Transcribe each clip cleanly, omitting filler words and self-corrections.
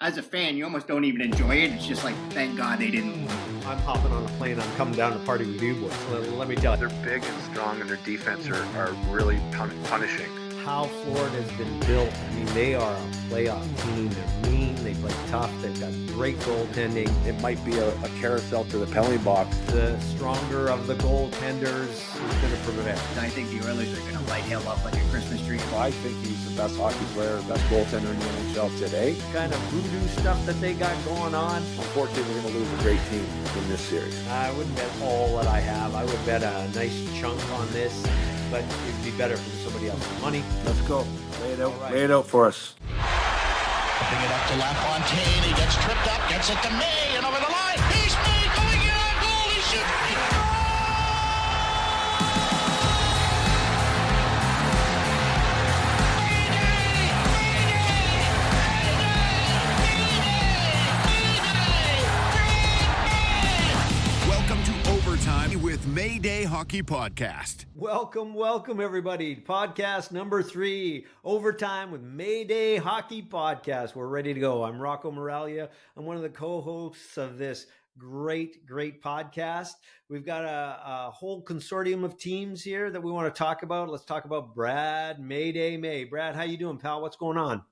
as a fan, you almost don't even enjoy it. It's just like, thank God they didn't lose. I'm hopping on a plane. I'm coming down to party with you boys. Let me tell you. They're big and strong, and their defense are really punishing. How Florida's been built. I mean, they are a playoff team. They're mean. They play tough. They've got great goaltending. It might be a carousel to the penalty box. The stronger of the goaltenders is going to prevail. I think the Oilers are going to light hell up like a Christmas tree. I think he's the best hockey player, best goaltender in the NHL today. Kind of voodoo stuff that they got going on. Unfortunately, we're going to lose a great team in this series. I wouldn't bet all that I have. I would bet a nice chunk on this, but it'd be better for somebody else's money. Let's go. Lay it out. Right. Lay it out for us. Putting it up to LaFontaine. He gets tripped up, gets it to May, and over the line. He's May going in on goal. He shoots. Welcome to Overtime with Mayday Hockey Podcast. Welcome, everybody. Podcast number 3, Overtime with Mayday Hockey Podcast. We're ready to go. I'm Rocco Meraglia. I'm one of the co-hosts of this great podcast. We've got a whole consortium of teams here that we want to talk about. Let's talk about Brad, Mayday May. Brad, how you doing, pal? What's going on?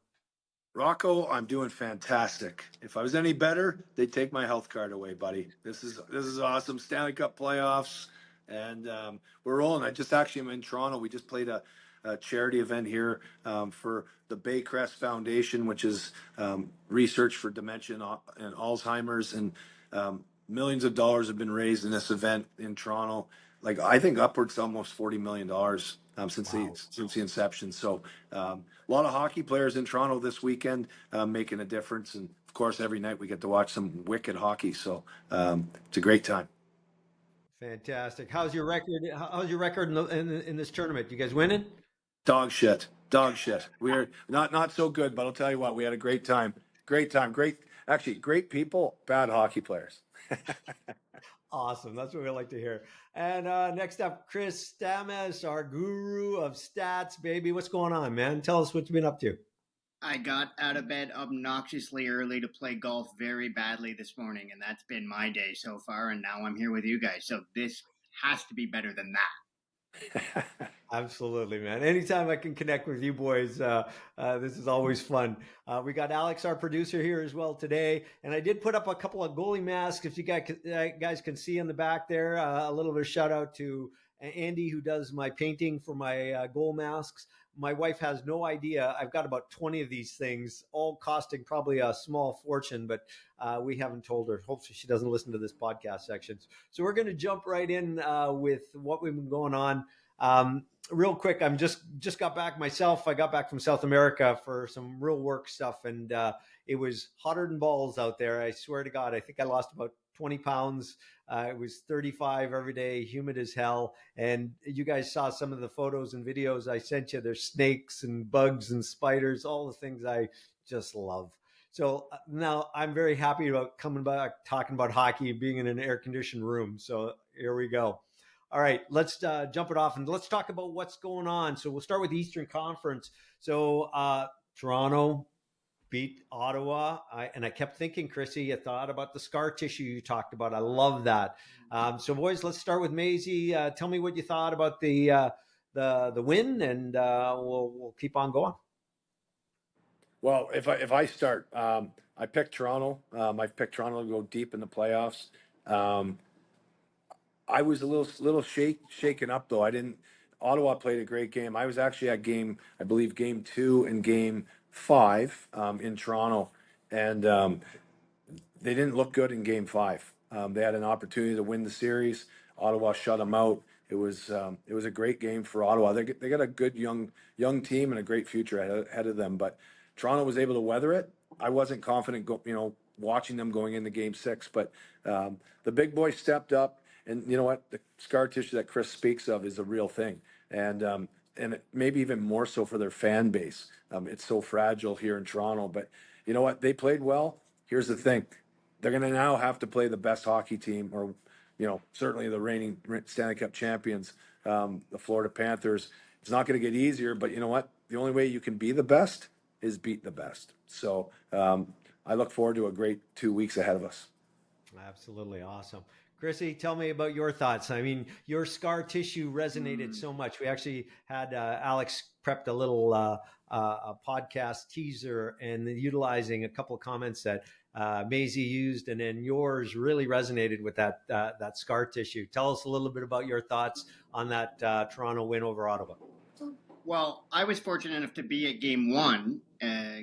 Rocco, I'm doing fantastic. If I was any better, they'd take my health card away, buddy. This is awesome. Stanley Cup Playoffs, and we're rolling. I'm in Toronto. We just played a charity event here for the Baycrest Foundation, which is research for dementia and Alzheimer's, and millions of dollars have been raised in this event in Toronto. Like, I think upwards to almost $40 million since the inception. So a lot of hockey players in Toronto this weekend making a difference. And of course, every night we get to watch some wicked hockey. So it's a great time. Fantastic. How's your record? How's your record in this tournament? You guys winning? Dog shit. We're not so good, but I'll tell you what, we had a great time. Great people, bad hockey players. Awesome. That's what we like to hear. And next up, Chris Tamas, our guru of stats, baby. What's going on, man? Tell us what you've been up to. I got out of bed obnoxiously early to play golf very badly this morning, and that's been my day so far, and now I'm here with you guys. So this has to be better than that. Absolutely, man. Anytime I can connect with you boys, this is always fun. We got Alex, our producer, here as well today. And I did put up a couple of goalie masks. If you guys can see in the back there, a little bit of shout out to Andy, who does my painting for my goal masks. My wife has no idea. I've got about 20 of these things, all costing probably a small fortune, but we haven't told her. Hopefully she doesn't listen to this podcast section. So we're going to jump right in with what we've been going on. Real quick, I'm just got back myself. I got back from South America for some real work stuff, and it was hotter than balls out there. I swear to God, I think I lost about 20 pounds. It was 35 every day, humid as hell. And you guys saw some of the photos and videos I sent you. There's snakes and bugs and spiders, all the things I just love. So now I'm very happy about coming back, talking about hockey, being in an air-conditioned room. So here we go. All right, let's jump it off and let's talk about what's going on. So we'll start with the Eastern Conference. So Toronto beat Ottawa. I kept thinking, Chrissy, you thought about the scar tissue you talked about. I love that. So boys, let's start with Maisie. Tell me what you thought about the win, and we'll keep on going. Well, if I start, I picked Toronto. I picked Toronto to go deep in the playoffs. I was a little shaken up though. Ottawa played a great game. I was actually at game 2 and game 5 in Toronto, and they didn't look good in game 5. They had an opportunity to win the series. Ottawa shut them out. It was a great game for Ottawa. They got a good young team and a great future ahead of them. But Toronto was able to weather it. I wasn't confident, watching them going into game 6, but the big boys stepped up. And you know what? The scar tissue that Chris speaks of is a real thing, and it maybe even more so for their fan base. It's so fragile here in Toronto, but you know what? They played well. Here's the thing: they're going to now have to play the best hockey team, or certainly the reigning Stanley Cup champions, the Florida Panthers. It's not going to get easier, but you know what? The only way you can be the best is beat the best. So I look forward to a great 2 weeks ahead of us. Absolutely awesome. Chrissy, tell me about your thoughts. I mean, your scar tissue resonated so much. We actually had Alex prepped a little a podcast teaser and utilizing a couple of comments that Maisie used, and then yours really resonated with that scar tissue. Tell us a little bit about your thoughts on that Toronto win over Ottawa. Well, I was fortunate enough to be at game one.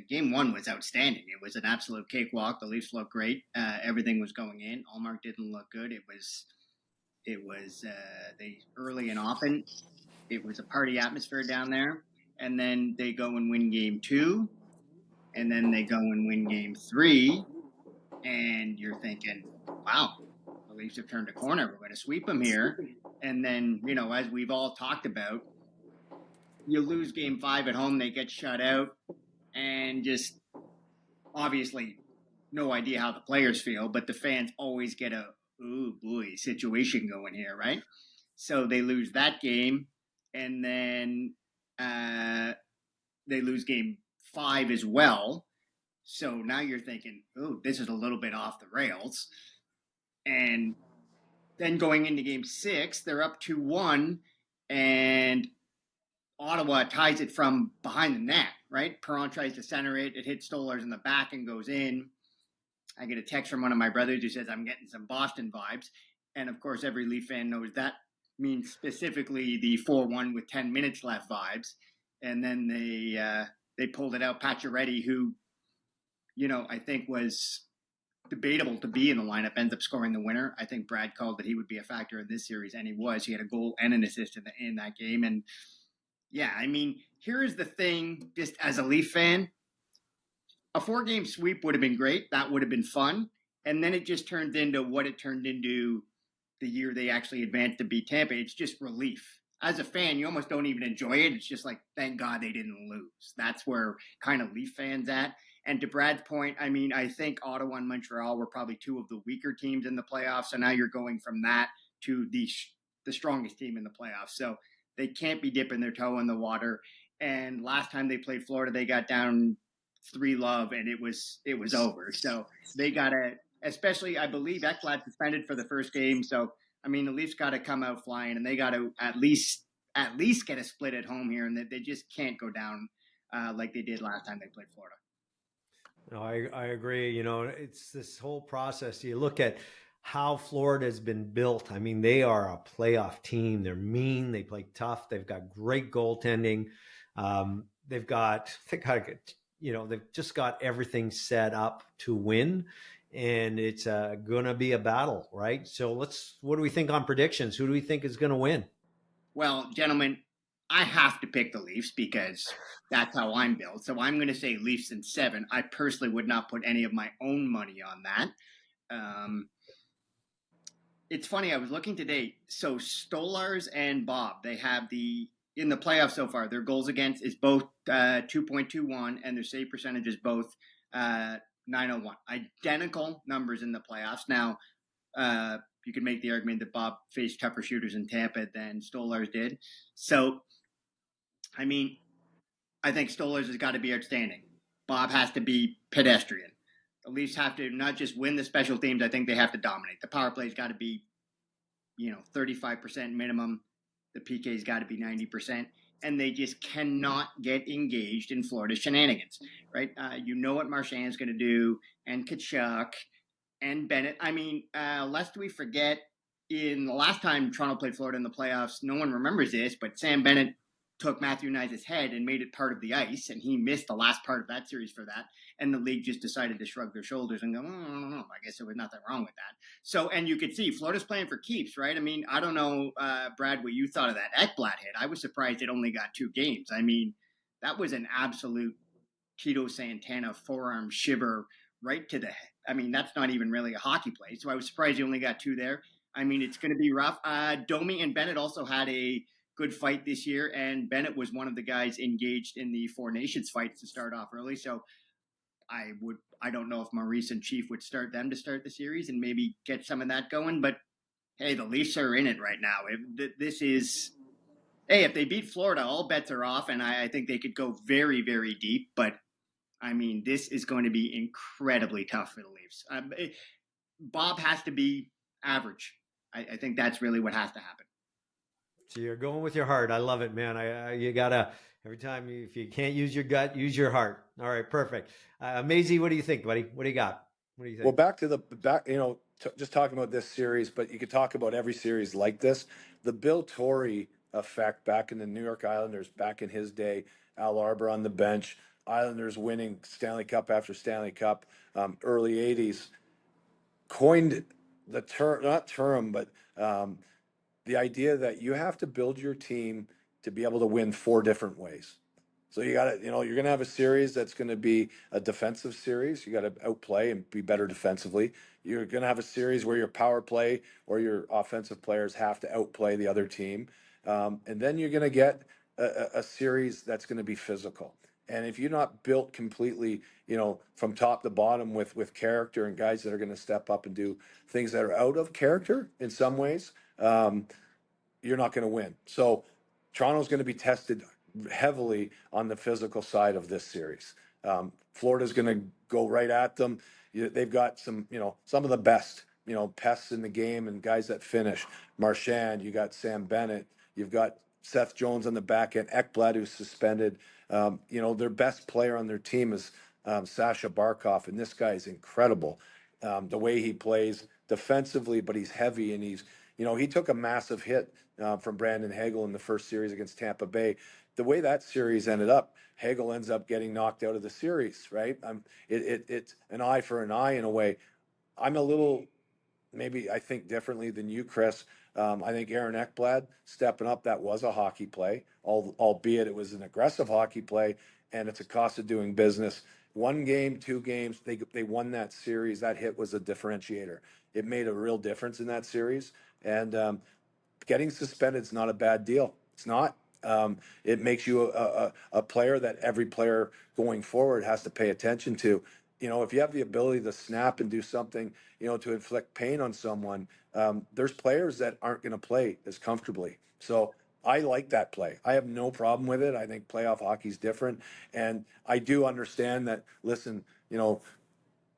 Game one was outstanding. It was an absolute cakewalk. The Leafs looked great. Everything was going in. Allmark didn't look good. It was they early and often. It was a party atmosphere down there. And then they go and win game two. And then they go and win game three. And you're thinking, wow, the Leafs have turned a corner. We're going to sweep them here. And then, as we've all talked about, you lose game five at home, they get shut out, and just obviously no idea how the players feel, but the fans always get a, ooh, boy, situation going here, right? So they lose that game, and then they lose game five as well. So now you're thinking, oh, this is a little bit off the rails. And then going into game six, they're up 2-1, and Ottawa ties it from behind the net, right? Perron tries to center it. It hits Stolarz in the back and goes in. I get a text from one of my brothers who says, I'm getting some Boston vibes. And, of course, every Leaf fan knows that means specifically the 4-1 with 10 minutes left vibes. And then they pulled it out. Pacioretty, who, I think was debatable to be in the lineup, ends up scoring the winner. I think Brad called that he would be a factor in this series, and he was. He had a goal and an assist in that game. And, yeah, I mean, here's the thing, just as a Leaf fan, a 4-game sweep would have been great. That would have been fun. And then it just turned into what it turned into the year they actually advanced to beat Tampa. It's just relief. As a fan, you almost don't even enjoy it. It's just like, thank God they didn't lose. That's where kind of Leaf fans at. And to Brad's point, I mean, I think Ottawa and Montreal were probably two of the weaker teams in the playoffs. So now you're going from that to the strongest team in the playoffs. So they can't be dipping their toe in the water. And last time they played Florida, they got down 3-0, and it was over. So they got to, especially, I believe Ekblad suspended for the first game. So, I mean, the Leafs got to come out flying, and they got to at least get a split at home here, and they just can't go down like they did last time they played Florida. No, I agree. It's this whole process. You look at how Florida has been built. I mean, they are a playoff team. They're mean. They play tough. They've got great goaltending. They've just got everything set up to win, and it's going to be a battle, right? So what do we think on predictions? Who do we think is going to win? Well, gentlemen, I have to pick the Leafs because that's how I'm built. So I'm going to say Leafs in 7. I personally would not put any of my own money on that. It's funny. I was looking today. So Stolarz and Bob, they have in the playoffs so far, their goals against is both 2.21, and their save percentage is both 901. Identical numbers in the playoffs. Now, you can make the argument that Bob faced tougher shooters in Tampa than Stolarz did. So, I mean, I think Stolarz has got to be outstanding. Bob has to be pedestrian. The Leafs have to not just win the special teams, I think they have to dominate. The power play's got to be, 35% minimum. The PK's got to be 90%. And they just cannot get engaged in Florida shenanigans, right? What Marchand's going to do, and Tkachuk, and Bennett. I mean, lest we forget, in the last time Toronto played Florida in the playoffs, no one remembers this, but Sam Bennett took Matthew Knies' head and made it part of the ice, and he missed the last part of that series for that. And the league just decided to shrug their shoulders and go, I guess there was nothing wrong with that. So, and you could see Florida's playing for keeps, right? I mean, I don't know, Brad, what you thought of that Ekblad hit. I was surprised it only got 2 games. I mean, that was an absolute Tito Santana forearm shiver right to the head. I mean, that's not even really a hockey play. So I was surprised he only got 2 there. I mean, it's going to be rough. Domi and Bennett also had a good fight this year, and Bennett was one of the guys engaged in the Four Nations fights to start off early. So I don't know if Maurice and Chief would start them to start the series and maybe get some of that going. But hey, the Leafs are in it right now. If they beat Florida, all bets are off, and I think they could go very, very deep. But I mean, this is going to be incredibly tough for the Leafs. Bob has to be average. I think that's really what has to happen. So you're going with your heart. I love it, man. You gotta every time if you can't use your gut, use your heart. All right, perfect. Maisie, what do you think, buddy? What do you got? What do you think? Well, back to the back, just talking about this series, but you could talk about every series like this. The Bill Torrey effect back in the New York Islanders, back in his day, Al Arbor on the bench, Islanders winning Stanley Cup after Stanley Cup, early 80s, coined the term, not term, but the idea that you have to build your team to be able to win 4 different ways. So you got to, you're going to have a series that's going to be a defensive series. You got to outplay and be better defensively. You're going to have a series where your power play or your offensive players have to outplay the other team. And then you're going to get a series that's going to be physical. And if you're not built completely, from top to bottom with character and guys that are going to step up and do things that are out of character in some ways, you're not going to win. So Toronto's going to be tested heavily on the physical side of this series. Florida's going to go right at them. They've got some of the best, pests in the game and guys that finish. Marchand, you got Sam Bennett, you've got Seth Jones on the back end, Ekblad, who's suspended. Their best player on their team is Sasha Barkov, and this guy is incredible. The way he plays defensively, but he's heavy and he took a massive hit from Brandon Hagel in the first series against Tampa Bay. The way that series ended up, Hagel ends up getting knocked out of the series, right? It's an eye for an eye in a way. I'm a little, maybe I think differently than you, Chris. I think Aaron Ekblad stepping up, that was a hockey play, albeit it was an aggressive hockey play, and it's a cost of doing business. 1 game, 2 games, they won that series. That hit was a differentiator. It made a real difference in that series. And getting suspended is not a bad deal. It's not. It makes you a player that every player going forward has to pay attention to. If you have the ability to snap and do something, to inflict pain on someone, there's players that aren't going to play as comfortably. So I like that play. I have no problem with it. I think playoff hockey is different. And I do understand that, listen, the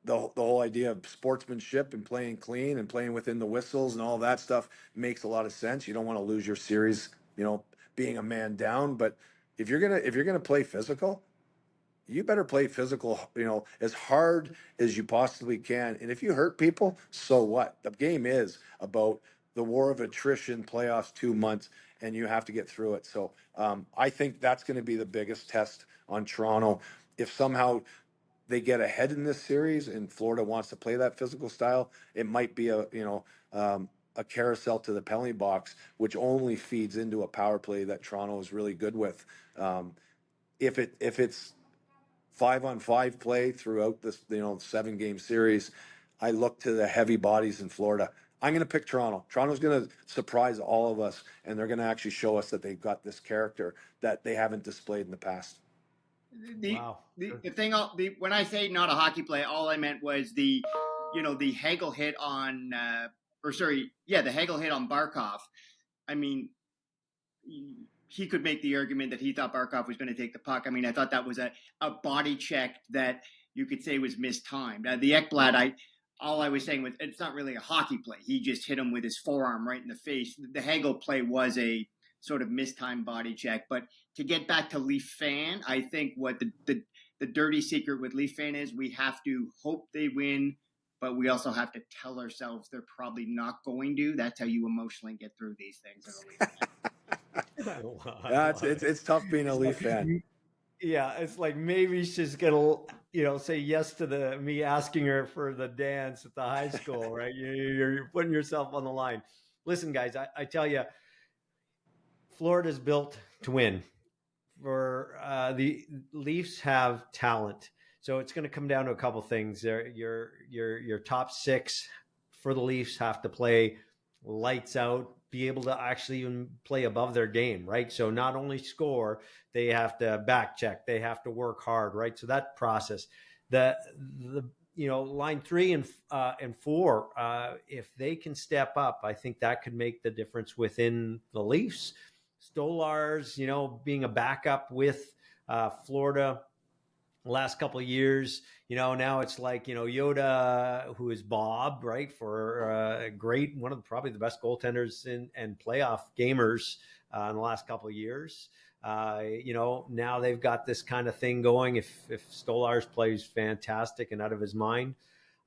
whole idea of sportsmanship and playing clean and playing within the whistles and all that stuff makes a lot of sense. You don't want to lose your series, being a man down. But if you're gonna play physical, you better play physical, as hard as you possibly can. And if you hurt people, so what? The game is about the war of attrition, playoffs, 2 months, and you have to get through it. So I think that's going to be the biggest test on Toronto. If somehow they get ahead in this series and Florida wants to play that physical style, it might be a carousel to the penalty box, which only feeds into a power play that Toronto is really good with. If it's 5-on-5 play throughout this 7-game series, I look to the heavy bodies in Florida. I'm going to pick Toronto. Toronto's going to surprise all of us, and they're going to actually show us that they've got this character that they haven't displayed in the past. Wow. The thing, when I say not a hockey play, all I meant was the Hagel hit on, the Hagel hit on Barkov. I mean, he could make the argument that he thought Barkov was going to take the puck. I mean, I thought that was a body check that you could say was mistimed. The Ekblad, all I was saying was it's not really a hockey play. He just hit him with his forearm right in the face. The Hagel play was a sort of mistimed body check. But to get back to Leaf fan, I think what the dirty secret with Leaf fan is we have to hope they win, but we also have to tell ourselves they're probably not going to. That's how you emotionally get through these things as a Leaf fan. It's tough being a Leaf fan. Yeah, it's like maybe she's gonna, say yes to me asking her for the dance at the high school, right? You're putting yourself on the line. Listen, guys, I tell you, Florida's built to win. For the Leafs have talent, so it's going to come down to a couple things. Your top 6 for the Leafs have to play lights out, be able to actually even play above their game, right? So not only score, they have to back check, they have to work hard, right? So that process, the line 3 and 4, if they can step up, I think that could make the difference within the Leafs. Stolarz, being a backup with Florida, the last couple of years. Now it's like, Yoda, who is Bob, right, for great, one of probably the best goaltenders and playoff gamers in the last couple of years. Now they've got this kind of thing going. If Stolarz plays fantastic and out of his mind,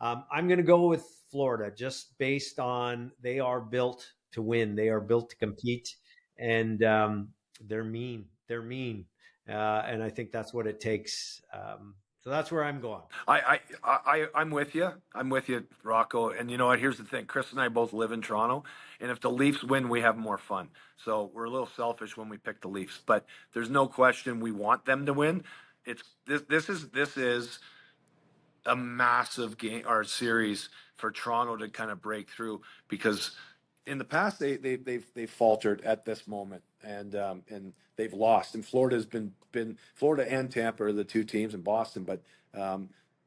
I'm going to go with Florida just based on they are built to win. They are built to compete, and they're mean. They're mean. And I think that's what it takes. So that's where I'm going. I'm with you. I'm with you, Rocco. And you know what? Here's the thing. Chris and I both live in Toronto, and if the Leafs win, we have more fun. So we're a little selfish when we pick the Leafs, but there's no question we want them to win. It's this is a massive game or series for Toronto to kind of break through, because in the past they've faltered at this moment, and they've lost. And Florida's been Florida and Tampa are the two teams, in Boston, but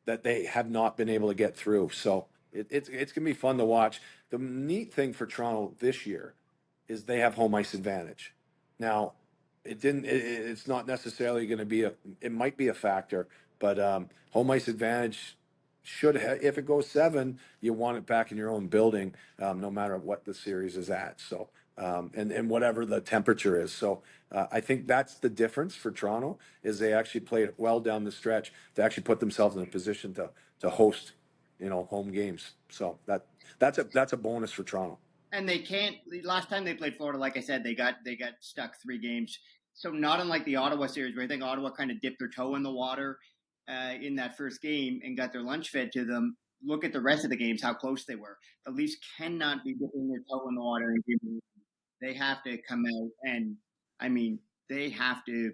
that they have not been able to get through. So it's gonna be fun to watch. The neat thing for Toronto this year is they have home ice advantage. Now, it's not necessarily going to be it might be a factor, but home ice advantage if it goes 7, you want it back in your own building, no matter what the series is at. So, and whatever the temperature is. So, I think that's the difference for Toronto, is they actually played well down the stretch to actually put themselves in a position to host, home games. So that's a bonus for Toronto. And they can't. Last time they played Florida, like I said, they got stuck 3 games. So not unlike the Ottawa series, where I think Ottawa kind of dipped their toe in the water in that first game and got their lunch fed to them. Look at the rest of the games, how close they were. The Leafs cannot be dipping their toe in the water and giving. They have to come out, and I mean, they have to.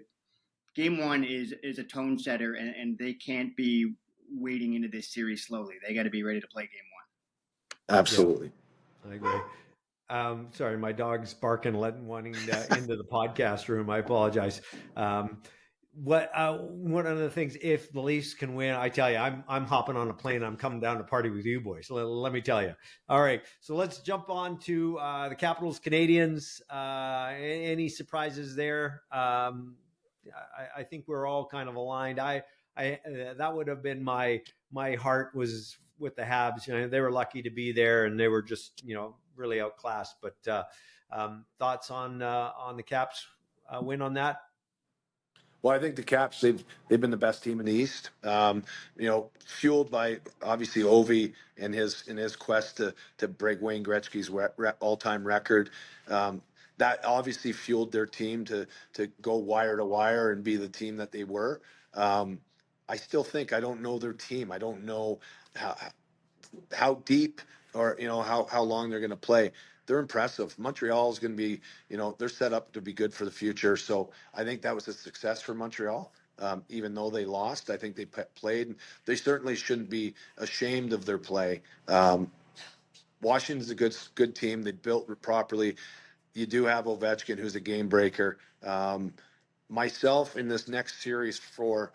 Game 1 is a tone setter, and they can't be wading into this series slowly. They got to be ready to play game 1. Absolutely, yeah, I agree. Sorry, my dog's barking, wanting into the podcast room. I apologize. One of the things, if the Leafs can win, I tell you, I'm hopping on a plane. I'm coming down to party with you boys. Let me tell you. All right, so let's jump on to the Capitals Canadians. Any surprises there? I think we're all kind of aligned. I that would have been my heart was with the Habs. They were lucky to be there, and they were just really outclassed. But thoughts on the Caps win on that? Well, I think the Caps, they've been the best team in the East. Fueled by obviously Ovi and his quest to break Wayne Gretzky's all-time record. That obviously fueled their team to go wire to wire and be the team that they were. I still think I don't know their team. I don't know how deep or how long they're going to play. They're impressive. Montreal is going to be, they're set up to be good for the future. So I think that was a success for Montreal. Even though they lost, I think they played. They certainly shouldn't be ashamed of their play. Washington's a good team. They built properly. You do have Ovechkin, who's a game breaker. Myself in this next series for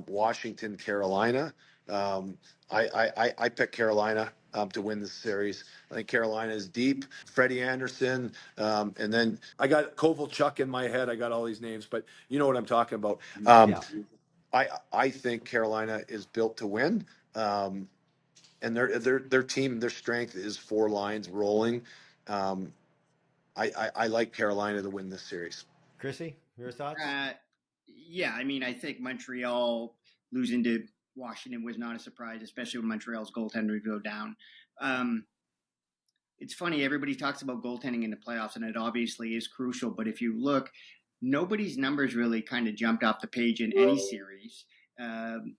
Washington, Carolina, I picked Carolina to win this series. I think Carolina is deep. Freddie Anderson, and then I got Kovalchuk in my head. I got all these names, but you know what I'm talking about. Yeah. I think Carolina is built to win, and their team, their strength is 4 lines rolling. I like Carolina to win this series. Chrissy, your thoughts? Yeah, I mean, I think Montreal losing to Washington was not a surprise, especially when Montreal's goaltender go down. It's funny, everybody talks about goaltending in the playoffs, and it obviously is crucial. But if you look, nobody's numbers really kind of jumped off the page in any series. And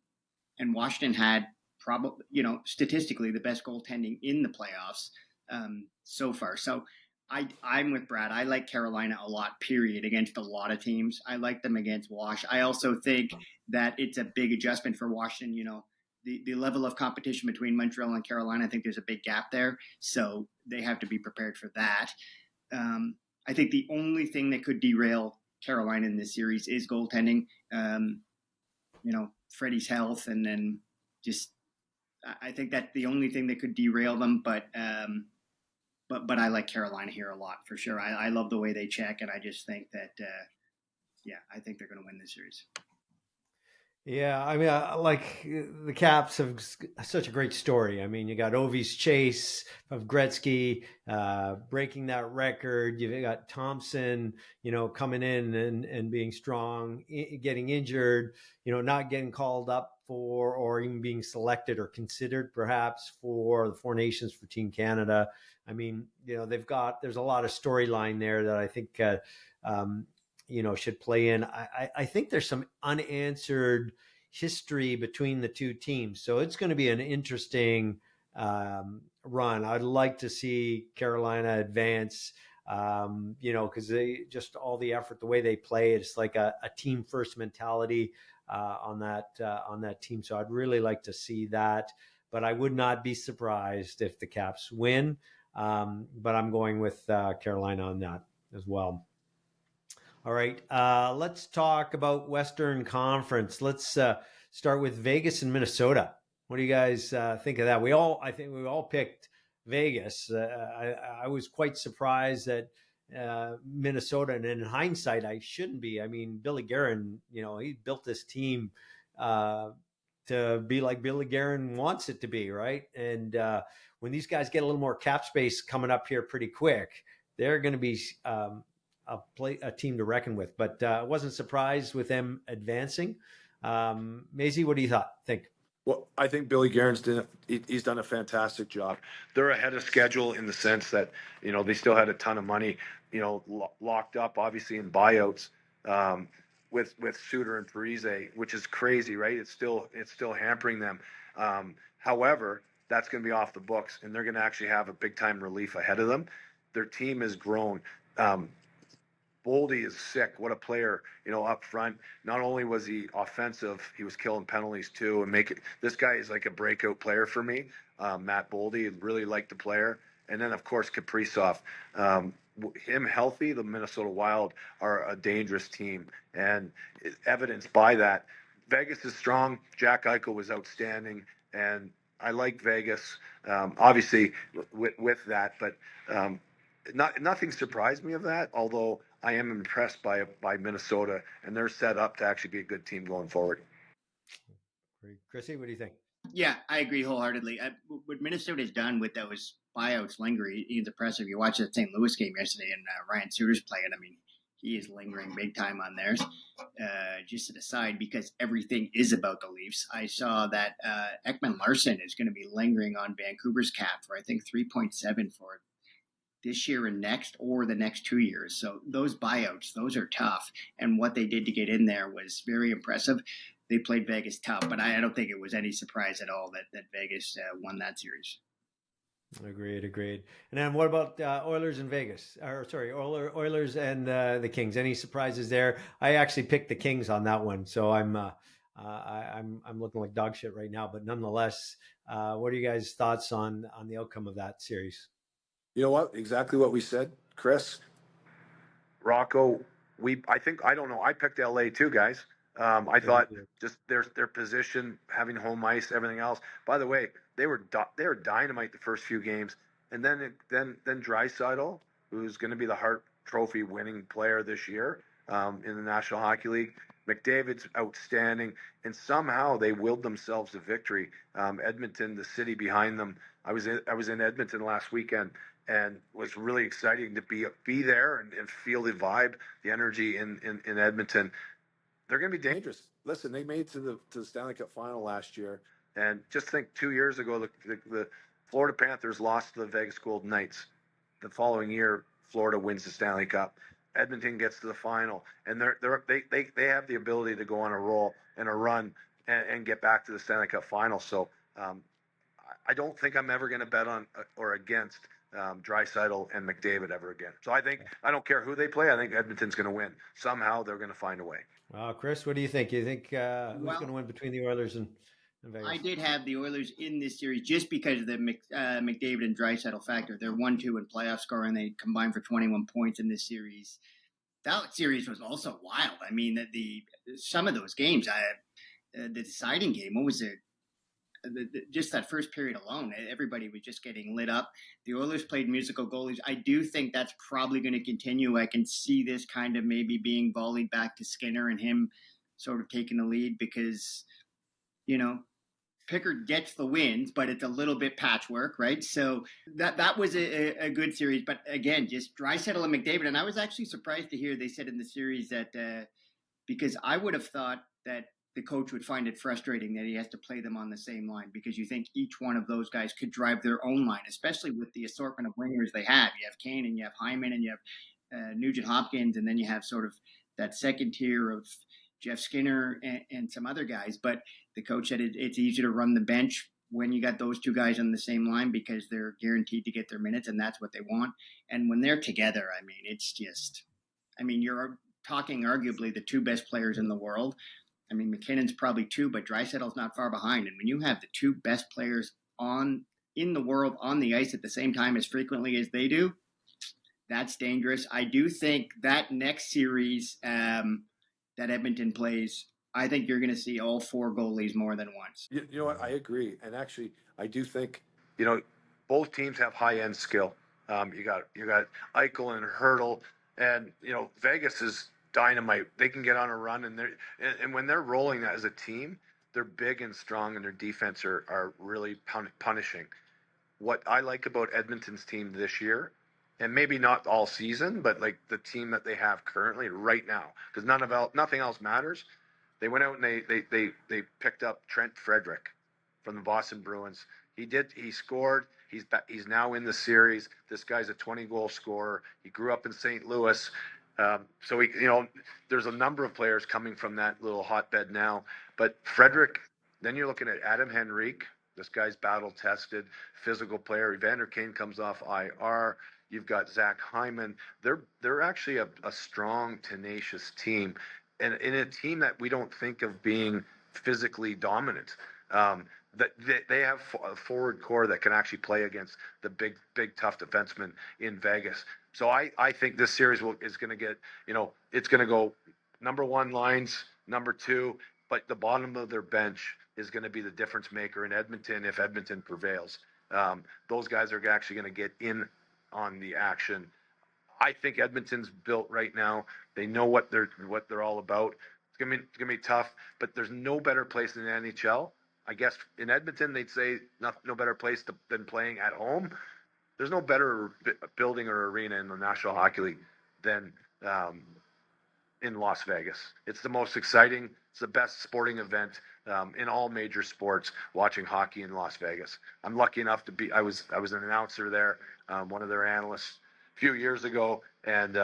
Washington had probably, statistically the best goaltending in the playoffs so far. So I'm with Brad. I like Carolina a lot, period, against a lot of teams. I like them against Wash. I also think that it's a big adjustment for Washington. The level of competition between Montreal and Carolina, I think there's a big gap there. So they have to be prepared for that. I think the only thing that could derail Carolina in this series is goaltending. Freddie's health, and then just I think that's the only thing that could derail them. But I like Carolina here a lot for sure. I love the way they check, and I just think that I think they're going to win this series. Yeah, I mean, like the Caps have such a great story. I mean, you got Ovi's chase of Gretzky breaking that record. You've got Thompson, coming in and being strong, getting injured, not getting called up for or even being selected or considered perhaps for the Four Nations for Team Canada. I mean, there's a lot of storyline there that I think um, should play in. I think there's some unanswered history between the two teams, so it's going to be an interesting run. I'd like to see Carolina advance, because they just all the effort, the way they play, it's like a team first mentality on that team. So I'd really like to see that, but I would not be surprised if the Caps win. But I'm going with Carolina on that as well. All right, let's talk about Western Conference. Let's start with Vegas and Minnesota. What do you guys think of that? I think we all picked Vegas. I was quite surprised that Minnesota, and in hindsight, I shouldn't be. I mean, Billy Guerin, he built this team to be like Billy Guerin wants it to be, right? And when these guys get a little more cap space coming up here pretty quick, they're going to be a team to reckon with. But I wasn't surprised with them advancing. Maisie, what do you think? Well, I think Billy Guerin's he's done a fantastic job. They're ahead of schedule in the sense that, they still had a ton of money, locked up, obviously, in buyouts with Suter and Parise, which is crazy, right? It's still hampering them. However, that's going to be off the books, and they're going to actually have a big-time relief ahead of them. Their team has grown. Boldy is sick. What a player, up front. Not only was he offensive, he was killing penalties too. This guy is like a breakout player for me. Matt Boldy, really liked the player. And then, of course, Kaprizov. Him healthy, the Minnesota Wild are a dangerous team. And evidenced by that. Vegas is strong. Jack Eichel was outstanding. And I like Vegas, obviously, with that. But nothing surprised me of that, although I am impressed by Minnesota, and they're set up to actually be a good team going forward. Great. Chrissy, what do you think? Yeah, I agree wholeheartedly. What Minnesota's done with those buyouts lingering is impressive. You watched that St. Louis game yesterday, and Ryan Suter's playing. I mean, he is lingering big time on theirs. Just an aside, because everything is about the Leafs. I saw that Ekman Larson is going to be lingering on Vancouver's cap for, I think, 3.7 for this year and next, or the next 2 years. So those buyouts, those are tough. And what they did to get in there was very impressive. They played Vegas tough, but I don't think it was any surprise at all that Vegas won that series. Agreed. And then what about Oilers and Vegas? Oilers and the Kings. Any surprises there? I actually picked the Kings on that one, so I'm looking like dog shit right now. But nonetheless, what are you guys' thoughts on the outcome of that series? You know what? Exactly what we said, Chris. Rocco, I don't know. I picked LA too, guys. I thought just their position, having home ice, everything else. By the way, they were dynamite the first few games, and then Draisaitl, who's going to be the Hart Trophy winning player this year in the National Hockey League. McDavid's outstanding, and somehow they willed themselves a victory. Edmonton, the city behind them. I was in Edmonton last weekend, and was really exciting to be there and feel the vibe, the energy in Edmonton. They're going to be dangerous. Listen, they made it to the Stanley Cup final last year, and just think 2 years ago, the Florida Panthers lost to the Vegas Golden Knights. The following year, Florida wins the Stanley Cup. Edmonton gets to the final, and they have the ability to go on a roll and a run and get back to the Stanley Cup final. So I don't think I'm ever going to bet on or against Draisaitl and McDavid ever again. So I don't care who they play. I think Edmonton's going to win. Somehow they're going to find a way. Chris, what do you think? You think who's going to win between the Oilers and Vegas? I did have the Oilers in this series just because of the McDavid and Draisaitl factor. They're 1-2 in playoff scoring. They combined for 21 points in this series. That series was also wild. I mean, some of those games, the deciding game, what was it? Just that first period alone, everybody was just getting lit up. The Oilers played musical goalies. I do think that's probably going to continue. I can see this kind of maybe being volleyed back to Skinner and him sort of taken the lead because, Pickard gets the wins, but it's a little bit patchwork, right? So that was a good series. But again, just Draisaitl and McDavid. And I was actually surprised to hear they said in the series that because I would have thought that the coach would find it frustrating that he has to play them on the same line because you think each one of those guys could drive their own line, especially with the assortment of wingers they have. You have Kane and you have Hyman and you have Nugent Hopkins, and then you have sort of that second tier of Jeff Skinner and some other guys. But the coach said it's easier to run the bench when you got those two guys on the same line because they're guaranteed to get their minutes, and that's what they want. And when they're together, I mean, it's just, you're talking arguably the two best players in the world. I mean, McKinnon's probably two, but Draisaitl's not far behind. And when you have the two best players in the world on the ice at the same time as frequently as they do, that's dangerous. I do think that next series that Edmonton plays, I think you're going to see all four goalies more than once. You know what? I agree. And actually, I do think, both teams have high-end skill. You got Eichel and Hurdle, and, Vegas is dynamite. They can get on a run, and when they're rolling as a team, they're big and strong, and their defense are really punishing. What I like about Edmonton's team this year, and maybe not all season, but like the team that they have currently right now, because nothing else matters. They went out and they picked up Trent Frederick from the Boston Bruins. He scored. He's now in the series. This guy's a 20-goal scorer. He grew up in St. Louis. So there's a number of players coming from that little hotbed now. But Frederick, then you're looking at Adam Henrique. This guy's battle-tested, physical player. Evander Kane comes off IR. You've got Zach Hyman. They're actually a strong, tenacious team, and in a team that we don't think of being physically dominant. That they have a forward core that can actually play against the big, tough defensemen in Vegas. So I think this series is going to get, it's going to go number one lines, number two, but the bottom of their bench is going to be the difference maker in Edmonton if Edmonton prevails. Those guys are actually going to get in on the action. I think Edmonton's built right now. They know what they're all about. It's gonna be tough, but there's no better place in the NHL. I guess in Edmonton they'd say no better place than playing at home. There's no better building or arena in the National Hockey League than in Las Vegas. It's the most exciting. It's the best sporting event in all major sports. Watching hockey in Las Vegas. I'm lucky enough to be. I was an announcer there, one of their analysts a few years ago, and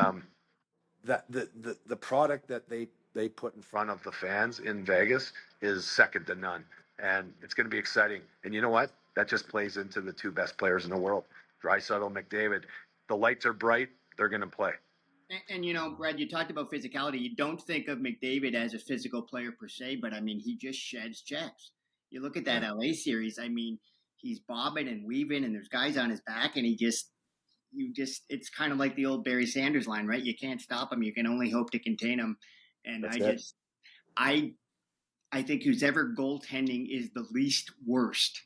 that the product that they put in front of the fans in Vegas is second to none, and it's going to be exciting. And you know what? That just plays into the two best players in the world, Draisaitl, McDavid. The lights are bright. They're going to play. And Brad, you talked about physicality. You don't think of McDavid as a physical player per se, but he just sheds checks. You look at that LA series. He's bobbing and weaving, and there's guys on his back, and it's kind of like the old Barry Sanders line, right? You can't stop him. You can only hope to contain him. And I think whose ever goaltending is the least worst.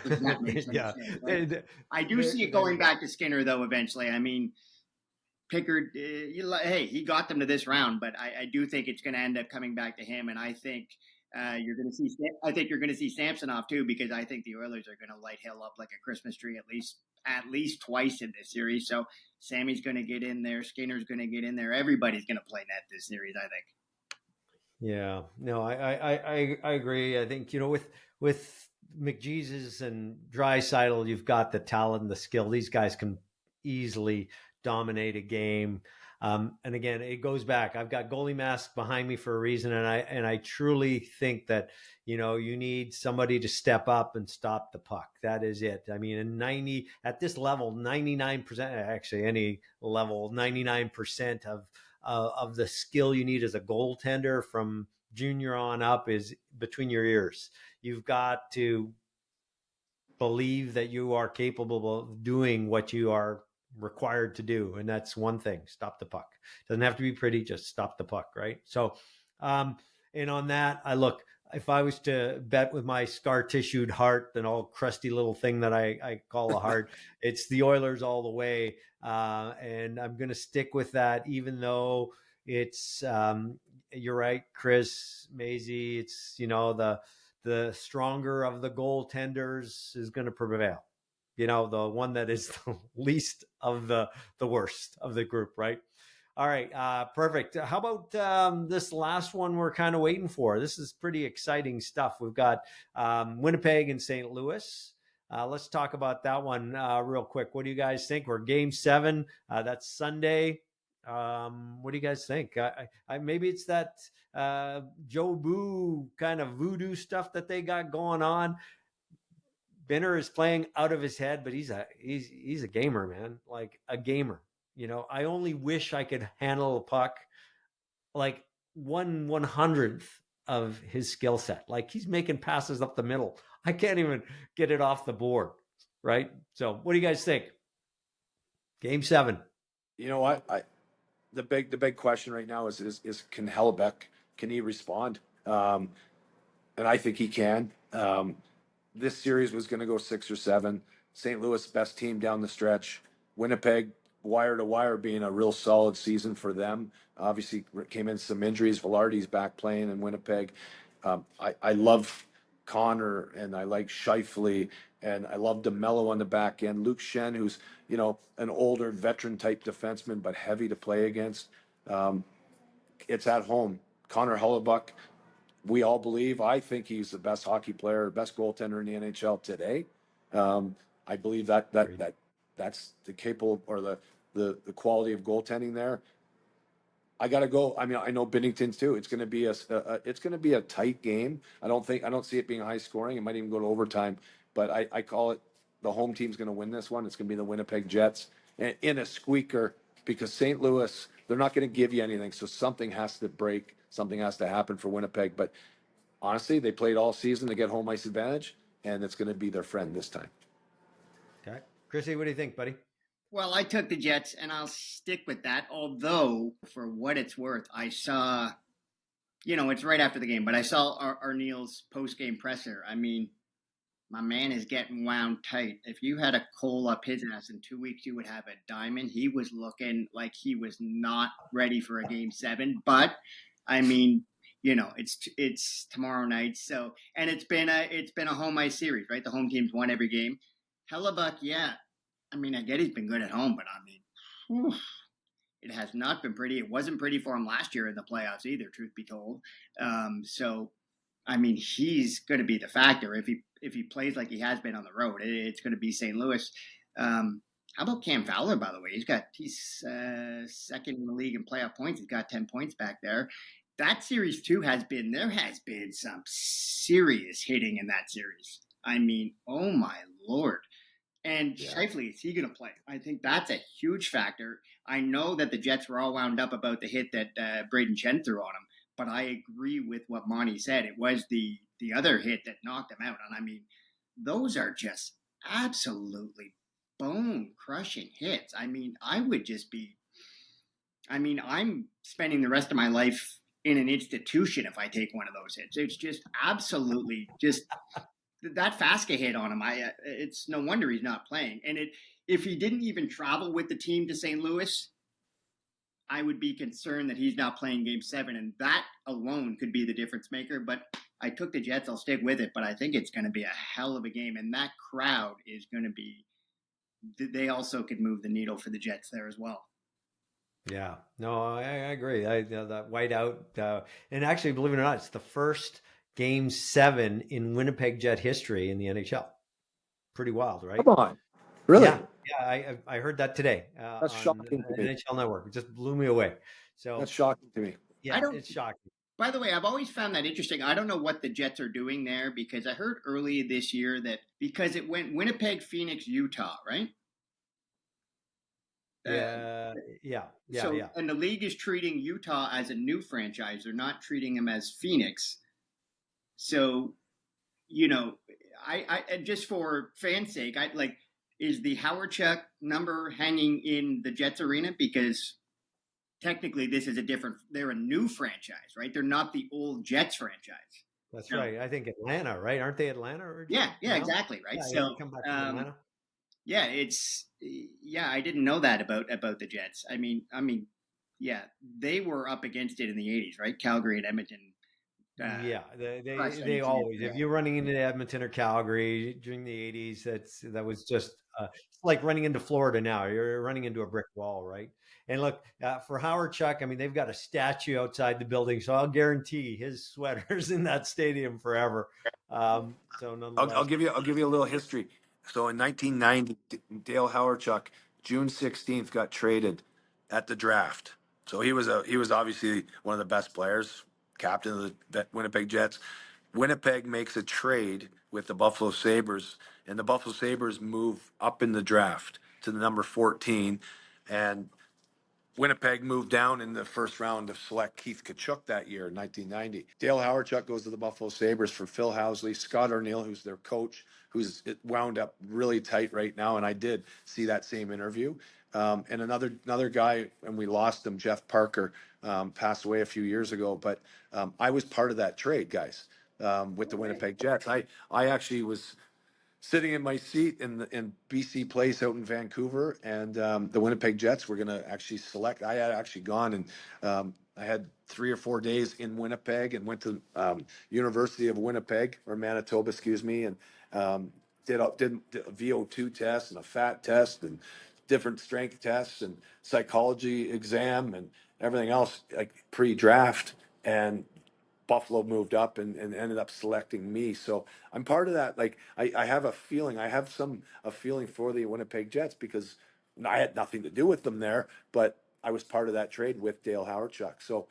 If that makes any sense, right? I do see it going back to Skinner, though, eventually. Pickard, he got them to this round, but I do think it's going to end up coming back to him, and I think you're going to see Samsonov too, because I think the Oilers are going to light Hill up like a Christmas tree at least twice in this series. So Sammy's going to get in there, Skinner's going to get in there, everybody's going to play net this series, I think. Yeah, no, I agree. I think with McJesus and Draisaitl, you've got the talent, the skill. These guys can easily dominate a game. And again, it goes back. I've got goalie mask behind me for a reason, and I truly think that you need somebody to step up and stop the puck. That is it. At this level, 99%, actually any level, 99% of the skill you need as a goaltender from junior on up is between your ears. You've got to believe that you are capable of doing what you are required to do, and that's one thing: stop the puck. Doesn't have to be pretty, just stop the puck, right? So and on that, if I was to bet with my scar tissued heart, an all crusty little thing that I call a heart, it's the Oilers all the way, and I'm going to stick with that, even though it's you're right, Chris, Maisie. It's, the stronger of the goaltenders is going to prevail. The one that is the least of the worst of the group, right? All right, perfect. How about this last one we're kind of waiting for? This is pretty exciting stuff. We've got Winnipeg and St. Louis. Let's talk about that one real quick. What do you guys think? We're Game 7. That's Sunday. What do you guys think? Maybe it's that Joe Boo kind of voodoo stuff that they got going on. Benner is playing out of his head, but he's a gamer, man. Like a gamer. I only wish I could handle a puck like 1/100th of his skill set. Like he's making passes up the middle. I can't even get it off the board, right? So what do you guys think? Game 7. You know what? The big question right now is can Hellebuck, can he respond? And I think he can. This series was going to go 6 or 7. St. Louis, best team down the stretch. Winnipeg, wire to wire, being a real solid season for them. Obviously, came in some injuries. Velarde's back playing in Winnipeg. I love Connor, and I like Scheifele, and I love DeMello on the back end. Luke Shen, who's an older veteran type defenseman, but heavy to play against. It's at home. Connor Hellebuck, we all believe. I think he's the best hockey player, best goaltender in the NHL today. I believe that's the capable or the quality of goaltending there. I got to go. I mean, I know Binnington's too. It's going to be a tight game. I don't see it being high scoring. It might even go to overtime, but I call it the home team's going to win this one. It's going to be the Winnipeg Jets in a squeaker, because St. Louis, they're not going to give you anything. So something has to break. Something has to happen for Winnipeg. But honestly, they played all season to get home ice advantage, and it's going to be their friend this time. Okay. Chrissy, what do you think, buddy? Well, I took the Jets, and I'll stick with that. Although, for what it's worth, I saw, it's right after the game, but I saw Arneal's post-game presser. I mean, my man is getting wound tight. If you had a coal up his ass in 2 weeks, you would have a diamond. He was looking like he was not ready for a Game 7. But, I mean, it's tomorrow night. So, and it's been a home ice series, right? The home team's won every game. Hellebuck, yeah. I mean, I get he's been good at home, but I mean, it has not been pretty. It wasn't pretty for him last year in the playoffs either, truth be told. So, I mean, he's going to be the factor if he plays like he has been on the road. It's going to be St. Louis. How about Cam Fowler? By the way, he's second in the league in playoff points. He's got 10 points back there. That series too there has been some serious hitting in that series. I mean, oh my Lord. And Scheifele, is he going to play? I think that's a huge factor. I know that the Jets were all wound up about the hit that Braden Chen threw on him, but I agree with what Monty said. It was the other hit that knocked him out. And I mean, those are just absolutely bone-crushing hits. I mean, I'm spending the rest of my life in an institution if I take one of those hits. It's just absolutely just that Fasca hit on him. It's no wonder he's not playing. And if he didn't even travel with the team to St. Louis, I would be concerned that he's not playing Game 7, and that alone could be the difference maker. But I took the Jets. I'll stick with it, but I think it's going to be a hell of a game, and that crowd is going to be – they also could move the needle for the Jets there as well. Yeah. No, I agree. That whiteout and actually, believe it or not, it's the first – Game 7 in Winnipeg Jet history in the NHL. Pretty wild, right? Come on. Really? Yeah, I heard that today. That's shocking to me. NHL Network. It just blew me away. So that's shocking to me. Yeah, it's shocking. By the way, I've always found that interesting. I don't know what the Jets are doing there, because I heard early this year that because it went Winnipeg, Phoenix, Utah, right? Yeah. And the league is treating Utah as a new franchise. They're not treating them as Phoenix. So, I just for fans' sake, is the Howard Chuck number hanging in the Jets arena? Because technically this is they're a new franchise, right? They're not the old Jets franchise. That's right. I think Atlanta, right? Aren't they Atlanta? Yeah, exactly. Right. So, come back to Atlanta. I didn't know that about the Jets. I mean, Yeah, they were up against it in the 80s, right? Calgary and Edmonton. Yeah, Crushed they anything in always, if there. you're running into Edmonton or Calgary during the 80s, that was just it's like running into Florida now. You're running into a brick wall, right? And look, for Howard Chuck, I mean, they've got a statue outside the building, so I'll guarantee his sweater's in that stadium forever. So I'll nonetheless, give you a little history. So in 1990, Dale Howarchuk, June 16th, got traded at the draft. So he was obviously one of the best players, captain of the Winnipeg Jets. Winnipeg makes a trade with the Buffalo Sabres, and the Buffalo Sabres move up in the draft to the number 14, and Winnipeg moved down in the first round to select Keith Tkachuk that year in 1990. Dale Howarchuk goes to the Buffalo Sabres for Phil Housley, Scott O'Neill, who's their coach, who's wound up really tight right now. And I did see that same interview. And another guy, and we lost him, Jeff Parker, passed away a few years ago. But I was part of that trade, guys, with the Winnipeg Jets. I actually was sitting in my seat in BC Place out in Vancouver, and the Winnipeg Jets were going to actually select. I had actually gone and I had 3 or 4 days in Winnipeg and went to University of Winnipeg or Manitoba, excuse me, and did a VO2 test and a fat test and different strength tests and psychology exam and everything else like pre-draft. And Buffalo moved up and ended up selecting me. So I'm part of that. Like I have a feeling, I have a feeling for the Winnipeg Jets because I had nothing to do with them there, but I was part of that trade with Dale Howarchuk. So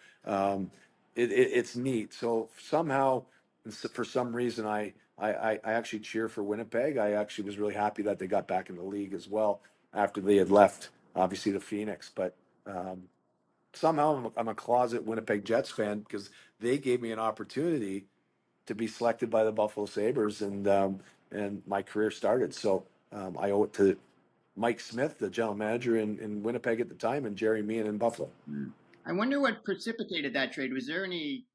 it's neat. So somehow, for some reason, I actually cheer for Winnipeg. I actually was really happy that they got back in the league as well after they had left, obviously, the Phoenix. But somehow I'm a closet Winnipeg Jets fan because they gave me an opportunity to be selected by the Buffalo Sabres, and my career started. So I owe it to Mike Smith, the general manager in Winnipeg at the time, and Jerry Meehan in Buffalo. I wonder what precipitated that trade. Was there any?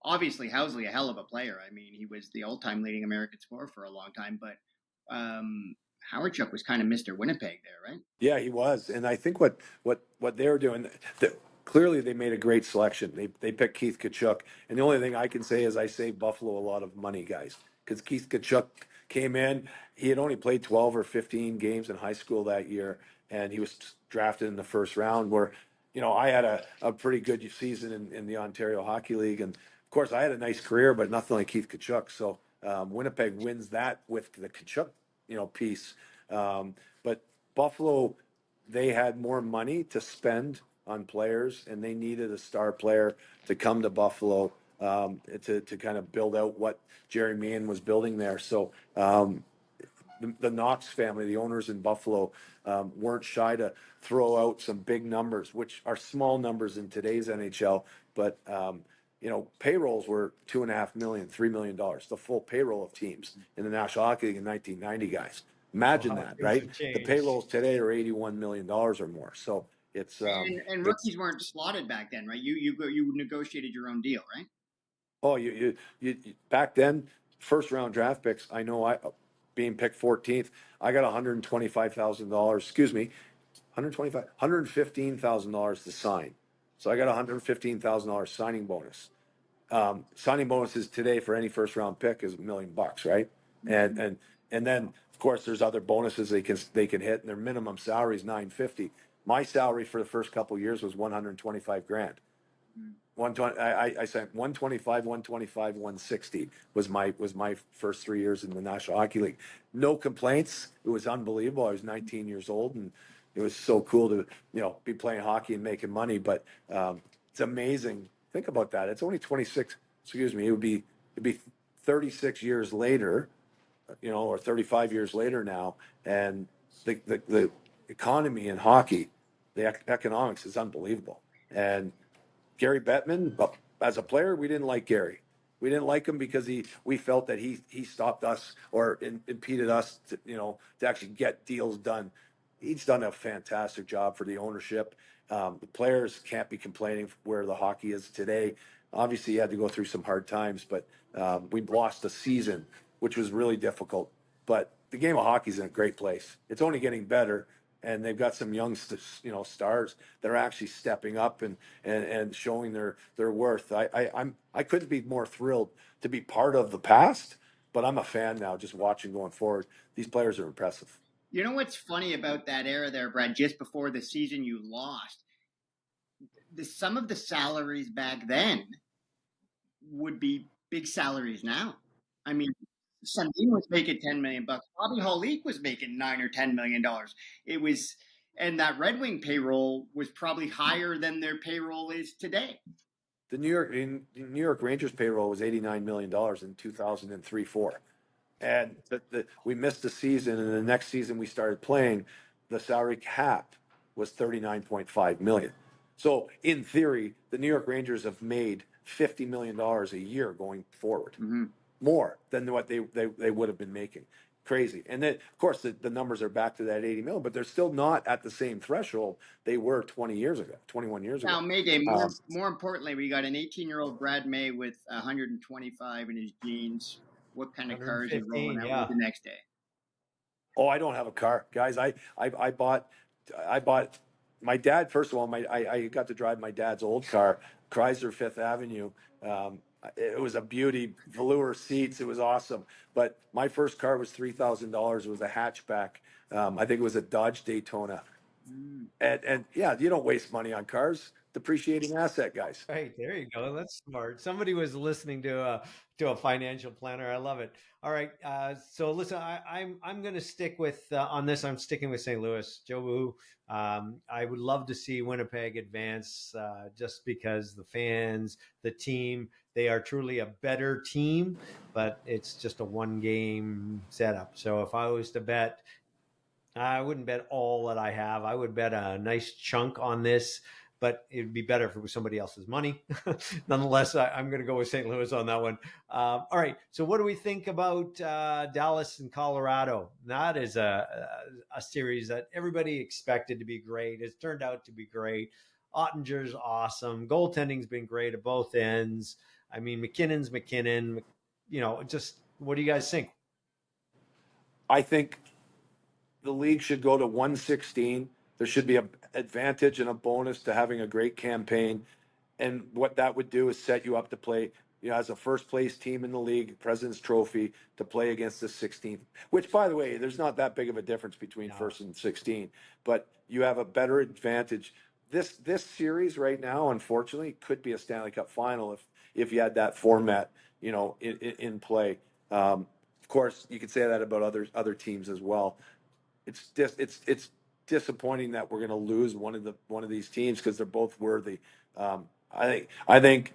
Obviously, Housley, a hell of a player. I mean, he was the all-time leading American scorer for a long time, but Howarchuk was kind of Mr. Winnipeg there, right? Yeah, he was, and I think what they were doing, clearly they made a great selection. They picked Keith Tkachuk, and the only thing I can say is I saved Buffalo a lot of money, guys, because Keith Tkachuk came in. He had only played 12 or 15 games in high school that year, and he was drafted in the first round. Where, I had a pretty good season in the Ontario Hockey League, and of course I had a nice career, but nothing like Keith Tkachuk. So Winnipeg wins that with the Tkachuk, piece. But Buffalo, they had more money to spend on players, and they needed a star player to come to Buffalo to kind of build out what Jerry Meehan was building there. So the Knox family, the owners in Buffalo, weren't shy to throw out some big numbers, which are small numbers in today's NHL, but payrolls were $2.5 million, $3 million, the full payroll of teams in the National Hockey League in 1990, guys. Imagine that, right? The payrolls today are $81 million or more. So it's and rookies weren't slotted back then, right? You negotiated your own deal, right? Oh, you back then, first round draft picks. I know being picked 14th, I got $125,000. Excuse me, $115,000 to sign. So I got $115,000 signing bonus. Signing bonuses today for any first round pick is $1 million, right? And then of course there's other bonuses they can hit, and their minimum salary is $950. My salary for the first couple of years was $125 grand. 120. I sent 125, 125, 160 was my first 3 years in the National Hockey League. No complaints. It was unbelievable. I was 19 years old, and it was so cool to be playing hockey and making money. But it's amazing. Think about that. It's only 26. Excuse me. It'd be 36 years later, or 35 years later now, and the economy in hockey, the economics is unbelievable. And Gary Bettman, but as a player, we didn't like Gary. We didn't like him because we felt that he stopped us or impeded us to actually get deals done. He's done a fantastic job for the ownership. The players can't be complaining where the hockey is today. Obviously, he had to go through some hard times, but we lost a season, which was really difficult. But the game of hockey is in a great place. It's only getting better. and they've got some young, stars that are actually stepping up and showing their worth. I couldn't be more thrilled to be part of the past, but I'm a fan now, just watching going forward. These players are impressive. You know what's funny about that era there, Brad? Just before the season you lost, some of the salaries back then would be big salaries now. I mean, Sundin was making $10 million. Bobby Holik was making $9 or $10 million. It was, and that Red Wing payroll was probably higher than their payroll is today. The New York Rangers payroll was $89 million in 2003-4. And we missed a season, and the next season we started playing, the salary cap was $39.5 million. So in theory, the New York Rangers have made $50 million a year going forward, more than what they would have been making. Crazy. And then, of course, the numbers are back to that 80 million, but they're still not at the same threshold they were 21 years ago. Now, Mayday, more importantly, we got an 18-year-old Brad May with 125 in his jeans. What kind of car is he rolling out with the next day? Oh, I don't have a car, guys. I bought my dad. First of all, I got to drive my dad's old car, Chrysler Fifth Avenue. It was a beauty, velour seats. It was awesome. But my first car was $3,000. It was a hatchback. I think it was a Dodge Daytona. And yeah, you don't waste money on cars. Depreciating asset, guys. Right, there you go. That's smart. Somebody was listening to a financial planner. I love it. All right, so listen, I'm going to stick with on this. I'm sticking with St. Louis. Joe Boo. I would love to see Winnipeg advance, just because the fans, the team, they are truly a better team, but it's just a one-game setup. So if I was to bet, I wouldn't bet all that I have. I would bet a nice chunk on this, but it'd be better if it was somebody else's money. Nonetheless, I'm going to go with St. Louis on that one. All right. So what do we think about Dallas and Colorado? That is a series that everybody expected to be great. It's turned out to be great. Ottinger's awesome. Goaltending's been great at both ends. I mean, McKinnon's McKinnon. Just what do you guys think? I think the league should go to 116. There should be an advantage and a bonus to having a great campaign. And what that would do is set you up to play, as a first place team in the league, President's Trophy, to play against the 16th, which, by the way, there's not that big of a difference between first and 16, but you have a better advantage. This series right now, unfortunately, could be a Stanley Cup final if you had that format, in play. Of course, you could say that about other teams as well. It's disappointing that we're going to lose one of these teams because they're both worthy. I think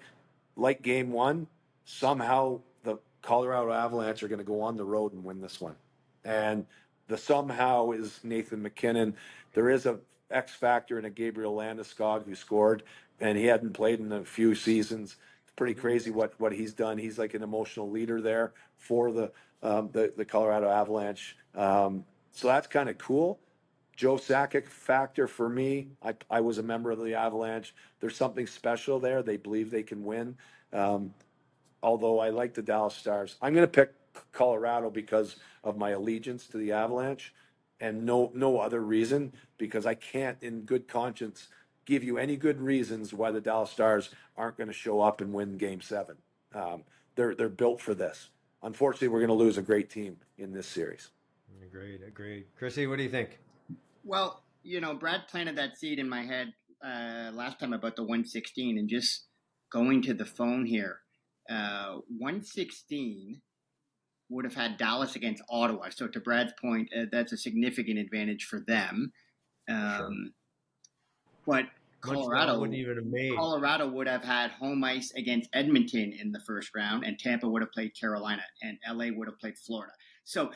like game one, somehow the Colorado Avalanche are going to go on the road and win this one, and the somehow is Nathan McKinnon. There is a X factor in a Gabriel Landeskog who scored, and he hadn't played in a few seasons. It's pretty crazy what he's done. He's like an emotional leader there for the Colorado Avalanche. So that's kind of cool. Joe Sakic factor for me. I was a member of the Avalanche. There's something special there. They believe they can win. Although I like the Dallas Stars. I'm going to pick Colorado because of my allegiance to the Avalanche and no other reason, because I can't in good conscience give you any good reasons why the Dallas Stars aren't going to show up and win Game 7. They're built for this. Unfortunately, we're going to lose a great team in this series. Agreed. Chrissy, what do you think? Well, Brad planted that seed in my head last time about the 116, and just going to the phone here. 116 would have had Dallas against Ottawa. So to Brad's point, that's a significant advantage for them. Sure. But Colorado would have had home ice against Edmonton in the first round, and Tampa would have played Carolina, and LA would have played Florida. So,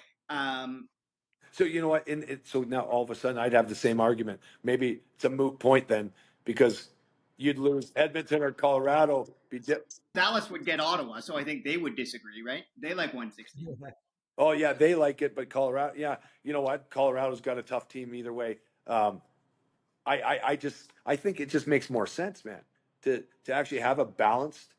so you know what? So now all of a sudden I'd have the same argument. Maybe it's a moot point then, because you'd lose Edmonton or Colorado. Dallas would get Ottawa, so I think they would disagree, right? They like 116. Oh yeah, they like it, but Colorado, yeah, you know what? Colorado's got a tough team either way. I think it just makes more sense, man, to actually have a balanced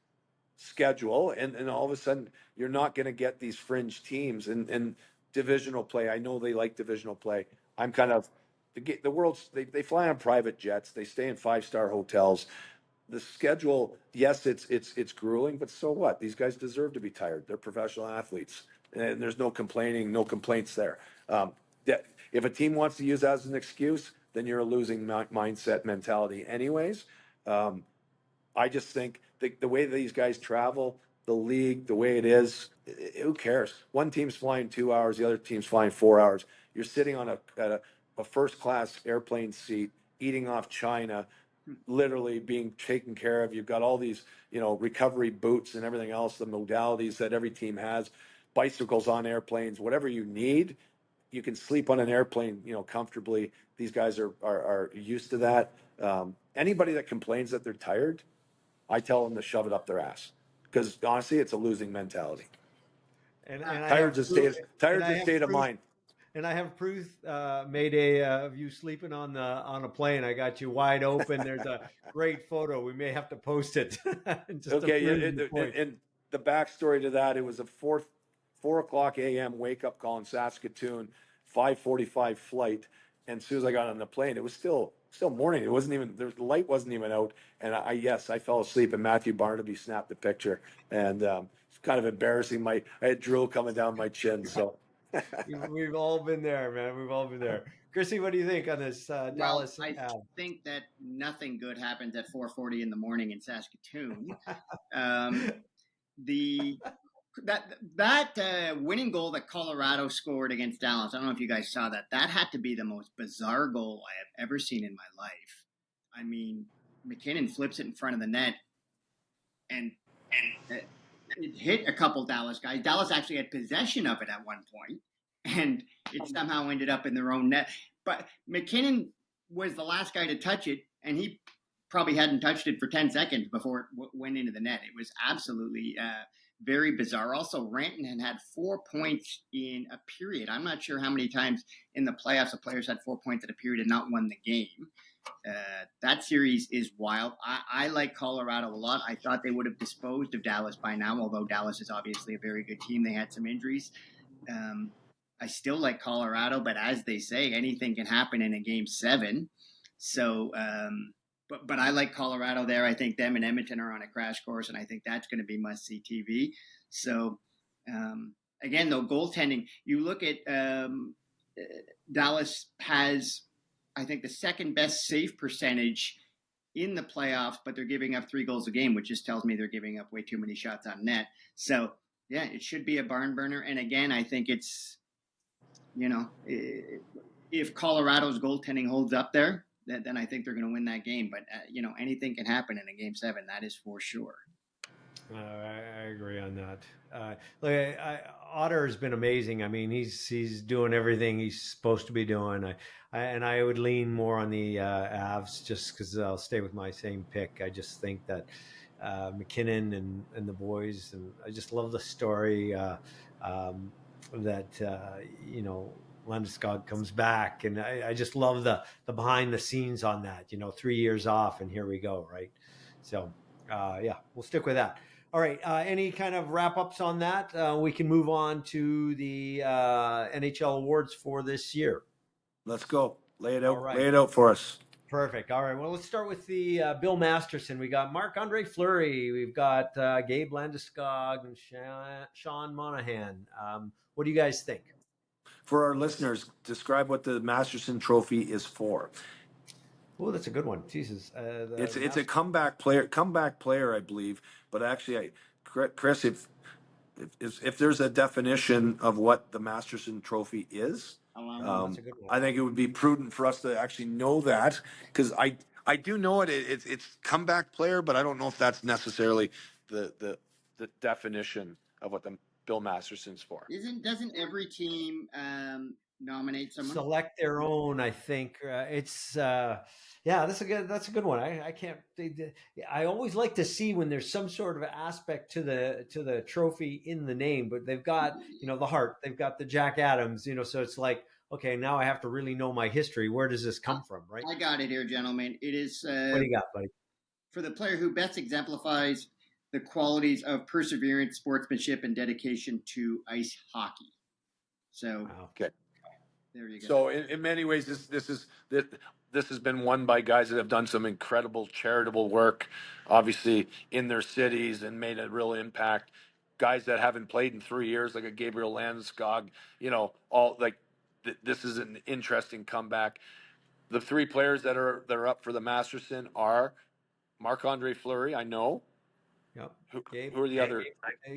schedule, and all of a sudden you're not going to get these fringe teams and divisional play. I know they like divisional play. I'm kind of the world's they fly on private jets. They stay in 5-star hotels. The schedule, yes, it's grueling, but so what? These guys deserve to be tired. They're professional athletes, and there's no complaining, no complaints there. If a team wants to use that as an excuse, then you're a losing mindset mentality, anyways. I just think the way these guys travel, the league, the way it is, who cares? One team's flying 2 hours, the other team's flying 4 hours. You're sitting on a first class airplane seat, eating off China, literally being taken care of. You've got all these, recovery boots and everything else, the modalities that every team has, bicycles on airplanes, whatever you need. You can sleep on an airplane, comfortably. These guys are used to that. Anybody that complains that they're tired, I tell them to shove it up their ass, because honestly, it's a losing mentality. And Tired's a state of mind. And I have proof, Mayday, of you sleeping on a plane. I got you wide open. There's a great photo. We may have to post it. And the backstory to that, it was a 4:00 a.m. wake up call in Saskatoon, 5:45 flight. And as soon as I got on the plane, it was still morning. It wasn't even, the light wasn't even out. And I fell asleep, and Matthew Barnaby snapped the picture. And it's kind of embarrassing. I had drool coming down my chin. So we've all been there, man. We've all been there. Chrissy, what do you think on this Dallas? I think that nothing good happens at 4:40 in the morning in Saskatoon. That winning goal that Colorado scored against Dallas, I don't know if you guys saw that. That had to be the most bizarre goal I have ever seen in my life. I mean, McKinnon flips it in front of the net, and it hit a couple Dallas guys. Dallas actually had possession of it at one point, and it somehow ended up in their own net. But McKinnon was the last guy to touch it, and he probably hadn't touched it for 10 seconds before it went into the net. It was absolutely very bizarre. Also, Rantanen had 4 points in a period. I'm not sure how many times in the playoffs the players had 4 points in a period and not won the game. That series is wild. I like Colorado a lot. I thought they would have disposed of Dallas by now, although Dallas is obviously a very good team. They had some injuries. I still like Colorado, but as they say, anything can happen in a game 7. So, but I like Colorado there. I think them and Edmonton are on a crash course, and I think that's going to be must-see TV. So, again, though, goaltending, you look at Dallas has, I think, the second best save percentage in the playoffs, but they're giving up 3 goals a game, which just tells me they're giving up way too many shots on net. So, yeah, it should be a barn burner. And again, I think it's, if Colorado's goaltending holds up there, then I think they're going to win that game. But, anything can happen in a game 7. That is for sure. I agree on that. Otter has been amazing. I mean, he's doing everything he's supposed to be doing. I would lean more on the Avs just because I'll stay with my same pick. I just think that McKinnon and the boys, and I just love the story that Landeskog comes back, and I just love the behind the scenes on that. 3 years off, and here we go, right? So we'll stick with that. All right. Any kind of wrap ups on that? We can move on to the NHL awards for this year. Let's go. Lay it out. Right. Lay it out for us. Perfect. All right. Well, let's start with the Bill Masterson. We got Marc-Andre Fleury. We've got Gabe Landeskog and Sean Monahan. What do you guys think? For our listeners, describe what the Masterson Trophy is for. Oh, that's a good one. Jesus. It's a comeback player, I believe. But actually, Chris, if there's a definition of what the Masterson Trophy is, I think it would be prudent for us to actually know that, because I do know it's comeback player, but I don't know if that's necessarily the definition of what the Bill Masterson's for. Doesn't every team nominate someone? Select their own, I think. That's a good one. I always like to see when there's some sort of aspect to the trophy in the name, but they've got, the heart, they've got the Jack Adams, so it's like, okay, now I have to really know my history. Where does this come from, right? I got it here, gentlemen. It is what do you got, buddy? For the player who best exemplifies the qualities of perseverance, sportsmanship, and dedication to ice hockey. So, okay. There you go. So in many ways, this has been won by guys that have done some incredible charitable work, obviously in their cities, and made a real impact. Guys that haven't played in 3 years, like a Gabriel Landeskog, all like this is an interesting comeback. The three players that are up for the Masterson are Marc-Andre Fleury, I know. Yep. Who are the other?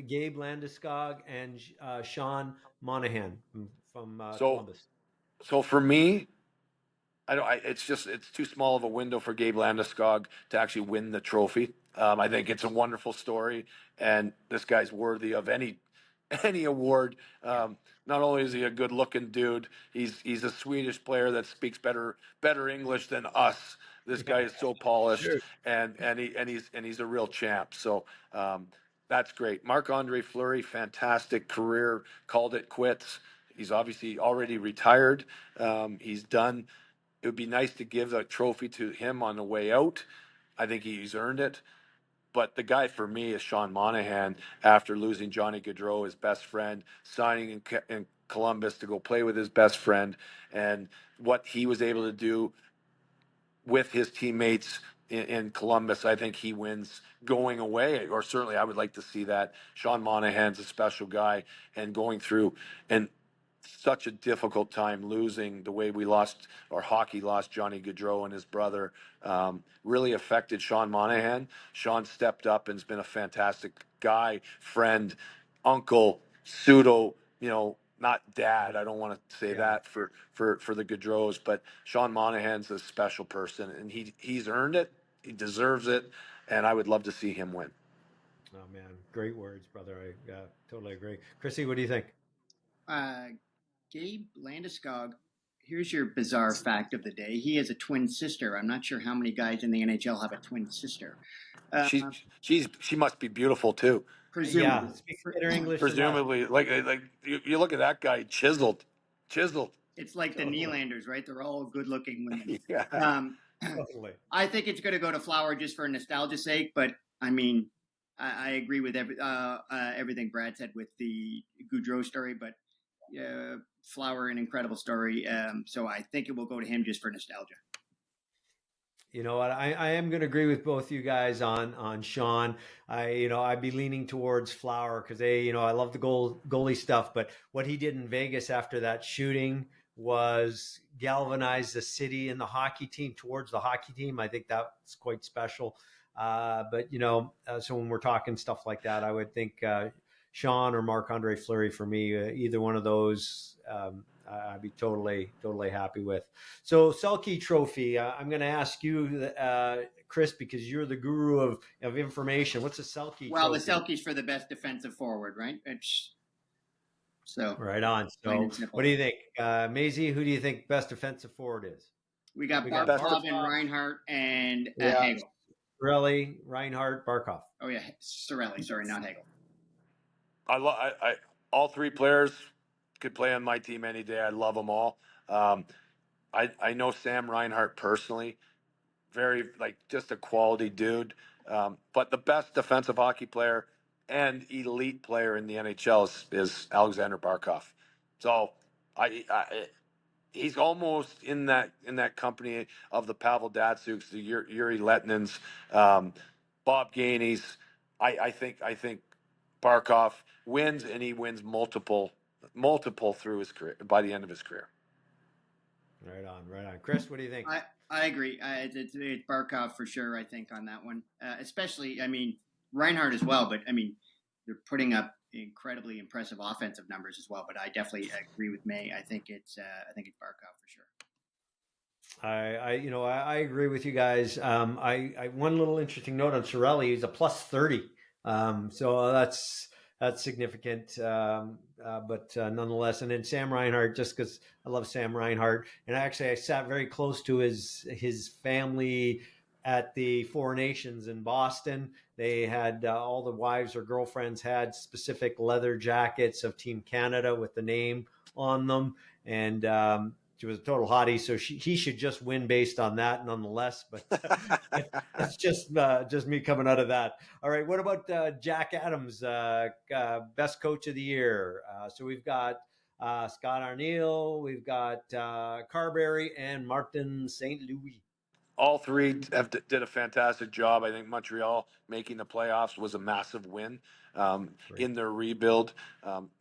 Gabe Landeskog and Sean Monahan from So Columbus. So for me, it's too small of a window for Gabe Landeskog to actually win the trophy. I think it's a wonderful story, and this guy's worthy of any award. Not only is he a good-looking dude, he's a Swedish player that speaks better English than us. This guy is so polished, Sure. and he's a real champ. So that's great. Marc-Andre Fleury, fantastic career, called it quits. He's obviously already retired. He's done. It would be nice to give the trophy to him on the way out. I think he's earned it. But the guy for me is Sean Monahan, after losing Johnny Gaudreau, his best friend, signing in Columbus to go play with his best friend, and what he was able to do with his teammates in Columbus. I think he wins going away, or certainly I would like to see that. Sean Monahan's a special guy, and going through and such a difficult time losing the way we lost, or hockey lost, Johnny Gaudreau and his brother, really affected Sean Monahan. Sean stepped up and has been a fantastic guy, friend, uncle, pseudo, not dad. I don't want to say that for the Gaudreaus, but Sean Monahan's a special person, and he's earned it. He deserves it, and I would love to see him win. Oh man, great words, brother. I totally agree. Chrissy, what do you think? Gabe Landeskog, here's your bizarre fact of the day. He has a twin sister. I'm not sure how many guys in the NHL have a twin sister. She must be beautiful too. Presumably. Yeah, speak better English. Presumably, like you look at that guy, chiseled. It's like the Nylanders, right? They're all good-looking women. Yeah. Totally. I think it's going to go to Flower just for nostalgia's sake, but I mean, I agree with everything Brad said with the Gaudreau story, but Flower, an incredible story. So I think it will go to him just for nostalgia. You know what? I am going to agree with both you guys on Sean. I'd be leaning towards Flower because I love the goalie stuff, but what he did in Vegas after that shooting was galvanize the city and the hockey team towards the hockey team. I think that's quite special. But so when we're talking stuff like that, I would think Sean or Marc-Andre Fleury for me. Either one of those, I'd be totally happy with. So Selke Trophy, I'm going to ask you, Chris, because you're the guru of information. What's a Selke? Well, Trophy? the Selke's for the best defensive forward, right? So right on. So what do you think, Maisie? Who do you think best defensive forward is? We got Barkov and Reinhart and Hagel. Cirelli, Reinhart, Barkov. Oh yeah, Cirelli. Sorry, not Hagel. I all three players could play on my team any day. I love them all. I know Sam Reinhart personally, very just a quality dude. But the best defensive hockey player and elite player in the NHL is Alexander Barkov. So he's almost in that company of the Pavel Datsyuks, the Yuri Letnin's, Bob Gainey's. I think Barkov wins, and he wins multiple through his career by the end of his career. Right on. Chris, what do you think? I agree. It's Barkov for sure, I think, on that one. Especially, Reinhart as well, but they're putting up incredibly impressive offensive numbers as well. But I definitely agree with May. I think it's Barkov for sure. I agree with you guys. I one little interesting note on Cirelli, he's a +30. So that's significant. But nonetheless, and then Sam Reinhart, just because I love Sam Reinhart, and I sat very close to his family at the Four Nations in Boston. They had all the wives or girlfriends had specific leather jackets of Team Canada with the name on them, and she was a total hottie, so he should just win based on that, nonetheless. But it's just me coming out of that. All right, what about Jack Adams, best coach of the year? So we've got Scott Arniel, we've got Carberry, and Martin St. Louis. All three did a fantastic job. I think Montreal making the playoffs was a massive win in their rebuild.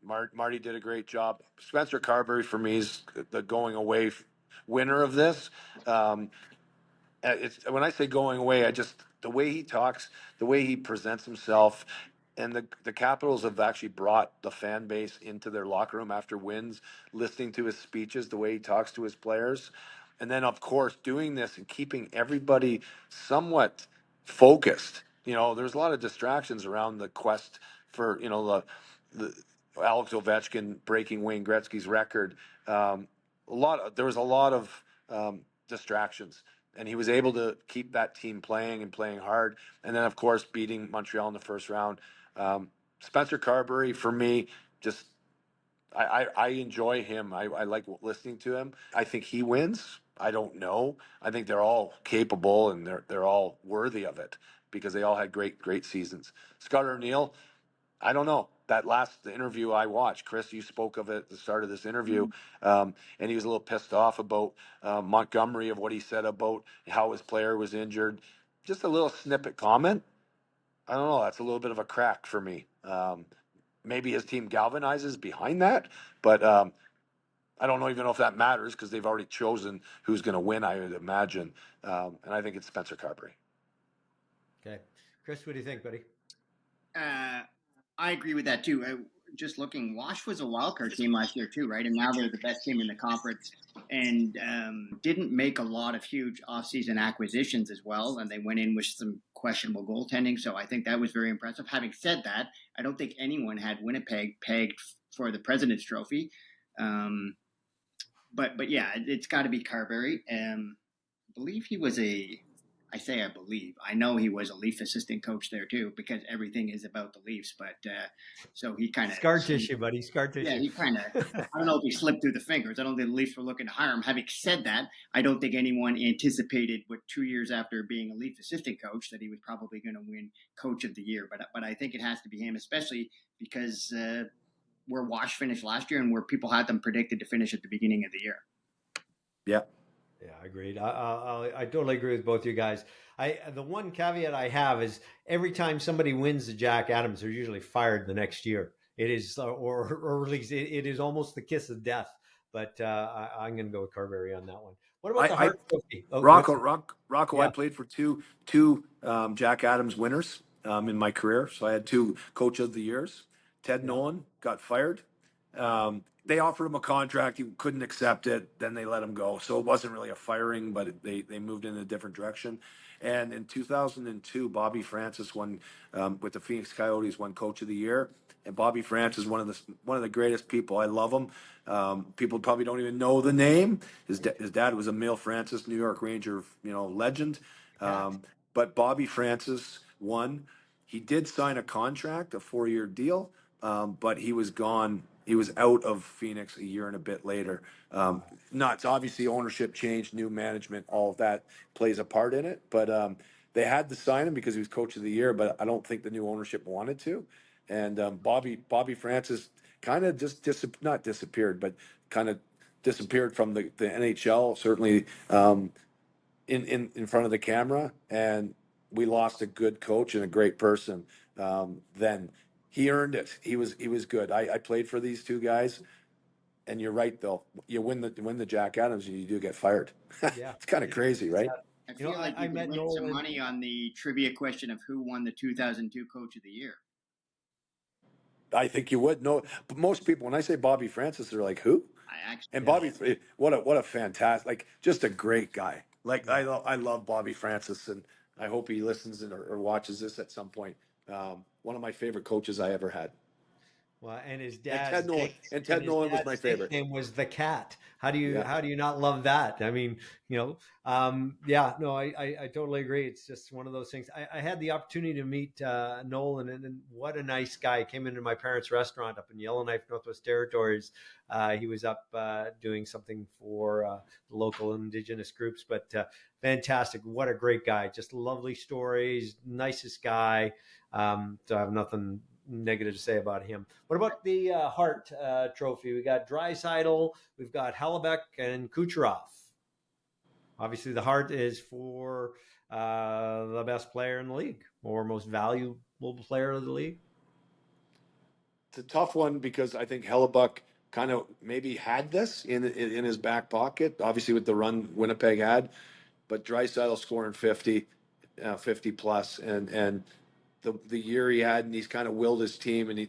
Marty did a great job. Spencer Carberry, for me, is the going away winner of this. It's when I say going away, the way he talks, the way he presents himself, and the Capitals have actually brought the fan base into their locker room after wins, listening to his speeches, the way he talks to his players, and then of course doing this and keeping everybody somewhat focused. There's a lot of distractions around the quest for the Alex Ovechkin breaking Wayne Gretzky's record. There was a lot of distractions, and he was able to keep that team playing and playing hard. And then, of course, beating Montreal in the first round. Spencer Carberry, for me, just I enjoy him. I like listening to him. I think he wins. I don't know. I think they're all capable and they're all worthy of it because they all had great seasons. Scott Arniel, I don't know. That last interview I watched, Chris, you spoke of it at the start of this interview, and he was a little pissed off about Montgomery, of what he said about how his player was injured. Just a little snippet comment. I don't know. That's a little bit of a crack for me. Maybe his team galvanizes behind that, but I don't even know if that matters because they've already chosen who's going to win, I would imagine. And I think it's Spencer Carberry. Okay. Chris, what do you think, buddy? I agree with that too. Just looking, Wash was a wildcard team last year too, right? And now they're the best team in the conference, and didn't make a lot of huge offseason acquisitions as well. And they went in with some questionable goaltending, so I think that was very impressive. Having said that, I don't think anyone had Winnipeg pegged for the President's Trophy. But yeah, it's got to be Carberry. I believe he was I know he was a Leaf assistant coach there too, because everything is about the Leafs. But so he kind of scar tissue, buddy. Scar tissue. Yeah, he kind of. I don't know if he slipped through the fingers. I don't think the Leafs were looking to hire him. Having said that, I don't think anyone anticipated, 2 years after being a Leaf assistant coach, that he was probably going to win Coach of the Year. But I think it has to be him, especially because where Wash finished last year and where people had them predicted to finish at the beginning of the year. Yeah. Yeah, agreed. I totally agree with both you guys. The one caveat I have is every time somebody wins the Jack Adams, they're usually fired the next year. It is, or at least it is almost the kiss of death. But I'm going to go with Carberry on that one. What about the Hart Trophy? Rocco, yeah. I played for two Jack Adams winners in my career. So I had 2 Coach of the Years. Ted Nolan got fired. They offered him a contract. He couldn't accept it. Then they let him go. So it wasn't really a firing, but they moved in a different direction. And in 2002, Bobby Francis won with the Phoenix Coyotes, won Coach of the Year. And Bobby Francis is one of the greatest people. I love him. People probably don't even know the name. His dad was Emile Francis, New York Ranger, legend. But Bobby Francis won. He did sign a contract, a 4-year deal, but he was gone. He was out of Phoenix a year and a bit later. Nuts. Obviously, ownership changed, new management, all of that plays a part in it. But they had to sign him because he was Coach of the Year, but I don't think the new ownership wanted to. And Bobby Francis kind of just not disappeared, but kind of disappeared from the NHL, certainly in front of the camera. And we lost a good coach and a great person then. He earned it. He was good. I played for these 2 guys, and you're right though. You win the Jack Adams, and you do get fired. Yeah. It's kind of crazy, right? I feel like you could win some money on the trivia question of who won the 2002 Coach of the Year. I think you would. No, but most people, when I say Bobby Francis, they're like, who? Bobby, what a fantastic, just a great guy. I love Bobby Francis, and I hope he listens or watches this at some point. One of my favorite coaches I ever had. Well, and his dad Ted Nolan was my favorite. His name was the Cat. How do you not love that? I mean, I totally agree. It's just one of those things. I had the opportunity to meet Nolan, and what a nice guy. Came into my parents' restaurant up in Yellowknife, Northwest Territories. He was up doing something for the local Indigenous groups, but fantastic. What a great guy. Just lovely stories, nicest guy. So I have nothing negative to say about him. What about the Hart Trophy? We got Draisaitl, we've got Hellebuyck, and Kucherov. Obviously, the Hart is for the best player in the league or most valuable player of the league. It's a tough one because I think Hellebuck kind of maybe had this in his back pocket, obviously with the run Winnipeg had, but Draisaitl scoring 50 plus, and the year he had, and he's kind of willed his team, and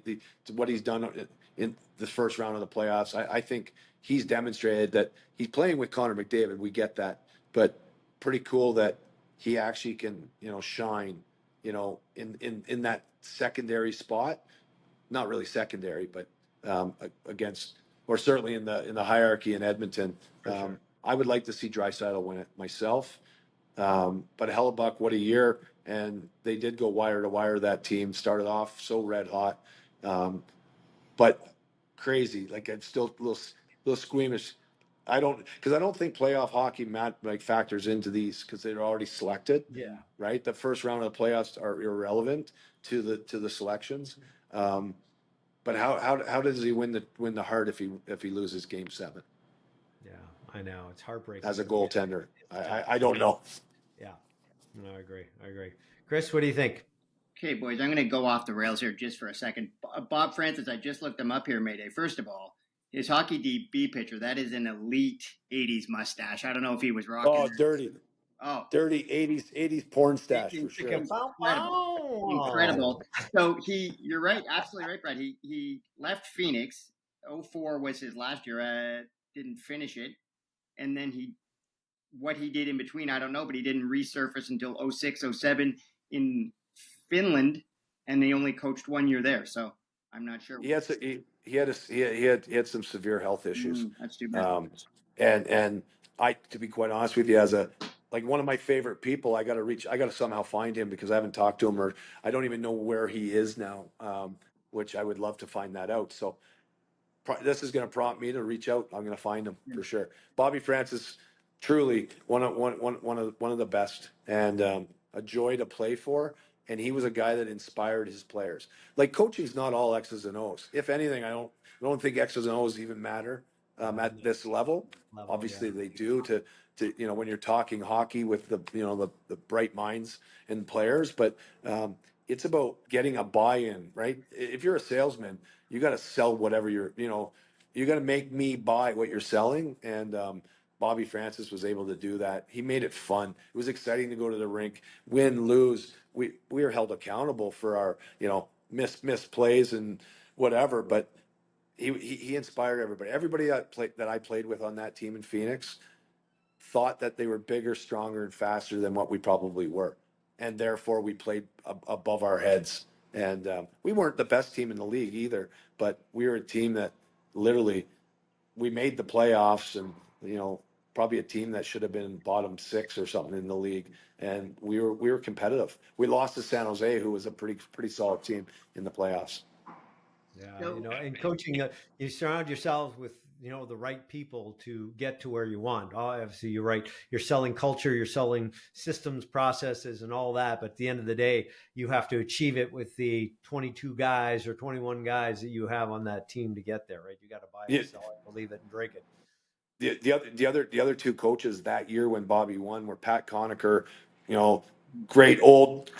what he's done in the first round of the playoffs. I think he's demonstrated that he's playing with Connor McDavid. We get that, but pretty cool that he actually can, shine, in that secondary spot. Not really secondary, but against, or certainly in the hierarchy in Edmonton. Sure. I would like to see Draisaitl win it myself. But Hellebuck, what a year. And they did go wire to wire. That team started off so red hot. But crazy. Like, I'm still a little squeamish. Because I don't think playoff hockey factors into these because they're already selected. Yeah. Right. The first round of the playoffs are irrelevant to the selections. But how does he win the Hart if he loses Game 7? Yeah, I know, it's heartbreaking As a goaltender. I don't know. Yeah, no, I agree. Chris, what do you think? Okay, boys, I'm going to go off the rails here just for a second. Bob Francis, I just looked him up here, Mayday. First of all, his hockey DB pitcher, that is an elite 80s mustache. I don't know if he was rocking. Oh, dirty. Oh, dirty 80s porn stash for sure. Incredible. So you're right, absolutely right, Brad. He left Phoenix. 04 was his last year. Didn't finish it, and then what he did in between, I don't know, but he didn't resurface until 06, 07 in Finland, and they only coached 1 year there. So I'm not sure. He had some severe health issues. That's too bad. And I, to be quite honest with you, as one of my favorite people, I got to somehow find him because I haven't talked to him, or I don't even know where he is now, which I would love to find that out. So this is going to prompt me to reach out. I'm going to find him for sure. Bobby Francis, truly one of the best, and a joy to play for. And he was a guy that inspired his players. Like, coaching's not all X's and O's. If anything, I don't think X's and O's even matter at this level. Obviously, they do to when you're talking hockey with the bright minds and players. But it's about getting a buy-in, right? If you're a salesman, you got to sell whatever you got to make me buy what you're selling. And Bobby Francis was able to do that. He made it fun. It was exciting to go to the rink, win, lose. We are held accountable for our missed plays and whatever. But he inspired everybody. Everybody that I played with on that team in Phoenix thought that they were bigger, stronger, and faster than what we probably were, and therefore we played above our heads. And we weren't the best team in the league either, but we were a team that literally we made the playoffs, and probably a team that should have been bottom 6 or something in the league. And we were competitive. We lost to San Jose, who was a pretty solid team in the playoffs. Yeah, in coaching, you surround yourselves with the right people to get to where you want. Obviously, you're right. You're selling culture, you're selling systems, processes, and all that. But at the end of the day, you have to achieve it with the 22 guys or 21 guys that you have on that team to get there, right? You got to buy it, sell it, believe it, and drink it. The other two coaches that year when Bobby won were Pat Conacher, great old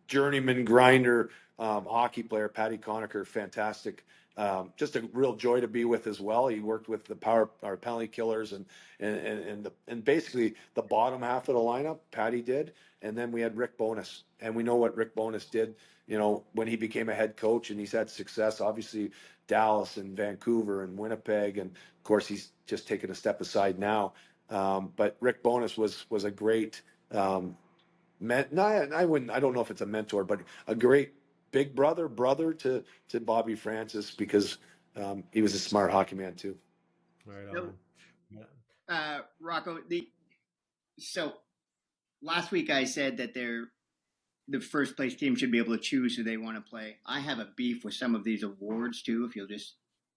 journeyman grinder, hockey player. Patty Conacher, fantastic. Just a real joy to be with as well. He worked with the penalty killers and basically the bottom half of the lineup. Patty did, and then we had Rick Bowness, and we know what Rick Bowness did. When he became a head coach, and he's had success, obviously Dallas and Vancouver and Winnipeg, and of course he's just taken a step aside now. But Rick Bowness was a great I don't know if it's a mentor, but a great big brother to Bobby Francis, because he was a smart hockey man too. Right on. Yeah. Rocco, so last week I said that the first place team should be able to choose who they want to play. I have a beef with some of these awards too, if you'll just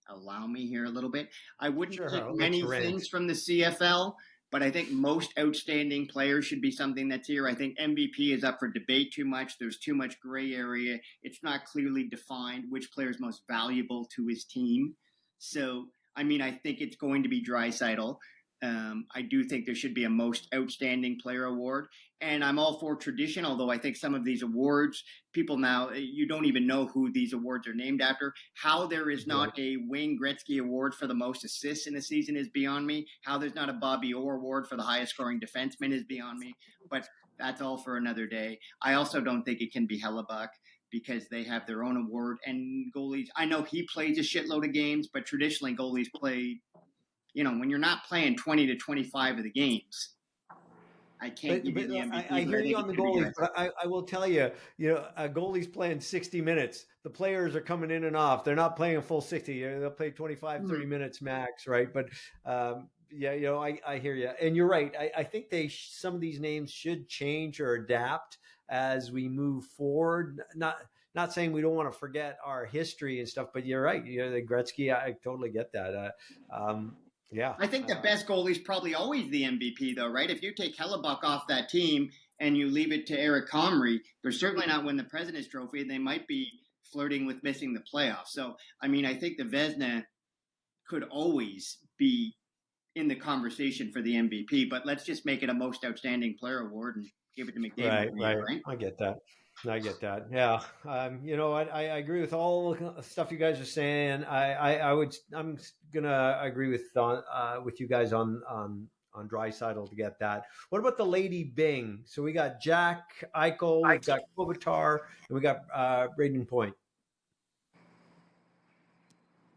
allow me here a little bit. I wouldn't take many things from the CFL, But I think most outstanding players should be something that's here. I think MVP is up for debate too much. There's too much gray area. It's not clearly defined which player is most valuable to his team. So, I mean, I think it's going to be Draisaitl. I do think there should be a most outstanding player award. And I'm all for tradition, although I think some of these awards, people now, you don't even know who these awards are named after. How there is not a Wayne Gretzky award for the most assists in a season is beyond me. How there's not a Bobby Orr award for the highest scoring defenseman is beyond me. But that's all for another day. I also don't think it can be Hellebuck because they have their own award. And goalies, I know he plays a shitload of games, but traditionally goalies play, when you're not playing 20 to 25 of the games, I can't give you the MVP. I hear you on the goalies, but I will tell you, a goalie's playing 60 minutes. The players are coming in and off. They're not playing a full 60. They'll play 25, 30 minutes max, right? But yeah, I hear you. And you're right. I think some of these names should change or adapt as we move forward. Not saying we don't want to forget our history and stuff, but you're right. The Gretzky, I totally get that. Yeah, I think the best goalie is probably always the MVP, though, right? If you take Hellebuck off that team and you leave it to Eric Comrie, they're certainly not winning the President's Trophy. They might be flirting with missing the playoffs. So, I mean, I think the Vezina could always be in the conversation for the MVP, but let's just make it a most outstanding player award and give it to McDavid. Right. I get that. Yeah. I agree with all the stuff you guys are saying. I'm gonna agree with you guys on Draisaitl to get that. What about the Lady Bing? So we got Jack Eichel, we've got Kopitar, and we got Braden Point.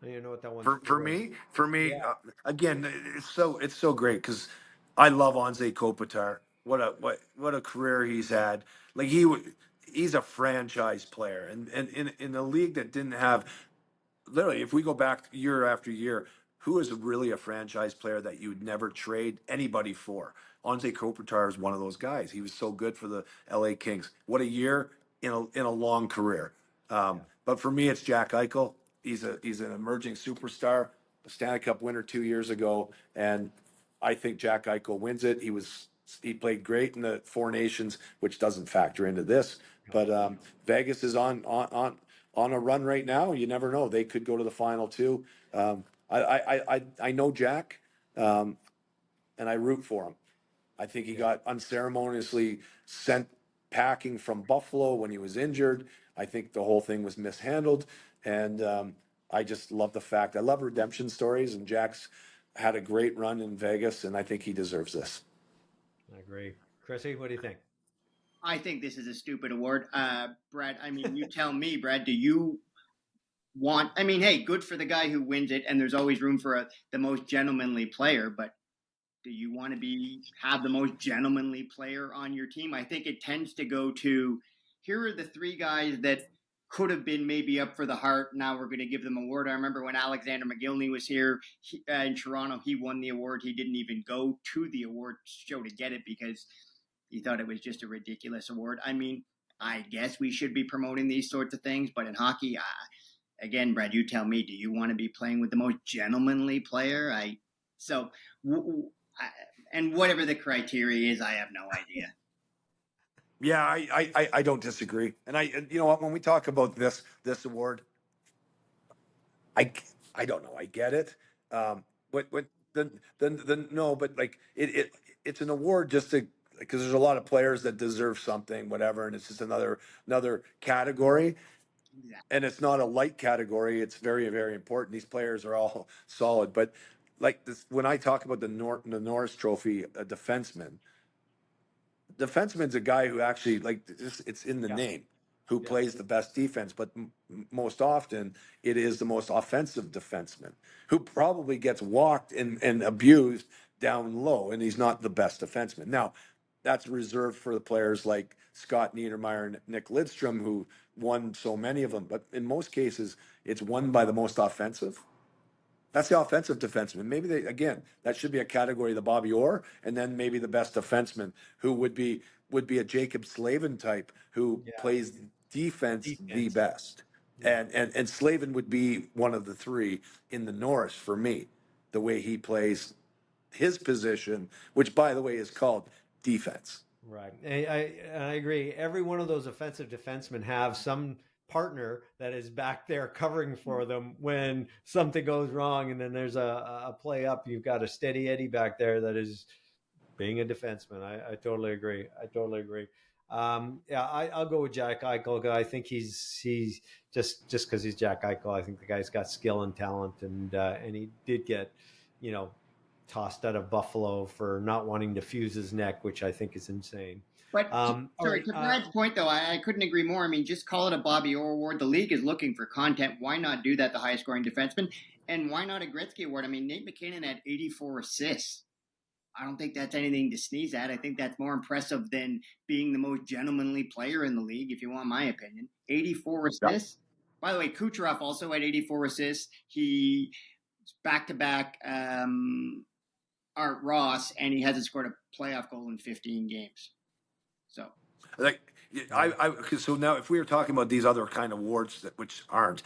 I don't even know what that one for me. Yeah. Again, it's so great because I love Anze Kopitar. What a career he's had. Like he's a franchise player, and in a league that didn't have, literally, if we go back year after year, who is really a franchise player that you would never trade anybody for? Anze Kopitar is one of those guys. He was so good for the LA Kings. What a year in a long career. But for me, it's Jack Eichel. He's an emerging superstar, a Stanley Cup winner 2 years ago, and I think Jack Eichel wins it. He played great in the Four Nations, which doesn't factor into this. But Vegas is on a run right now. You never know; they could go to the final too. I know Jack, and I root for him. I think he got unceremoniously sent packing from Buffalo when he was injured. I think the whole thing was mishandled, and I just love the fact. I love redemption stories, and Jack's had a great run in Vegas, and I think he deserves this. I agree. Chrissy, what do you think? I think this is a stupid award. Brad, I mean, you tell me, Brad, do you want, I mean, hey, good for the guy who wins it, and there's always room for the most gentlemanly player, but do you want to have the most gentlemanly player on your team? I think it tends to go to, here are the three guys that could have been maybe up for the Hart. Now we're going to give them an award. I remember when Alexander McGillney was here in Toronto, he won the award. He didn't even go to the award show to get it because he thought it was just a ridiculous award. I mean, I guess we should be promoting these sorts of things, but in hockey, again, Brad, you tell me, do you want to be playing with the most gentlemanly player? And whatever the criteria is, I have no idea. Yeah, I don't disagree. And you know what, when we talk about this award, I don't know. I get it. No, but like it's an award just because there's a lot of players that deserve something, whatever, and it's just another category. Yeah. And it's not a light category. It's very, very important. These players are all solid. But like this, when I talk about the Norris Trophy, a defenseman's a guy who actually, like, it's in the name, who plays the best defense. But most often, it is the most offensive defenseman who probably gets walked and abused down low, and he's not the best defenseman. Now, that's reserved for the players like Scott Niedermayer and Nick Lidstrom, who won so many of them. But in most cases, it's won by the most offensive. That's the offensive defenseman. Maybe that should be a category of the Bobby Orr, and then maybe the best defenseman, who would be a Jacob Slavin type, who plays defense the best. And Slavin would be one of the three in the Norris for me, the way he plays his position, which by the way is called defense. Right. I agree. Every one of those offensive defensemen have some partner that is back there covering for them when something goes wrong, and then there's a play up. You've got a steady Eddie back there that is being a defenseman. I totally agree. I totally agree. Yeah, I'll go with Jack Eichel. I think he's just because he's Jack Eichel. I think the guy's got skill and talent, and he did get, tossed out of Buffalo for not wanting to fuse his neck, which I think is insane. But sorry, to Brad's point, though, I couldn't agree more. I mean, just call it a Bobby Orr Award. The league is looking for content. Why not do that, the highest scoring defenseman? And why not a Gretzky Award? I mean, Nate McKinnon had 84 assists. I don't think that's anything to sneeze at. I think that's more impressive than being the most gentlemanly player in the league, if you want my opinion. 84 assists. Yeah. By the way, Kucherov also had 84 assists. He back-to-back Art Ross, and he hasn't scored a playoff goal in 15 games. So, so now if we were talking about these other kind of awards which aren't,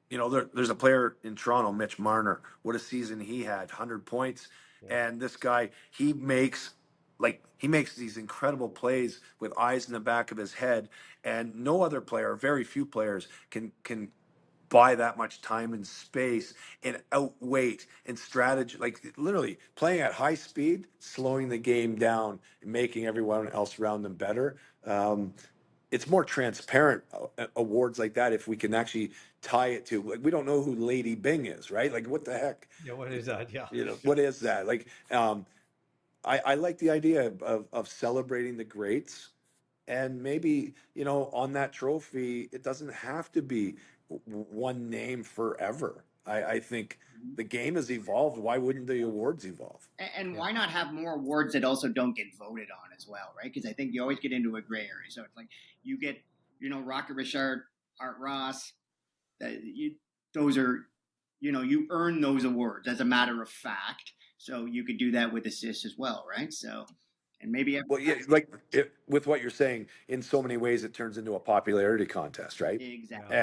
there's a player in Toronto, Mitch Marner. What a season he had, 100 points. Yeah. And this guy, he makes these incredible plays with eyes in the back of his head, and no other player, very few players can buy that much time and space and outweight and strategy, like literally playing at high speed, slowing the game down and making everyone else around them better. It's more transparent awards like that if we can actually tie it to, like, we don't know who Lady Bing is, right? Like, what the heck? Yeah, what is that? Yeah. What is that? Like, I like the idea of celebrating the greats, and maybe, on that trophy, it doesn't have to be one name forever. I think the game has evolved. Why wouldn't the awards evolve? And why not have more awards that also don't get voted on as well, right? Because I think you always get into a gray area. So it's like you get, Rocco Meraglia, Art Ross. Those are, you earn those awards as a matter of fact. So you could do that with assists as well, right? So, and maybe with what you're saying, in so many ways, it turns into a popularity contest, right? Exactly.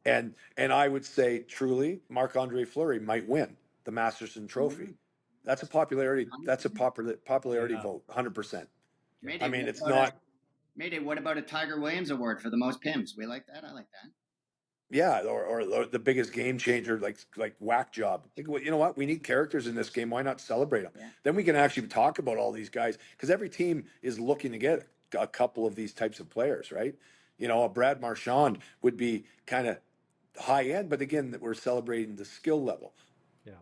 And I would say, truly, Marc-Andre Fleury might win the Masterson Trophy. Mm-hmm. That's a popularity. That's a popularity vote, 100%. Mayday, I mean, it's not. Mayday, what about a Tiger Williams Award for the most PIMs? We like that. I like that. Yeah, or the biggest game changer, like whack job. You know what? We need characters in this game. Why not celebrate them? Yeah. Then we can actually talk about all these guys, because every team is looking to get a couple of these types of players, right? A Brad Marchand would be kind of high end, but again, we're celebrating the skill level. Yeah,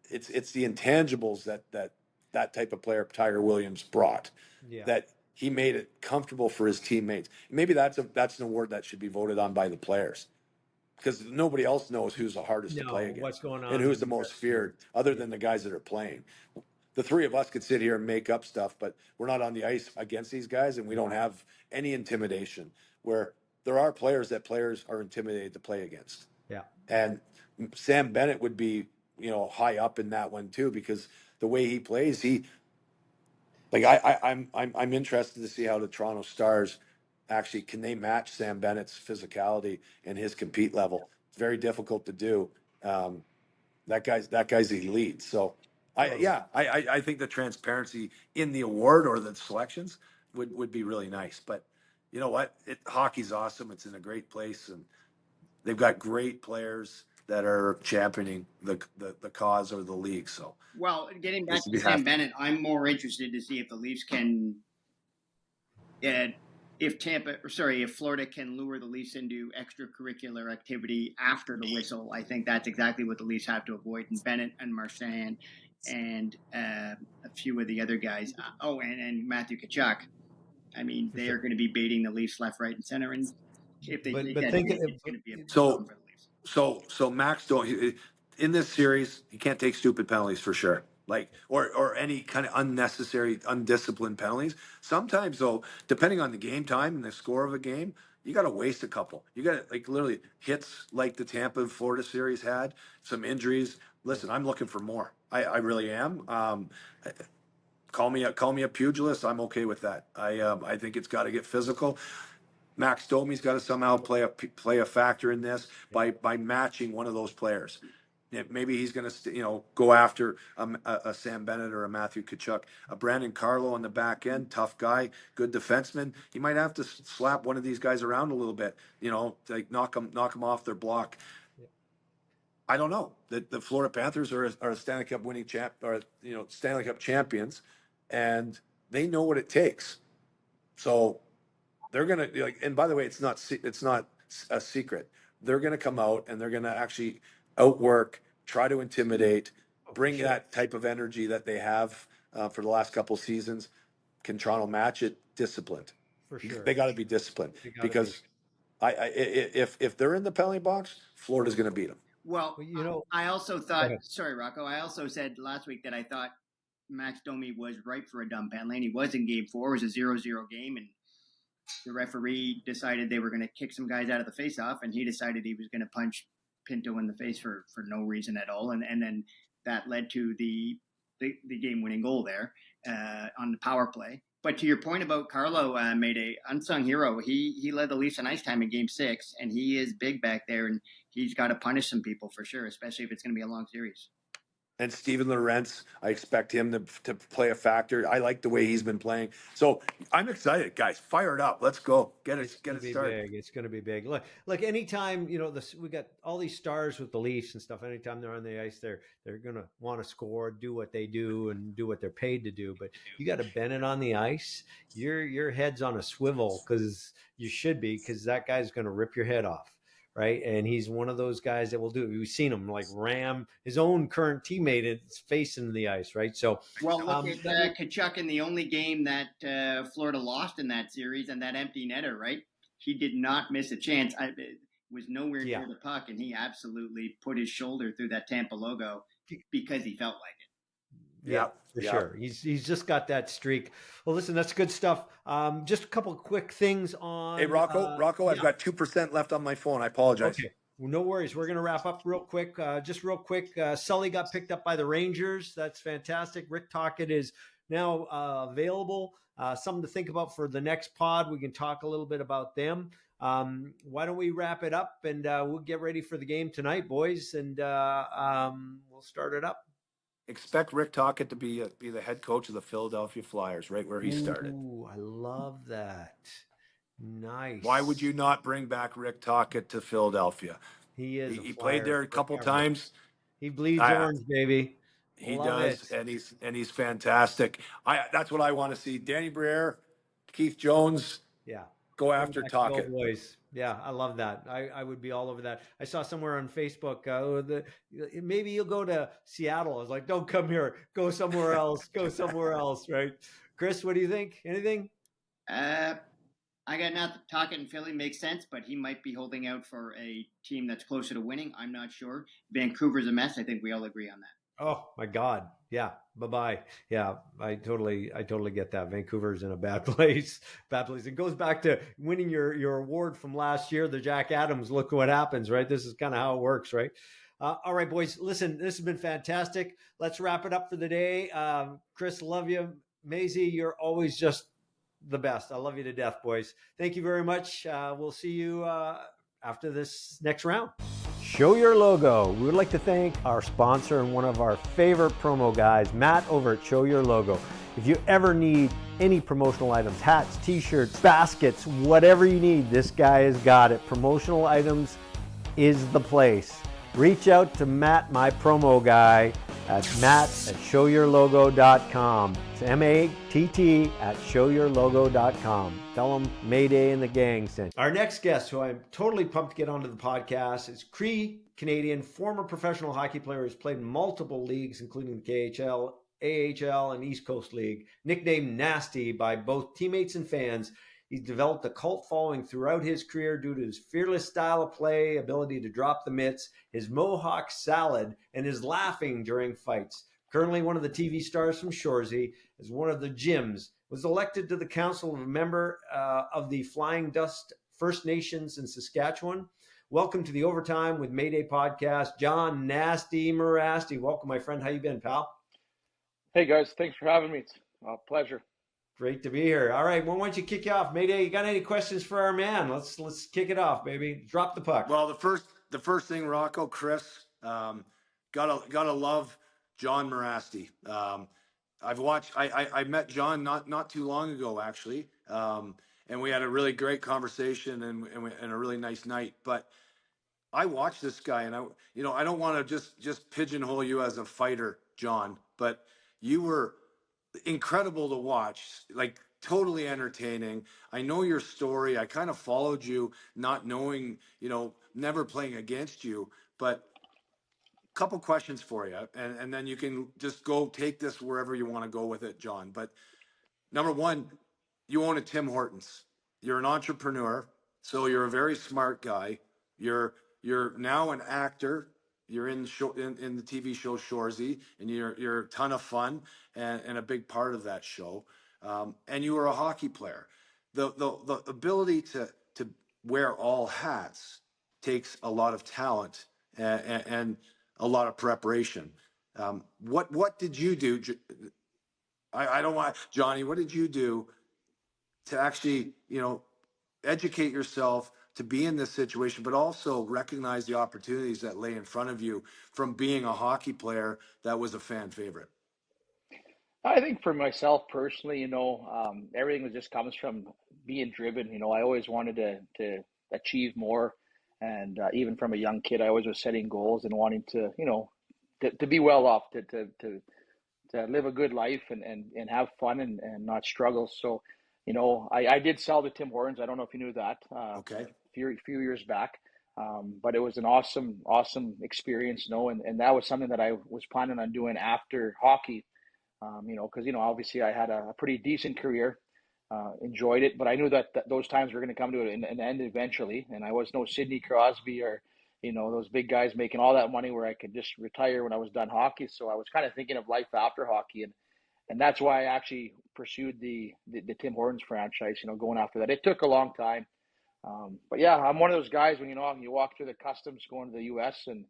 it's the intangibles that type of player Tiger Williams brought. Yeah. That he made it comfortable for his teammates. Maybe that's an award that should be voted on by the players, because nobody else knows who's the hardest to play against, what's going on, and who's the most feared, other than the guys that are playing. The three of us could sit here and make up stuff, but we're not on the ice against these guys, and we don't have any intimidation. Where there are players that players are intimidated to play against. Yeah, and Sam Bennett would be, high up in that one too, because the way he plays, I'm interested to see how the Toronto Stars actually, can they match Sam Bennett's physicality and his compete level? It's very difficult to do. That guy's elite. So I think the transparency in the award or the selections would be really nice. But you know what? Hockey's awesome. It's in a great place, and they've got great players that are championing the cause or the league. So, well, getting back to Sam Bennett, I'm more interested to see if the Leafs can, if Florida can lure the Leafs into extracurricular activity after the whistle. I think that's exactly what the Leafs have to avoid. And Bennett and Marchand and a few of the other guys. And Matthew Tkachuk. I mean, they are going to be baiting the Leafs left, right, and center. And if they it's going to be a problem for the Leafs. So Max, in this series, you can't take stupid penalties for sure. Like, or any kind of unnecessary, undisciplined penalties. Sometimes, though, depending on the game time and the score of a game, you got to waste a couple. You got to, literally hits like the Tampa and Florida series had, some injuries. Listen, I'm looking for more. I really am. Call me a pugilist. I'm okay with that. I think it's got to get physical. Max Domi's got to somehow play a factor in this by matching one of those players. Maybe he's going to, go after a Sam Bennett or a Matthew Tkachuk, a Brandon Carlo on the back end, tough guy, good defenseman. He might have to slap one of these guys around a little bit, like knock them off their block. I don't know. The Florida Panthers are a Stanley Cup winning Stanley Cup champions, and they know what it takes. So they're gonna and by the way, it's not a secret. They're gonna come out and they're gonna actually outwork, try to intimidate, bring that type of energy that they have for the last couple seasons. Can Toronto match it? Disciplined. For sure. They got to be disciplined because if they're in the penalty box, Florida's going to beat them. Well, I also thought. Sorry, Rocco. I also said last week that I thought Max Domi was ripe for a dumb penalty. And he was in Game 4. It was a 0-0 game, and the referee decided they were going to kick some guys out of the face-off, and he decided he was going to punch Pinto in the face for no reason at all, and then that led to the game-winning goal there on the power play. But to your point about Carlo, Mayday, unsung hero, he led the Leafs in ice time in Game 6, and he is big back there, and he's got to punish some people for sure, especially if it's going to be a long series. And Steven Lorentz, I expect him to play a factor. I like the way he's been playing. So I'm excited, guys. Fire it up. Let's go. Get it started. Big. It's going to be big. Look, anytime, we got all these stars with the Leafs and stuff. Anytime they're on the ice, they're going to want to score, do what they do, and do what they're paid to do. But you got to Bennett on the ice. Your head's on a swivel because you should be, because that guy's going to rip your head off. Right. And he's one of those guys that will do it. We've seen him ram his own current teammate face into the ice. Right. So, well, look at Tkachuk in the only game that Florida lost in that series, and that empty netter. Right. He did not miss a chance. It was nowhere near the puck, and he absolutely put his shoulder through that Tampa logo because he felt like it. Yeah, for sure. He's just got that streak. Well, listen, that's good stuff. Just a couple of quick things on. Hey, Rocco, I've got 2% left on my phone. I apologize. Okay. Well, no worries. We're going to wrap up real quick. Sully got picked up by the Rangers. That's fantastic. Rick Tocchet is now available. Something to think about for the next pod. We can talk a little bit about them. Why don't we wrap it up, and we'll get ready for the game tonight, boys, and we'll start it up. Expect Rick Tocchet to be the head coach of the Philadelphia Flyers, right where he started. Ooh, I love that. Nice. Why would you not bring back Rick Tocchet to Philadelphia? He played there a couple times. He bleeds orange, baby. He does, and he's fantastic. That's what I want to see. Danny Briere, Keith Jones. Yeah. Go after Tocchet. Boys. Yeah, I love that. I would be all over that. I saw somewhere on Facebook, maybe you'll go to Seattle. I was like, don't come here. Go somewhere else. Go somewhere else, right? Chris, what do you think? Anything? I got nothing. Tocchet in Philly makes sense, but he might be holding out for a team that's closer to winning. I'm not sure. Vancouver's a mess. I think we all agree on that. Oh my God. Yeah. Bye-bye. Yeah. I totally get that. Vancouver's in a bad place. It goes back to winning your award from last year, the Jack Adams. Look what happens, right? This is kind of how it works, right? All right, boys, listen, this has been fantastic. Let's wrap it up for the day. Chris, love you. Maisie, you're always just the best. I love you to death, boys. Thank you very much. We'll see you after this next round. Show Your Logo. We would like to thank our sponsor and one of our favorite promo guys, Matt over at Show Your Logo. If you ever need any promotional items, hats, t-shirts, baskets, whatever you need, this guy has got it. Promotional items is the place. Reach out to Matt, my promo guy, at matt@showyourlogo.com. It's MATT at showyourlogo.com. Tell him Mayday and the gang sent. Our next guest, who I'm totally pumped to get onto the podcast, is Cree Canadian, former professional hockey player who's played in multiple leagues, including the KHL, AHL, and East Coast League. Nicknamed Nasty by both teammates and fans, he's developed a cult following throughout his career due to his fearless style of play, ability to drop the mitts, his Mohawk salad, and his laughing during fights. Currently one of the TV stars from Shoresy, as one of the gyms, was elected to the council of a member of the Flying Dust First Nations in Saskatchewan. Welcome to the Overtime with Mayday podcast, John Nasty Mirasty. Welcome, my friend. How you been, pal? Hey, guys. Thanks for having me. It's a pleasure. Great to be here. All right, well, why don't you kick you off? Mayday, you got any questions for our man? Let's kick it off, baby. Drop the puck. Well, the first thing, Rocco, Chris, gotta love John Mirasty. I met John not too long ago, actually. And we had a really great conversation and a really nice night. But I watched this guy, and I don't want to just pigeonhole you as a fighter, John, but you were incredible to watch, like totally entertaining. I know your story. I kind of followed you, not knowing, never playing against you, but a couple questions for you, and then you can just go take this wherever you want to go with it, John. But number one, you own a Tim Hortons. You're an entrepreneur, so you're a very smart guy. You're now an actor. You're in the TV show Shoresy, and you're a ton of fun and a big part of that show. And you were a hockey player. The ability to wear all hats takes a lot of talent and a lot of preparation. What did you do? I don't want Johnny. What did you do to actually, educate yourself to be in this situation, but also recognize the opportunities that lay in front of you from being a hockey player that was a fan favorite? I think for myself personally, everything was just comes from being driven. I always wanted to achieve more, and even from a young kid, I always was setting goals and wanting to, to be well off, to live a good life and have fun and not struggle. So, I did sell to Tim Hortons. I don't know if you knew that. Okay. A few years back. But it was an awesome experience, and that was something that I was planning on doing after hockey. Because obviously I had a pretty decent career, enjoyed it, but I knew that those times were going to come to an end eventually, and I was no Sidney Crosby or those big guys making all that money where I could just retire when I was done hockey. So I was kind of thinking of life after hockey, and that's why I actually pursued the Tim Hortons franchise. Going after that, it took a long time, but yeah, I'm one of those guys when you walk through the customs going to the U.S. and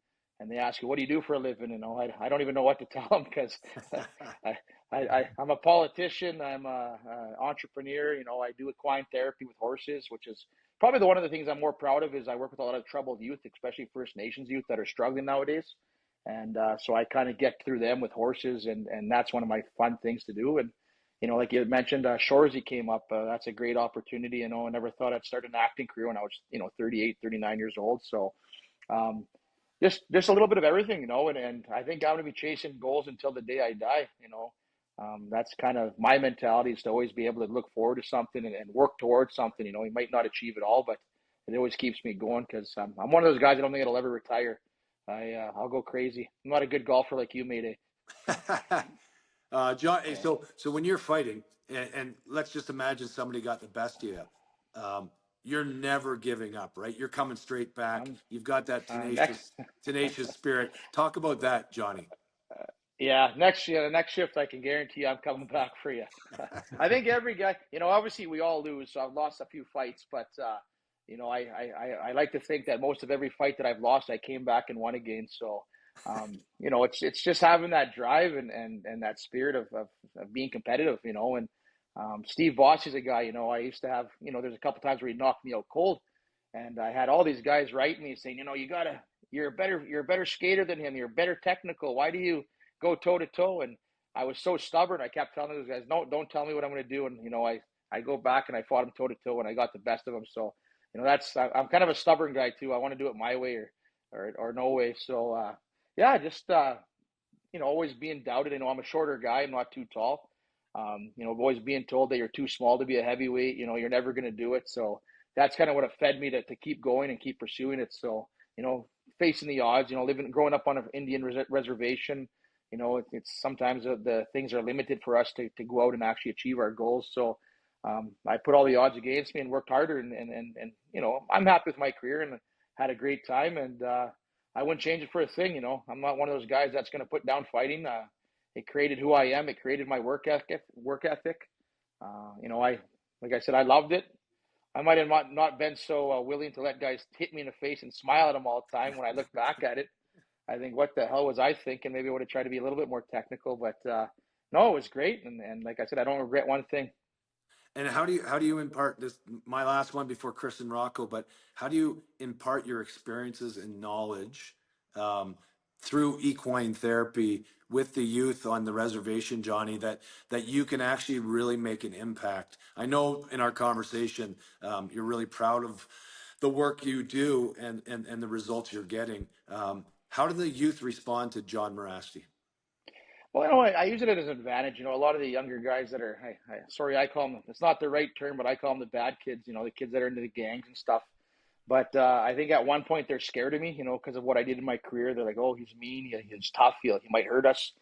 they ask you, what do you do for a living? I don't even know what to tell them because I'm a politician. I'm a entrepreneur. I do equine therapy with horses, which is probably one of the things I'm more proud of is I work with a lot of troubled youth, especially First Nations youth that are struggling nowadays. And so I kind of get through them with horses, and that's one of my fun things to do. And, like you mentioned, Shoresy came up. That's a great opportunity. I never thought I'd start an acting career when I was, 38, 39 years old. So, um, just a little bit of everything, and I think I'm gonna be chasing goals until the day I die. That's kind of my mentality is to always be able to look forward to something and work towards something. You might not achieve it all, but it always keeps me going because I'm one of those guys I don't think I'll ever retire. I'll go crazy. I'm not a good golfer like you, Mayday. John, hey, so when you're fighting, and let's just imagine somebody got the best of you, you're never giving up, right? You're coming straight back. You've got that tenacious spirit. Talk about that, Johnny. Yeah, the next shift, I can guarantee I'm coming back for you. I think every guy, obviously we all lose. So I've lost a few fights, but I like to think that most of every fight that I've lost, I came back and won again. So, it's just having that drive and that spirit of being competitive, and Steve Boss is a guy, I used to have, there's a couple times where he knocked me out cold, and I had all these guys write me saying, you're a better skater than him. You're better technical. Why do you go toe to toe? And I was so stubborn. I kept telling those guys, no, don't tell me what I'm going to do. And, I go back and I fought him toe to toe and I got the best of him. So, I'm kind of a stubborn guy too. I want to do it my way or no way. So, yeah, just, always being doubted. I'm a shorter guy. I'm not too tall. Always being told that you're too small to be a heavyweight, you're never going to do it. So that's kind of what fed me to keep going and keep pursuing it. So, facing the odds, growing up on an Indian reservation, it's sometimes the things are limited for us to go out and actually achieve our goals. So I put all the odds against me and worked harder and I'm happy with my career and had a great time. And I wouldn't change it for a thing. I'm not one of those guys that's going to put down fighting. It created who I am. It created my work ethic. Like I said, I loved it. I might have not been so willing to let guys hit me in the face and smile at them all the time. When I look back at it, I think, what the hell was I thinking? Maybe I would have tried to be a little bit more technical, but no, it was great. And like I said, I don't regret one thing. And how do you impart this? My last one before Chris and Rocco, but how do you impart your experiences and knowledge through equine therapy with the youth on the reservation, Johnny, that you can actually really make an impact. I know in our conversation, you're really proud of the work you do and the results you're getting. How do the youth respond to John Mirasty? Well, I use it as an advantage. A lot of the younger guys that are, sorry, I call them, it's not the right term, but I call them the bad kids, the kids that are into the gangs and stuff. But I think at one point they're scared of me, because of what I did in my career. They're like, oh, he's mean, he's tough, he might hurt us.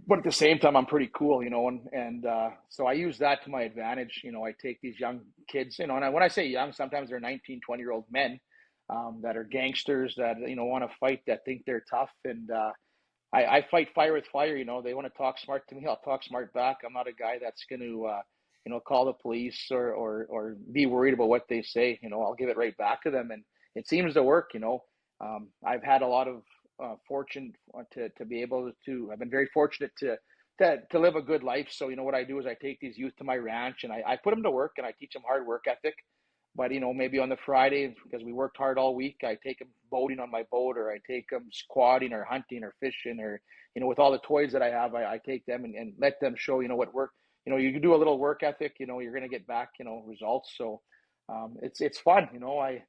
But at the same time, I'm pretty cool, and so I use that to my advantage. I take these young kids, and when I say young, sometimes they're 19, 20-year-old men that are gangsters that, want to fight, that think they're tough. And I fight fire with fire. They want to talk smart to me, I'll talk smart back. I'm not a guy that's going to, call the police or be worried about what they say. I'll give it right back to them, and it seems to work. I've had a lot of fortune to be able to. I've been very fortunate to live a good life. So what I do is I take these youth to my ranch and I put them to work and I teach them hard work ethic. But maybe on the Friday, because we worked hard all week, I take them boating on my boat, or I take them squatting or hunting or fishing, or with all the toys that I have, I take them and let them show what work. You can do a little work ethic. You're going to get back results. So it's fun. I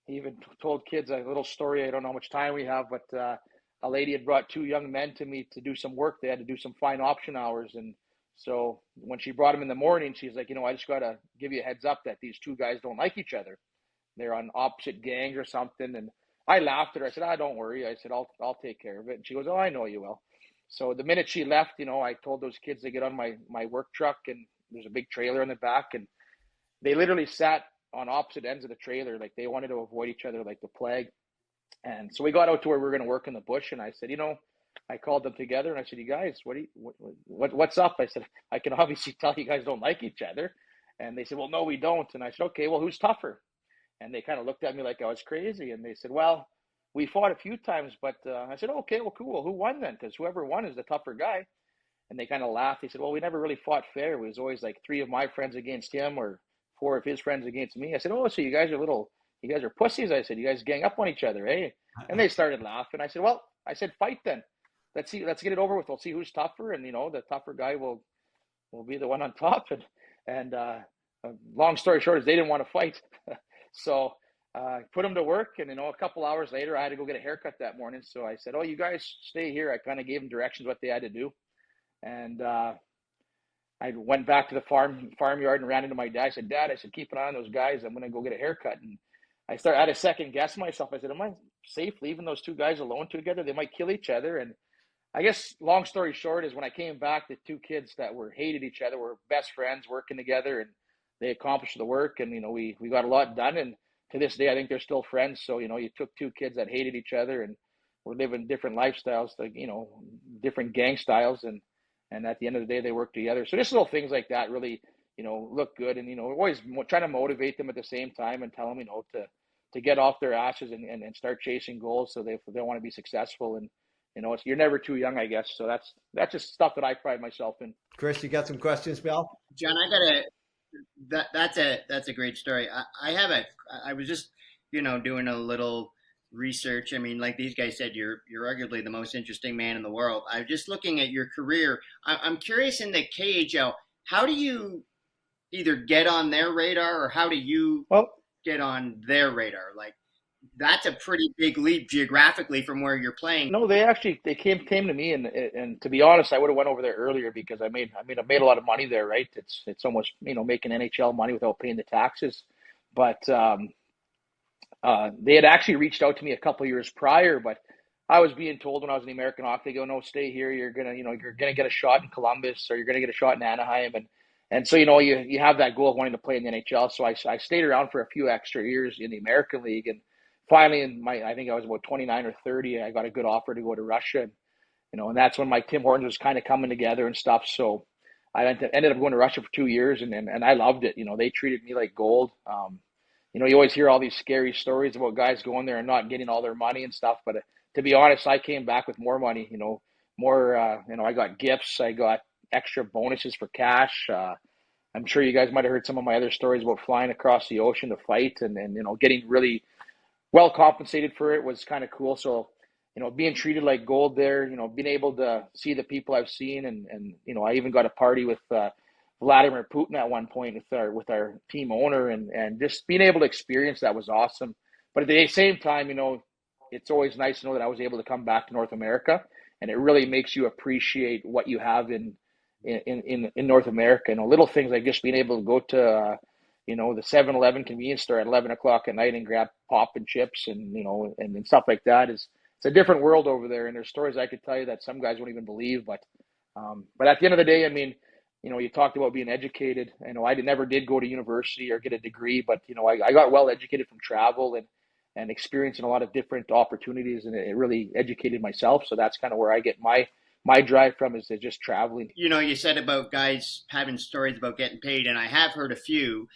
even told kids a little story. I don't know how much time we have, but a lady had brought two young men to me to do some work. They had to do some fine option hours, and so when she brought them in the morning, she's like, I just got to give you a heads up that these two guys don't like each other. They're on opposite gangs or something. And I laughed at her. I said, don't worry. I said, I'll take care of it. And she goes, oh, I know you will. So the minute she left, I told those kids to get on my work truck, and there's a big trailer in the back, and they literally sat on opposite ends of the trailer. Like they wanted to avoid each other like the plague. And so we got out to where we were going to work in the bush. And I said, I called them together and I said, you guys, what's up? I said, I can obviously tell you guys don't like each other. And they said, well, no, we don't. And I said, okay, well, who's tougher? And they kind of looked at me like I was crazy. And they said, well, we fought a few times, but I said, okay, well, cool. Who won then? Because whoever won is the tougher guy. And they kind of laughed. They said, well, we never really fought fair. It was always like 3 of my friends against him or 4 of his friends against me. I said, oh, so you guys are pussies. I said, you guys gang up on each other, eh? And they started laughing. I said, well, fight then. Let's get it over with. We'll see who's tougher. And, the tougher guy will be the one on top. And long story short is they didn't want to fight. So put them to work. And, a couple hours later, I had to go get a haircut that morning. So I said, oh, you guys stay here. I kind of gave them directions what they had to do. And I went back to the farmyard and ran into my dad. I said, Dad, keep an eye on those guys. I'm going to go get a haircut. And I had to second guess myself. I said, am I safe leaving those 2 guys alone together? They might kill each other. And I guess long story short is when I came back, the 2 kids that hated each other were best friends working together, and they accomplished the work. And, we got a lot done. And to this day, I think they're still friends. So, you took 2 kids that hated each other and were living different lifestyles, like, different gang styles. And at the end of the day, they work together. So just little things like that really, look good. And, always trying to motivate them at the same time and tell them, to get off their asses and start chasing goals. So they want to be successful. And, you're never too young, I guess. So that's just stuff that I pride myself in. Chris, you got some questions, Bill? John, that's a great story. I was just, doing a little research. I mean, like these guys said, you're arguably the most interesting man in the world. I'm just looking at your career. I'm curious in the KHL, how do you either get on their radar or how do you get on their radar? Like, that's a pretty big leap geographically from where you're playing. No, they came to me, and to be honest, I would have went over there earlier because I made a lot of money there, right? It's almost making NHL money without paying the taxes. But they had actually reached out to me a couple of years prior, but I was being told when I was in the American Hockey, they go, no, stay here. You're gonna get a shot in Columbus, or you're gonna get a shot in Anaheim, and so you have that goal of wanting to play in the NHL. So I stayed around for a few extra years in the American League, and finally, I think I was about 29 or 30, I got a good offer to go to Russia. And that's when my Tim Hortons was kind of coming together and stuff. So I ended up going to Russia for 2 years, and I loved it. They treated me like gold. You always hear all these scary stories about guys going there and not getting all their money and stuff. But to be honest, I came back with more money, I got gifts. I got extra bonuses for cash. I'm sure you guys might have heard some of my other stories about flying across the ocean to fight and getting really well compensated for it was kind of cool. So, being treated like gold there, being able to see the people I've seen, and I even got a party with Vladimir Putin at one point with our team owner, and just being able to experience that was awesome. But at the same time, it's always nice to know that I was able to come back to North America, and it really makes you appreciate what you have in North America. Little things like just being able to go to the 7-Eleven convenience store at 11 o'clock at night and grab pop and chips and stuff like that. It's a different world over there, and there's stories I could tell you that some guys won't even believe. But at the end of the day, I mean, you talked about being educated. I never did go to university or get a degree, but I got well educated from travel and experiencing a lot of different opportunities, and it really educated myself. So that's kind of where I get my drive from, is just traveling. You said about guys having stories about getting paid, and I have heard a few.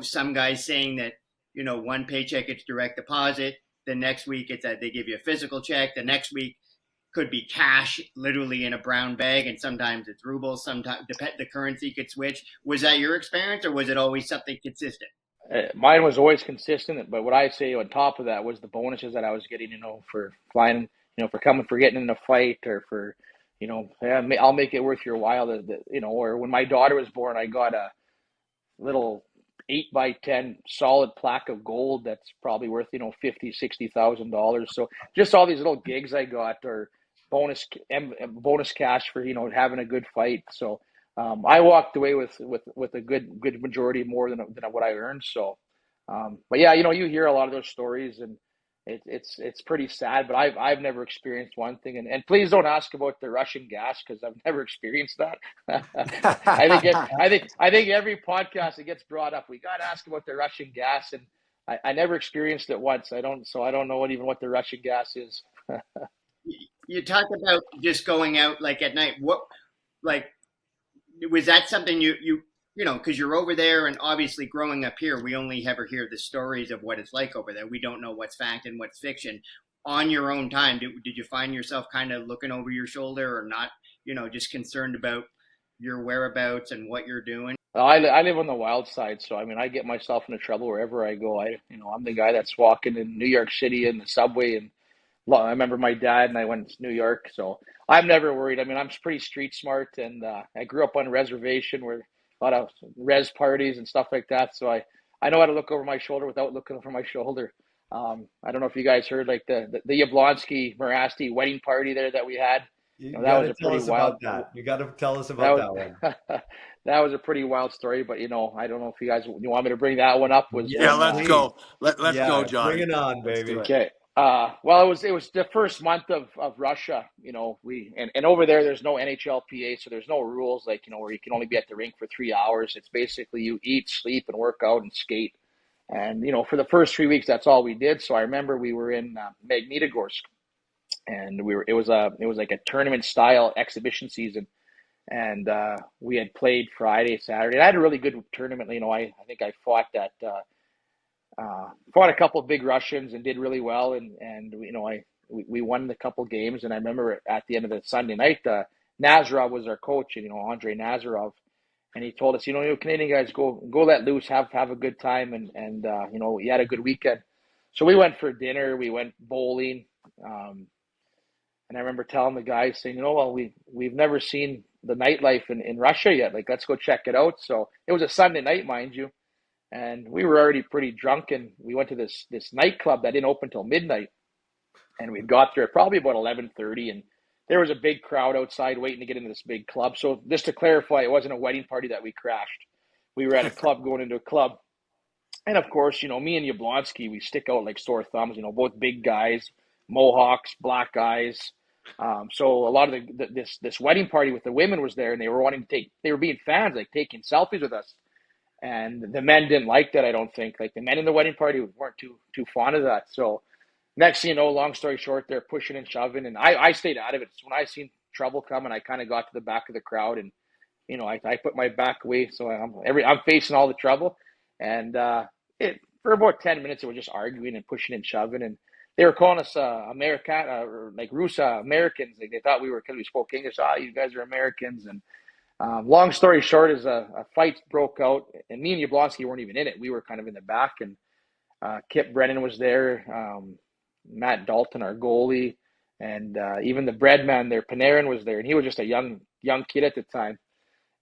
Some guys saying that one paycheck it's direct deposit, the next week it's that they give you a physical check, the next week could be cash, literally in a brown bag, and sometimes it's rubles. Sometimes the currency could switch. Was that your experience, or was it always something consistent? Mine was always consistent, but what I say on top of that was the bonuses that I was getting, for flying, for getting in a fight, or for, I'll make it worth your while. Or when my daughter was born, I got a little 8x10 solid plaque of gold that's probably worth, $50,000-$60,000. So just all these little gigs I got, or bonus cash for, having a good fight. So I walked away with a good majority more than what I earned. So, but yeah, you hear a lot of those stories, and it's pretty sad. But I've never experienced one thing, and please don't ask about the Russian gas, because I've never experienced that. I think every podcast it gets brought up, we got to ask about the Russian gas, and I never experienced it once. I don't know what the Russian gas is. You talk about just going out like at night. What, like, was that something you because you're over there, and obviously growing up here, we only ever hear the stories of what it's like over there. We don't know what's fact and what's fiction. On your own time, did you find yourself kind of looking over your shoulder, or not, just concerned about your whereabouts and what you're doing? I live on the wild side, so I mean, I get myself into trouble wherever I go. I'm the guy that's walking in New York City in the subway, and I remember my dad and I went to New York, so I'm never worried. I mean, I'm pretty street smart, and I grew up on a reservation where a lot of res parties and stuff like that. So I know how to look over my shoulder without looking over my shoulder. I don't know if you guys heard like the Yablonsky Mirasty wedding party there that we had. That was a pretty wild. You got to tell us about that one. That was a pretty wild story, but I don't know if you guys want me to bring that one up. Let's go. Let's go, John. Bring it on, baby. Okay. Well, it was the first month of Russia. And over there's no NHLPA, so there's no rules like where you can only be at the rink for 3 hours. It's basically you eat, sleep, and work out and skate. And for the first 3 weeks, that's all we did. So I remember we were in Magnitogorsk, and it was like a tournament style exhibition season, and we had played Friday, Saturday. And I had a really good tournament. I think I fought a couple of big Russians and did really well, and we won a couple games. And I remember at the end of the Sunday night, Nazarov was our coach, Andre Nazarov, and he told us, Canadian guys, go let loose, have a good time, and he had a good weekend. So we went for dinner, we went bowling, and I remember telling the guys, saying, well, we've never seen the nightlife in Russia yet. Like, let's go check it out. So it was a Sunday night, mind you. And we were already pretty drunk, and we went to this nightclub that didn't open till midnight. And we got there probably about 11:30, and there was a big crowd outside waiting to get into this big club. So just to clarify, it wasn't a wedding party that we crashed. We were at a club going into a club. And of course, me and Yablonsky, we stick out like sore thumbs, both big guys, mohawks, black eyes. So a lot of this wedding party with the women was there, and they were being fans, like taking selfies with us. And the men didn't like that, I don't think. Like, the men in the wedding party weren't too fond of that. So next thing you know, long story short, they're pushing and shoving, and I stayed out of it. So when I seen trouble coming, I kind of got to the back of the crowd, and I put my back away, so I'm facing all the trouble. And for about 10 minutes, it was just arguing and pushing and shoving, and they were calling us American, like Rusa Americans. Like, they thought we were, because we spoke English. You guys are Americans. And long story short is a fight broke out, and me and Yablonsky weren't even in it. We were kind of in the back, and Kip Brennan was there, Matt Dalton, our goalie, And even the bread man there, Panarin, was there, and he was just a young kid at the time.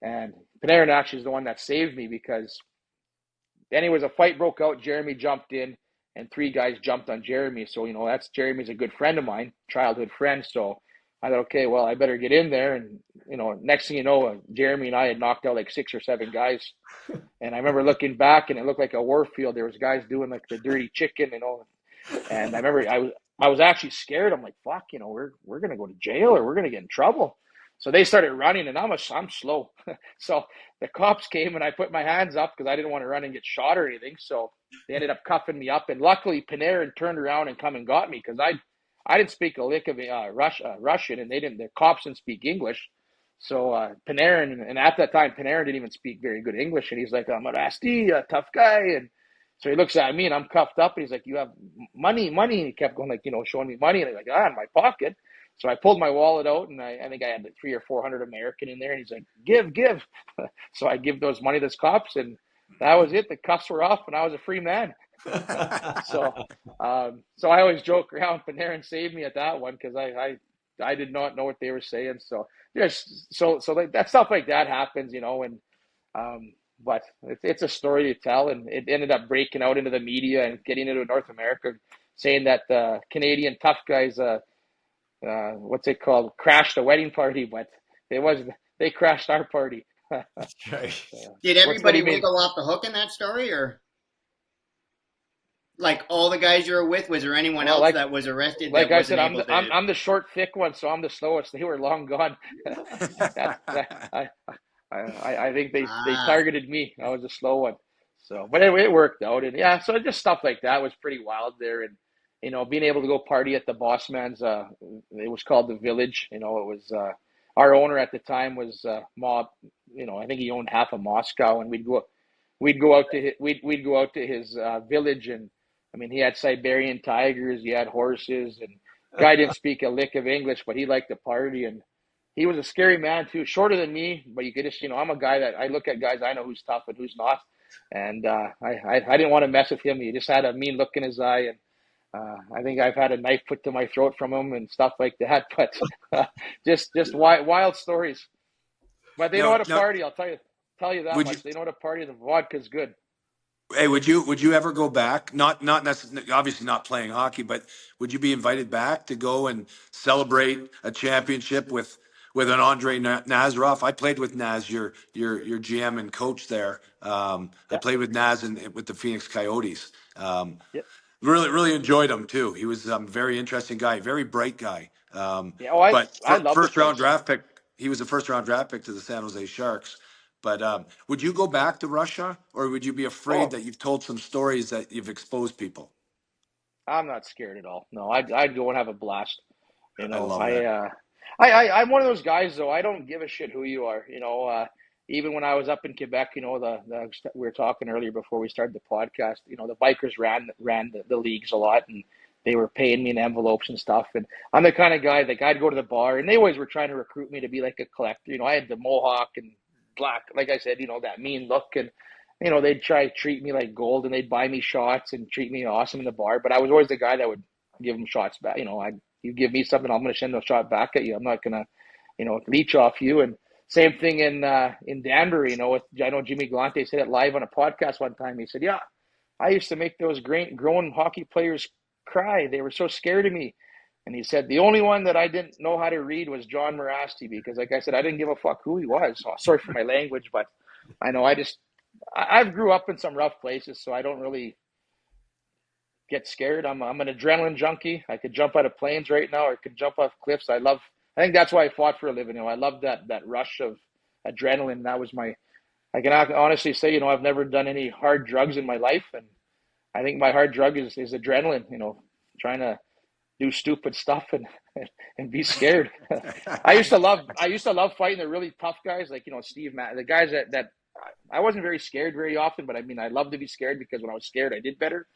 And Panarin actually is the one that saved me, because anyways, a fight broke out. Jeremy jumped in, and 3 guys jumped on Jeremy. So, that's Jeremy's a good friend of mine, childhood friend. So I thought, okay, well, I better get in there. And, next thing you know, Jeremy and I had knocked out like 6 or 7 guys. And I remember looking back, and it looked like a war field. There was guys doing like the dirty chicken, and I remember I was actually scared. I'm like, fuck, we're going to go to jail, or we're going to get in trouble. So they started running, and I'm slow. So the cops came, and I put my hands up because I didn't want to run and get shot or anything. So they ended up cuffing me up, and luckily Panarin turned around and come and got me, because I didn't speak a lick of Russian, and the cops didn't speak English. So Panarin, and at that time Panarin didn't even speak very good English, and he's like, I'm Mirasty, a tough guy, and so he looks at me, and I'm cuffed up, and he's like, you have money, and he kept going, like, showing me money, and I'm like, in my pocket. So I pulled my wallet out, and I think I had like 300 or 400 American in there, and he's like, give. So I give those money to those cops, and that was it. The cuffs were off, and I was a free man. So I always joke around. Panarin saved me at that one, because I did not know what they were saying. So like that stuff like that happens, and but it's a story to tell, and it ended up breaking out into the media and getting into North America, saying that the Canadian tough guys, what's it called, crashed a wedding party, but they crashed our party. That's right. Did everybody wiggle off the hook in that story, or like all the guys you were with? Was there anyone else that was arrested? Like I said, I'm the short, thick one, so I'm the slowest. They were long gone. I think they targeted me. I was a slow one. So, but anyway, it worked out, and yeah, so just stuff like that was pretty wild there, and being able to go party at the boss man's, it was called the Village. It was our owner at the time was Mob. I think he owned half of Moscow, and we'd go out to his village, and I mean, he had Siberian tigers, he had horses, and guy didn't speak a lick of English, but he liked to party, and he was a scary man too, shorter than me, but you could just, I'm a guy that I look at guys, I know who's tough and who's not, and I didn't want to mess with him. He just had a mean look in his eye, and I think I've had a knife put to my throat from him and stuff like that, but just wild stories. But they know how to party. I'll tell you that much. They know how to party. The vodka's good. Hey, would you ever go back? Not necessarily, obviously not playing hockey, but would you be invited back to go and celebrate a championship with an Andre Nazarov? I played with Naz, your GM and coach there. I played with Naz with the Phoenix Coyotes. Really enjoyed him too. He was a very interesting guy, very bright guy. I love first round draft pick. He was a first round draft pick to the San Jose Sharks. But would you go back to Russia, or would you be afraid that you've told some stories that you've exposed people? I'm not scared at all. No, I'd go and have a blast. I love that. I'm one of those guys, though. I don't give a shit who you are. Even when I was up in Quebec, we were talking earlier before we started the podcast. The bikers ran the leagues a lot, and they were paying me in envelopes and stuff. And I'm the kind of guy that I'd go to the bar, and they always were trying to recruit me to be like a collector. I had the mohawk and black, like I said, that mean look, and they'd try to treat me like gold, and they'd buy me shots and treat me awesome in the bar. But I was always the guy that would give them shots back. You give me something, I'm going to send a shot back at you. I'm not going to, leech off you. And same thing in Danbury. I know Jimmy Galante said it live on a podcast one time. He said, "Yeah, I used to make those grown hockey players cry. They were so scared of me." And he said, the only one that I didn't know how to read was John Mirasty, because, like I said, I didn't give a fuck who he was. So, sorry for my language, but I know I've grew up in some rough places, so I don't really get scared. I'm an adrenaline junkie. I could jump out of planes right now, or I could jump off cliffs. I think that's why I fought for a living. I love that rush of adrenaline. That was I can honestly say, I've never done any hard drugs in my life, and I think my hard drug is adrenaline, trying to do stupid stuff and be scared. I used to love fighting the really tough guys, like Steve Matt, the guys that I wasn't very scared very often, but I mean I love to be scared, because when I was scared I did better.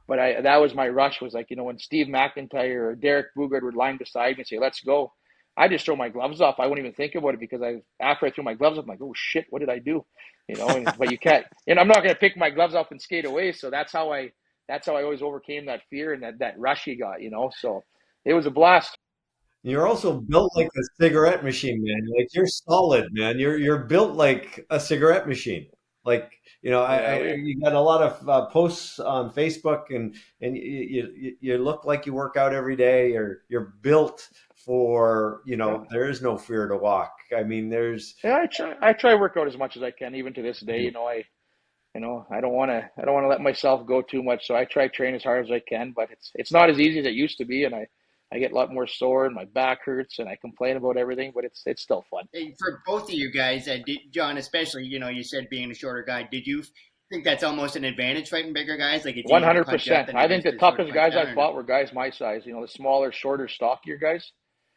But that was my rush, was like when Steve McIntyre or Derek Bugard would line beside me and say, "Let's go," I just throw my gloves off. I wouldn't even think about it, because after I threw my gloves off, I'm like, "Oh shit, what did I do?" But you can't, I'm not going to pick my gloves off and skate away. So that's how I always overcame that fear and that rush you got, So it was a blast. You're also built like a cigarette machine, man. Like you're solid, man. You're built like a cigarette machine. Like Yeah, you got a lot of posts on Facebook, and you look like you work out every day. You're built for there is no fear to walk. I mean, there's yeah. I try to work out as much as I can, even to this day. I don't want to let myself go too much, so I try to train as hard as I can. But it's not as easy as it used to be, and I get a lot more sore, and my back hurts, and I complain about everything. But it's still fun. Hey, for both of you guys, John especially, you said being a shorter guy, did you think that's almost an advantage fighting bigger guys? Like it's One easier to hundred punch you up percent. than I it think is the to sort of toughest punch guys down? I Or no? fought were guys my size. The smaller, shorter, stockier guys.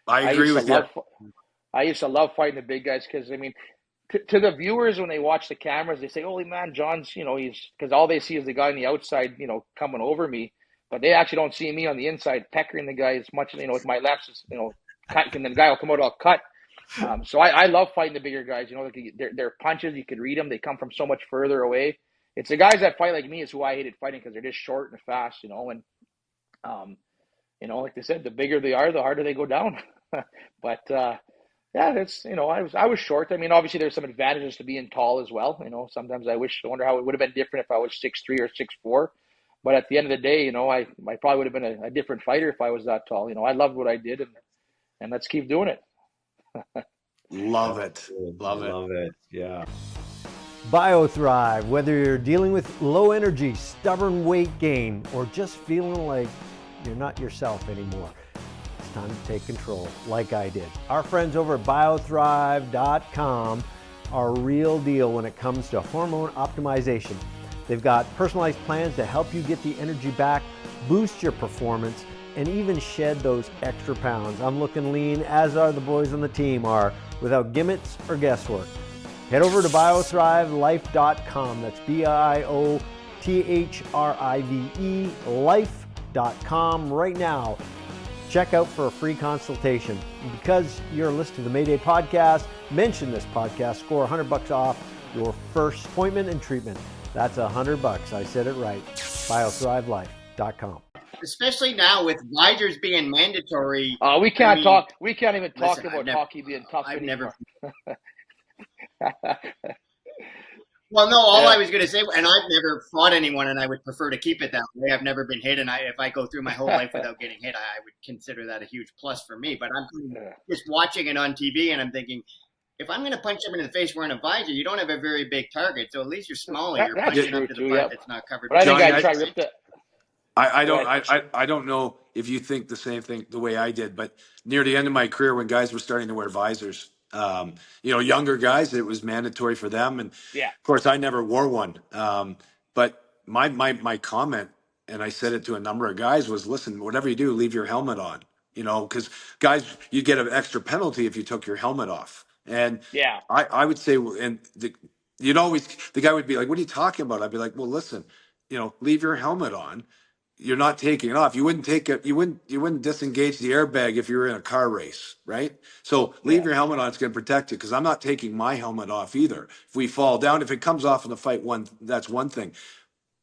I I agree used to with you. love. I used to love fighting the big guys because I mean, to the viewers when they watch the cameras, they say, "Holy man, John's he's," because all they see is the guy on the outside coming over me, but they actually don't see me on the inside peckering the guy as much with my lefts cut, and then the guy will come out all cut. So I love fighting the bigger guys. Like their punches, you could read them. They come from so much further away. It's the guys that fight like me is who I hated fighting because they're just short and fast. And um, like they said, the bigger they are, the harder they go down. But yeah, I was short. I mean, obviously there's some advantages to being tall as well. Sometimes I wonder how it would have been different if I was 6'3" or 6'4". But at the end of the day, I probably would have been a different fighter if I was that tall. I loved what I did, and let's keep doing it. Love it. Love it. love it. Yeah. BioThrive, whether you're dealing with low energy, stubborn weight gain, or just feeling like you're not yourself anymore, it's time to take control like I did. Our friends over at biothrive.com are a real deal when it comes to hormone optimization. They've got personalized plans to help you get the energy back, boost your performance, and even shed those extra pounds. I'm looking lean, as are the boys on the team are, without gimmicks or guesswork. Head over to biothrivelife.com. That's BIOTHRIVE life.com right now. Check out for a free consultation. And because you're listening to the Mayday podcast, mention this podcast, score $100 off your first appointment and treatment. That's $100. I said it right. biothrivelife.com. Especially now with visors being mandatory. We can't I mean, talk. We can't even talk listen, about hockey being tough I've anymore. Well, no, all Yeah. I was going to say, and I've never fought anyone, and I would prefer to keep it that way. I've never been hit, and if I go through my whole life without getting hit, I would consider that a huge plus for me. But I'm just watching it on TV, and I'm thinking, if I'm going to punch someone in the face wearing a visor, you don't have a very big target, so at least you're smaller. You're That's punching true up to the too, part yeah. that's not covered. But I think Johnny, I'd try to rip the. I don't know if you think the same thing the way I did, but near the end of my career, when guys were starting to wear visors, younger guys, it was mandatory for them, and Yeah. of course, I never wore one. But my comment, and I said it to a number of guys, was, listen, whatever you do, leave your helmet on. Because guys, you get an extra penalty if you took your helmet off, and Yeah. I would say, and the guy would be like, "What are you talking about?" I'd be like, "Well, listen, leave your helmet on. You're not taking it off. You wouldn't take it. You wouldn't disengage the airbag if you were in a car race, right? So leave Yeah. your helmet on. It's going to protect you, because I'm not taking my helmet off either. If we fall down, if it comes off in the fight, that's one thing.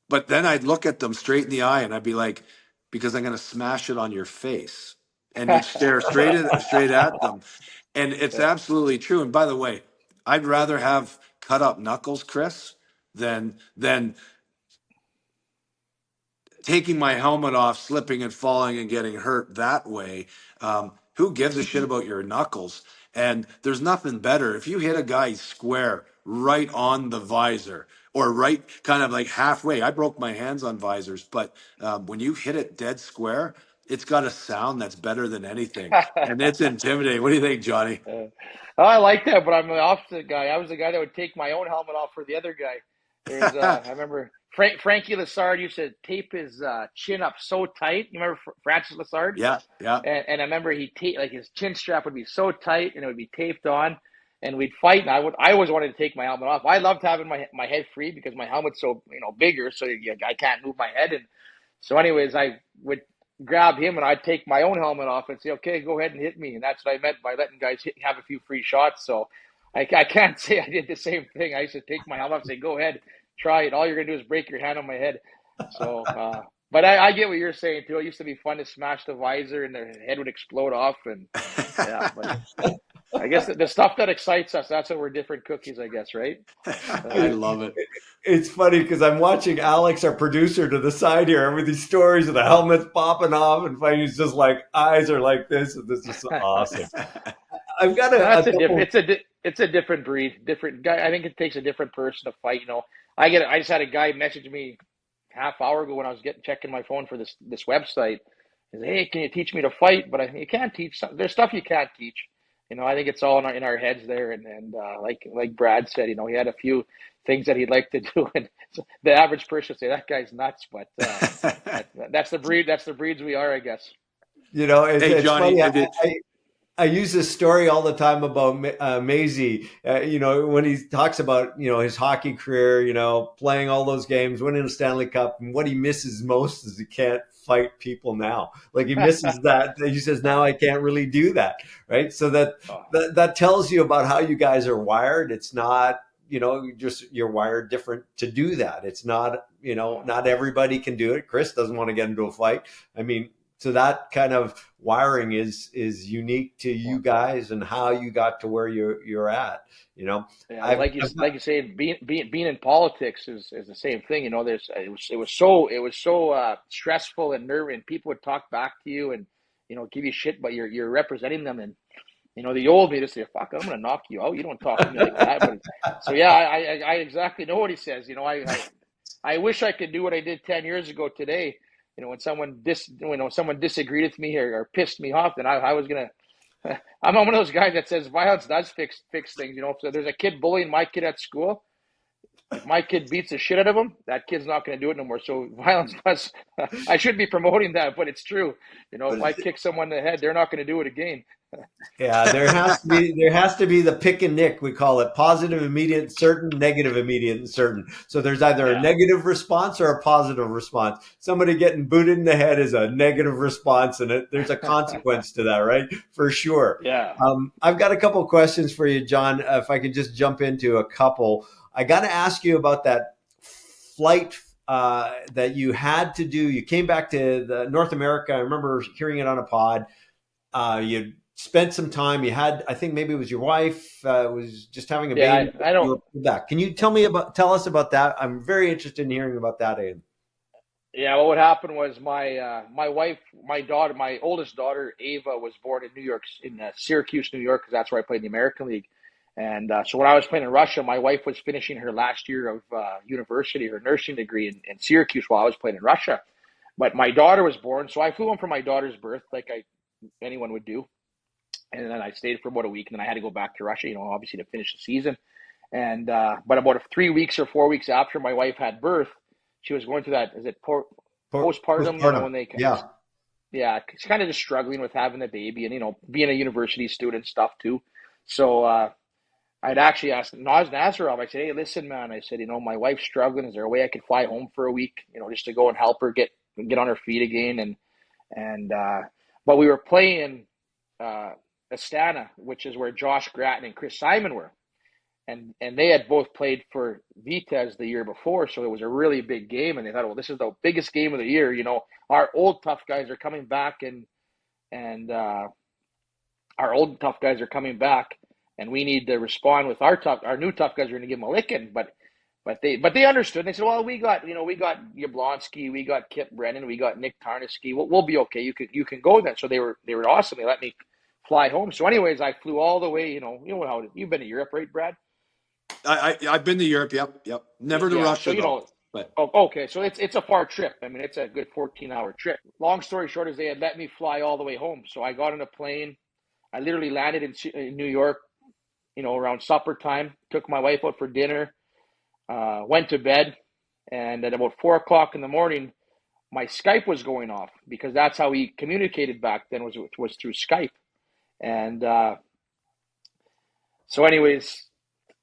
But then I'd look at them straight in the eye and I'd be like, because I'm going to smash it on your face. And you'd stare straight at them. And it's absolutely true. And by the way, I'd rather have cut up knuckles, Chris, than taking my helmet off, slipping and falling and getting hurt that way. Who gives a shit about your knuckles? And there's nothing better. If you hit a guy square right on the visor, or right kind of like halfway, I broke my hands on visors, but when you hit it dead square, it's got a sound that's better than anything. And it's intimidating. What do you think, Johnny? I like that, but I'm the opposite guy. I was the guy that would take my own helmet off for the other guy. I remember Frankie Lassard used to tape his chin up so tight. You remember Francis Lassard? Yeah. And I remember like his chin strap would be so tight and it would be taped on, and we'd fight. And I always wanted to take my helmet off. I loved having my head free because my helmet's so bigger, so I can't move my head. And so, anyways, I would grab him and I'd take my own helmet off and say, "Okay, go ahead and hit me." And that's what I meant by letting guys have a few free shots. So I can't say I did the same thing. I used to take my helmet off and say, "Go ahead, try it. All you're gonna do is break your hand on my head." So, But I get what you're saying too. It used to be fun to smash the visor and their head would explode off, and yeah. But I guess the stuff that excites us, that's what we're different cookies, I guess, right? I love it. It's funny because I'm watching Alex, our producer, to the side here with these stories of the helmets popping off, and he's just like eyes are like this, and this is awesome. I've got it's a different breed, different guy. I think it takes a different person to fight. I just had a guy message me half hour ago when I was checking my phone for this website. He said, "Hey, can you teach me to fight?" But you can't teach. There's stuff you can't teach. I think it's all in our heads there. And like Brad said, he had a few things that he'd like to do, and the average person would say that guy's nuts. But that's the breed. That's the breeds we are, I guess. It's Johnny, funny. I use this story all the time about Mayday, when he talks about, his hockey career, playing all those games, winning the Stanley Cup, and what he misses most is he can't fight people now. Like he misses that. He says, now I can't really do that. Right. So that tells you about how you guys are wired. It's not, you're wired different to do that. It's not, not everybody can do it. Chris doesn't want to get into a fight. I mean, so that kind of wiring is unique to you guys and how you got to where you're at. Yeah, like you say, being in politics is the same thing. It was so stressful and nervous, and people would talk back to you and give you shit, but you're representing them, and the old me just say, "Fuck, I'm gonna knock you out. You don't talk to me like that." But so yeah, I exactly know what he says. I wish I could do what I did 10 years ago today. When someone disagreed with me or pissed me off, then I was gonna. I'm one of those guys that says violence does fix things. If there's a kid bullying my kid at school, if my kid beats the shit out of him, that kid's not going to do it no more. So violence does. I should be promoting that, but it's true. If I kick someone in the head, they're not going to do it again. Yeah, there has to be the pick and nick, we call it, positive, immediate, certain, negative, immediate, and certain. So there's either a negative response or a positive response. Somebody getting booted in the head is a negative response, and there's a consequence to that, right? For sure. Yeah. I've got a couple of questions for you, John. If I could just jump into a couple, I got to ask you about that flight that you had to do. You came back to the North America. I remember hearing it on a pod. You spent some time. You had, I think maybe it was your wife was just having a baby. I don't. Can you tell us about that? I'm very interested in hearing about that, Aidan. Yeah, well, what happened was my wife, my oldest daughter Ava was born in New York, in Syracuse, New York, because that's where I played in the American League. And so when I was playing in Russia, my wife was finishing her last year of university, her nursing degree in Syracuse while I was playing in Russia. But my daughter was born, so I flew home for my daughter's birth, like anyone would do. And then I stayed for about a week, and then I had to go back to Russia, obviously to finish the season. And but about 3 weeks or 4 weeks after my wife had birth, she was going through that, is it postpartum? When they yeah, she's kind of just struggling with having the baby and being a university student stuff too. So I'd actually asked Nazarov. I said, "Hey, listen, man," I said, "my wife's struggling. Is there a way I could fly home for a week, just to go and help her get on her feet again?" But we were playing Astana, which is where Josh Gratton and Chris Simon were. And they had both played for Vitesse the year before, so it was a really big game. And they thought, well, this is the biggest game of the year. Our old tough guys are coming back, and we need to respond with our new tough guys are going to give them a licking. But they understood. They said, well, we got Yablonski, we got Kip Brennan, we got Nick Tarnowski. We'll be okay. You can go then. So they were awesome. They let me fly home. So anyways, I flew all the way. How you've been to Europe, right, Brad? I've been to Europe. Yep. Never to Russia, so, though. But okay, so it's a far trip. I mean, it's a good 14-hour trip. Long story short is they had let me fly all the way home. So I got on a plane. I literally landed in New York, around supper time. Took my wife out for dinner. Went to bed, and at about 4:00 in the morning, my Skype was going off, because that's how we communicated back then, was through Skype. And so anyways,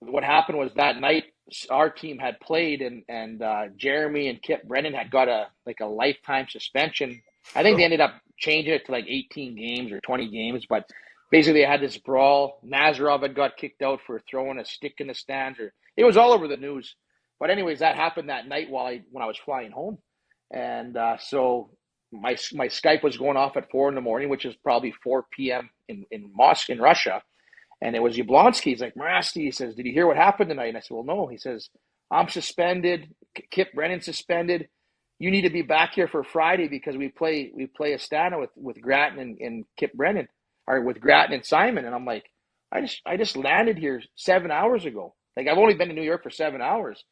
what happened was that night our team had played, and Jeremy and Kip Brennan had got a lifetime suspension. I think they ended up changing it to 18 games or 20 games, but basically they had this brawl. Nazarov had got kicked out for throwing a stick in the stands, it was all over the news. But anyways, that happened that night when I was flying home. And so my Skype was going off at 4 a.m, which is probably 4 p.m. in Moscow, in Russia. And it was Yablonski. He's like, Mirasty, he says, did you hear what happened tonight? And I said, well, no. He says, I'm suspended. Kip Brennan suspended. You need to be back here for Friday because we play Astana with Grattan and Kip Brennan, or with Grattan and Simon. And I'm like, I just landed here 7 hours ago. Like, I've only been in New York for 7 hours.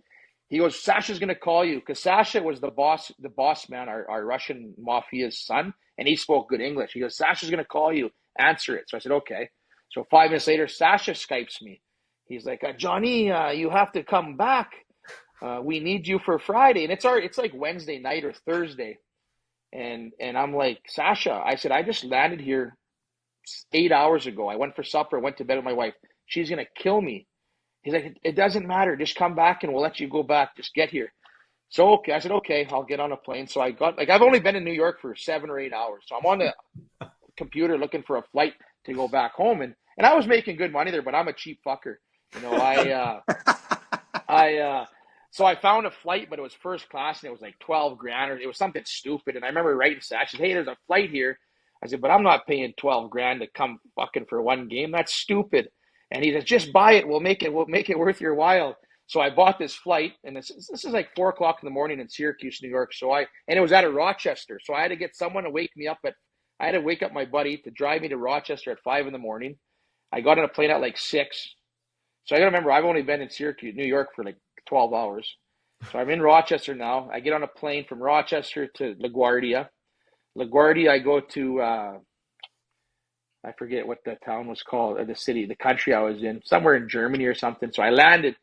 He goes, Sasha's going to call you, because Sasha was the boss man, our Russian mafia's son, and he spoke good English. He goes, Sasha's going to call you. Answer it. So I said, okay. So 5 minutes later, Sasha Skypes me. He's like, Johnny, you have to come back. We need you for Friday. And it's like Wednesday night or Thursday. And I'm like, Sasha, I said, I just landed here 8 hours ago. I went for supper, went to bed with my wife. She's going to kill me. He's like, it doesn't matter. Just come back and we'll let you go back. Just get here. So, okay. I said, okay, I'll get on a plane. So I've only been in New York for 7 or 8 hours. So I'm on the computer looking for a flight to go back home. And I was making good money there, but I'm a cheap fucker. You know, so I found a flight, but it was first class and it was like 12 grand, or it was something stupid. And I remember writing to Sash, hey, there's a flight here. I said, but I'm not paying 12 grand to come fucking for one game. That's stupid. And he says, just buy it. We'll make it worth your while. So I bought this flight, and this is like 4 o'clock in the morning in Syracuse, New York. And it was out of Rochester. So I had to get someone to wake me up I had to wake up my buddy to drive me to Rochester at 5 a.m. I got on a plane at like 6. So I got to remember, I've only been in Syracuse, New York for like 12 hours. So I'm in Rochester now. I get on a plane from Rochester to LaGuardia. LaGuardia, I go to, I forget what the town was called, or the city, the country I was in, somewhere in Germany or something. So I landed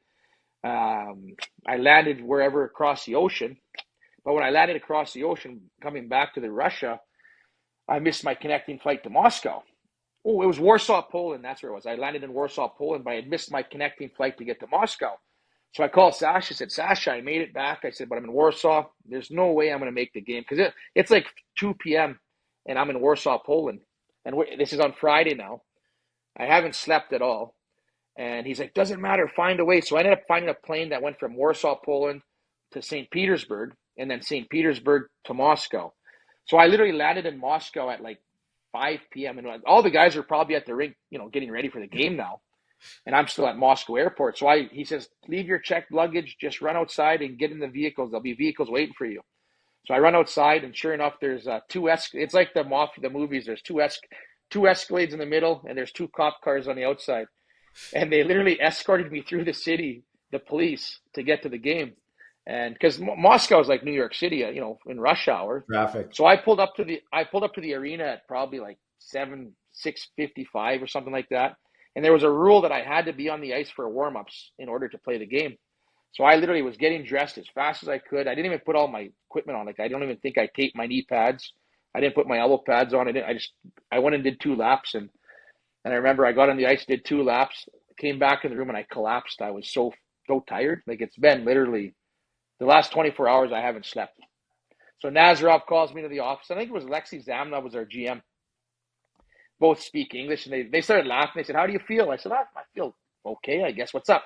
wherever across the ocean. But when I landed across the ocean, coming back to Russia, I missed my connecting flight to Moscow. Oh, it was Warsaw, Poland. That's where it was. I landed in Warsaw, Poland, but I had missed my connecting flight to get to Moscow. So I called Sasha. I said, Sasha, I made it back. I said, but I'm in Warsaw. There's no way I'm going to make the game, because it's like 2 p.m. and I'm in Warsaw, Poland. And this is on Friday now. I haven't slept at all. And he's like, doesn't matter. Find a way. So I ended up finding a plane that went from Warsaw, Poland to St. Petersburg, and then St. Petersburg to Moscow. So I literally landed in Moscow at like 5 p.m. And all the guys are probably at the rink, you know, getting ready for the game now. And I'm still at Moscow airport. So he says, leave your checked luggage, just run outside and get in the vehicles. There'll be vehicles waiting for you. So I run outside, and sure enough, there's it's like the movies. There's two Escalades in the middle, and there's 2 cop cars on the outside. And they literally escorted me through the city, the police, to get to the game. And because Moscow is like New York City, you know, in rush hour Traffic. So I pulled up to the arena at probably like 6:55 or something like that. And there was a rule that I had to be on the ice for warm-ups in order to play the game. So I literally was getting dressed as fast as I could. I didn't even put all my equipment on. Like, I don't even think I taped my knee pads. I didn't put my elbow pads on. I went and did 2 laps. And I remember I got on the ice, did 2 laps, came back in the room, and I collapsed. I was so tired. Like, it's been literally the last 24 hours I haven't slept. So Nazarov calls me to the office. I think it was Alexei Zamna was our GM. Both speak English, and they started laughing. They said, how do you feel? I said, I feel okay, I guess. What's up?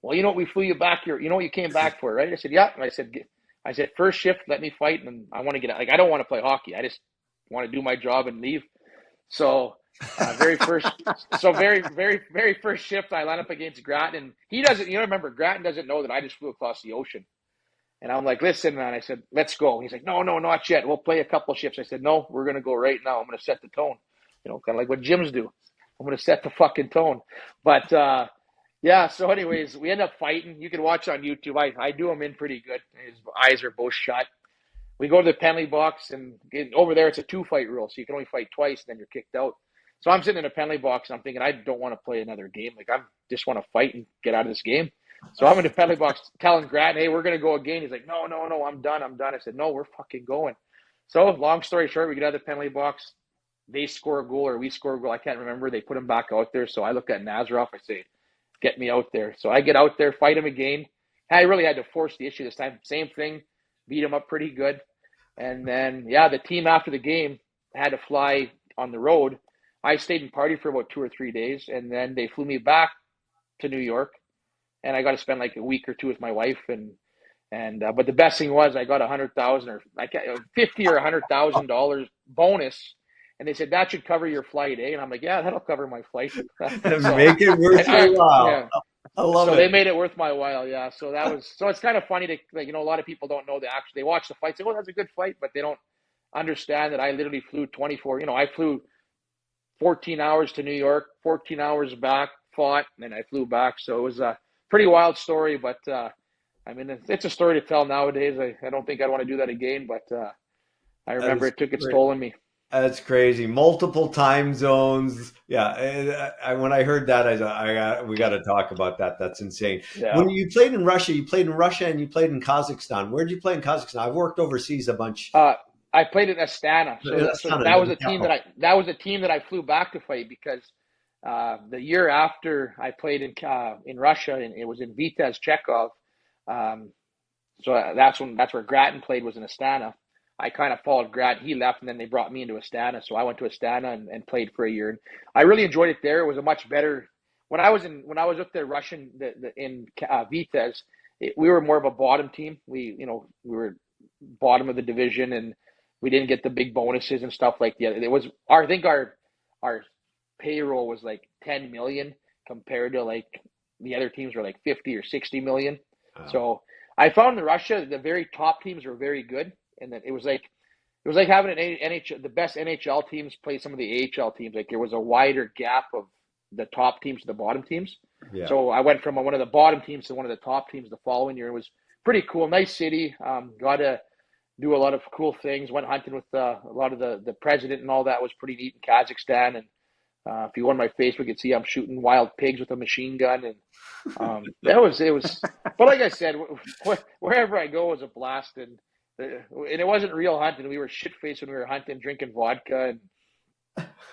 Well, you know what, we flew you back here. You know what you came back for, right? I said, yeah. And I said, first shift, let me fight, and I want to get out. Like, I don't want to play hockey. I just want to do my job and leave. So very, very first shift, I line up against Grattan, and he doesn't, remember, Grattan doesn't know that I just flew across the ocean. And I'm like, listen, man, I said, let's go. He's like, no, not yet. We'll play a couple shifts. I said, no, we're going to go right now. I'm going to set the tone. You know, kind of like what gyms do. I'm going to set the fucking tone. But, yeah, so anyways, we end up fighting. You can watch on YouTube. I do him in pretty good. His eyes are both shut. We go to the penalty box, and over there it's a 2-fight rule. So you can only fight twice, and then you're kicked out. So I'm sitting in a penalty box, and I'm thinking, I don't want to play another game. Like, I just want to fight and get out of this game. So I'm in the penalty box telling Grattan, hey, we're going to go again. He's like, no, I'm done. I said, no, we're fucking going. So long story short, we get out of the penalty box. They score a goal, or we score a goal. I can't remember. They put him back out there. So I look at Nazarov. I say, get me out there. So I get out there, fight him again. I really had to force the issue this time. Same thing, beat him up pretty good. And then, yeah, the team after the game had to fly on the road. I stayed and partied for about 2 or 3 days, and then they flew me back to New York. And I got to spend like a week or 2 with my wife, and And but the best thing was I got $100,000 or like $50 or $100,000 bonus, and they said that should cover your flight, eh? And I'm like, yeah, that'll cover my flight. So Make it worth your while. yeah. I love So it. they made it worth my while, yeah. So that was it's kind of funny to like, a lot of people don't know they watch the fight, say, oh, that's a good fight, but they don't understand that I literally flew 24. I flew 14 hours to New York, 14 hours back, fought, and then I flew back. So it was a pretty wild story, but I mean, it's a story to tell nowadays. I don't think I'd want to do that again, but I remember it took its toll on me. That's crazy. Multiple time zones. Yeah. When I heard that, we got to talk about that. That's insane. Yeah. When you played in Russia and you played in Kazakhstan. Where did you play in Kazakhstan? I've worked overseas a bunch. I played in Astana. So that was a team that I flew back to fight because the year after I played in Russia, and it was in Vitez Chekhov. So that's where Grattan played, was in Astana. I kind of followed Grattan. He left, and then they brought me into Astana. So I went to Astana and played for a year. And I really enjoyed it there. It was a much better when I was with the Russian in Vitez. We were more of a bottom team. We were bottom of the division, and we didn't get the big bonuses and stuff like that. It was I think our payroll was like 10 million compared to like the other teams were like 50 or 60 million. Wow. So I found in Russia the very top teams were very good, and then it was like having an NHL, the best NHL teams play some of the AHL teams. Like there was a wider gap of the top teams to the bottom teams. Yeah. So I went from one of the bottom teams to one of the top teams the following year. It was pretty cool, nice city. Got to do a lot of cool things. Went hunting with a lot of the president and all that. Was pretty neat in Kazakhstan. And if you go on my Facebook, you can see I'm shooting wild pigs with a machine gun. And it was. But like I said, wherever I go was a blast. And it wasn't real hunting. We were shit faced when we were hunting, drinking vodka and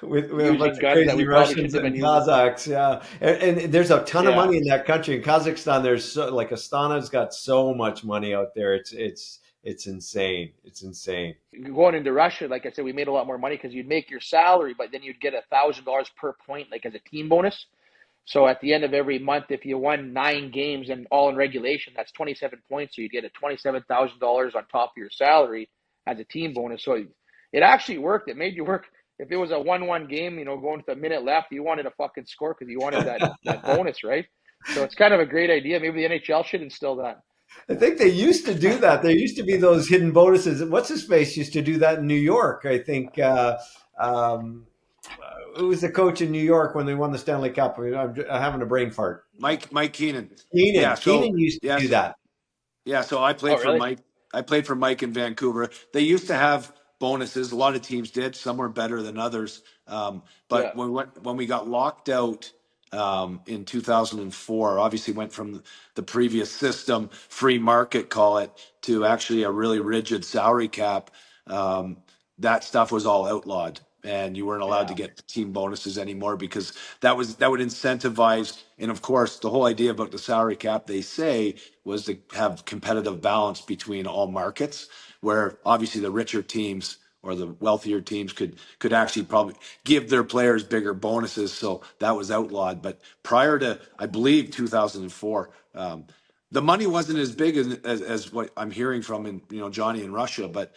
with a bunch of crazy Russians and Kazakhs, yeah. And there's a ton of money in that country. In Kazakhstan, there's like Astana's got so much money out there. It's insane. It's insane. Going into Russia, like I said, we made a lot more money because you'd make your salary, but then you'd get $1,000 per point, like as a team bonus. So at the end of every month, if you won 9 games and all in regulation, that's 27 points. So you'd get a $27,000 on top of your salary as a team bonus. So it actually worked. It made you work. If it was a 1-1 game, going with a minute left, you wanted a fucking score because you wanted that bonus, right? So it's kind of a great idea. Maybe the NHL should instill that. I think they used to do that. There used to be those hidden bonuses. What's his face used to do that in New York? I think who was the coach in New York when they won the Stanley Cup? I'm having a brain fart. Mike Keenan. Keenan used to do that. Yeah, so I played for Mike. I played for Mike in Vancouver. They used to have bonuses. A lot of teams did. Some were better than others. But when we got locked out in 2004, obviously went from the previous system, free market, call it, to actually a really rigid salary cap. That stuff was all outlawed, and you weren't allowed to get team bonuses anymore because that would incentivize. And of course, the whole idea about the salary cap, they say, was to have competitive balance between all markets, where obviously the richer teams or the wealthier teams could actually probably give their players bigger bonuses. So that was outlawed. But prior to, I believe, 2004, the money wasn't as big as what I'm hearing from Johnny in Russia. But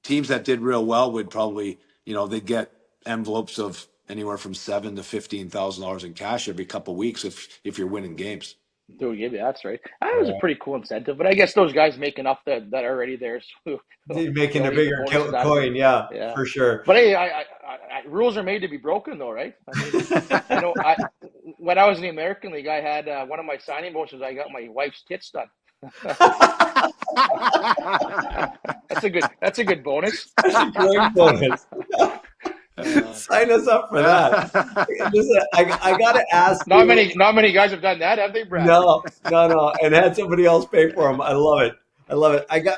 teams that did real well would probably, they'd get envelopes of anywhere from $7,000 to $15,000 in cash every couple of weeks if you're winning games. Dude, yeah, that's right. That was a pretty cool incentive, but I guess those guys make enough that are already there. So they're making a bigger coin, yeah, for sure. But hey, rules are made to be broken, though, right? I mean, when I was in the American League, I had one of my signing bonuses. I got my wife's tits done. That's a good bonus. That's a great bonus. Sign us up for that. Listen, I gotta ask. Not many guys have done that, have they, Brad? No, and had somebody else pay for them. I love it.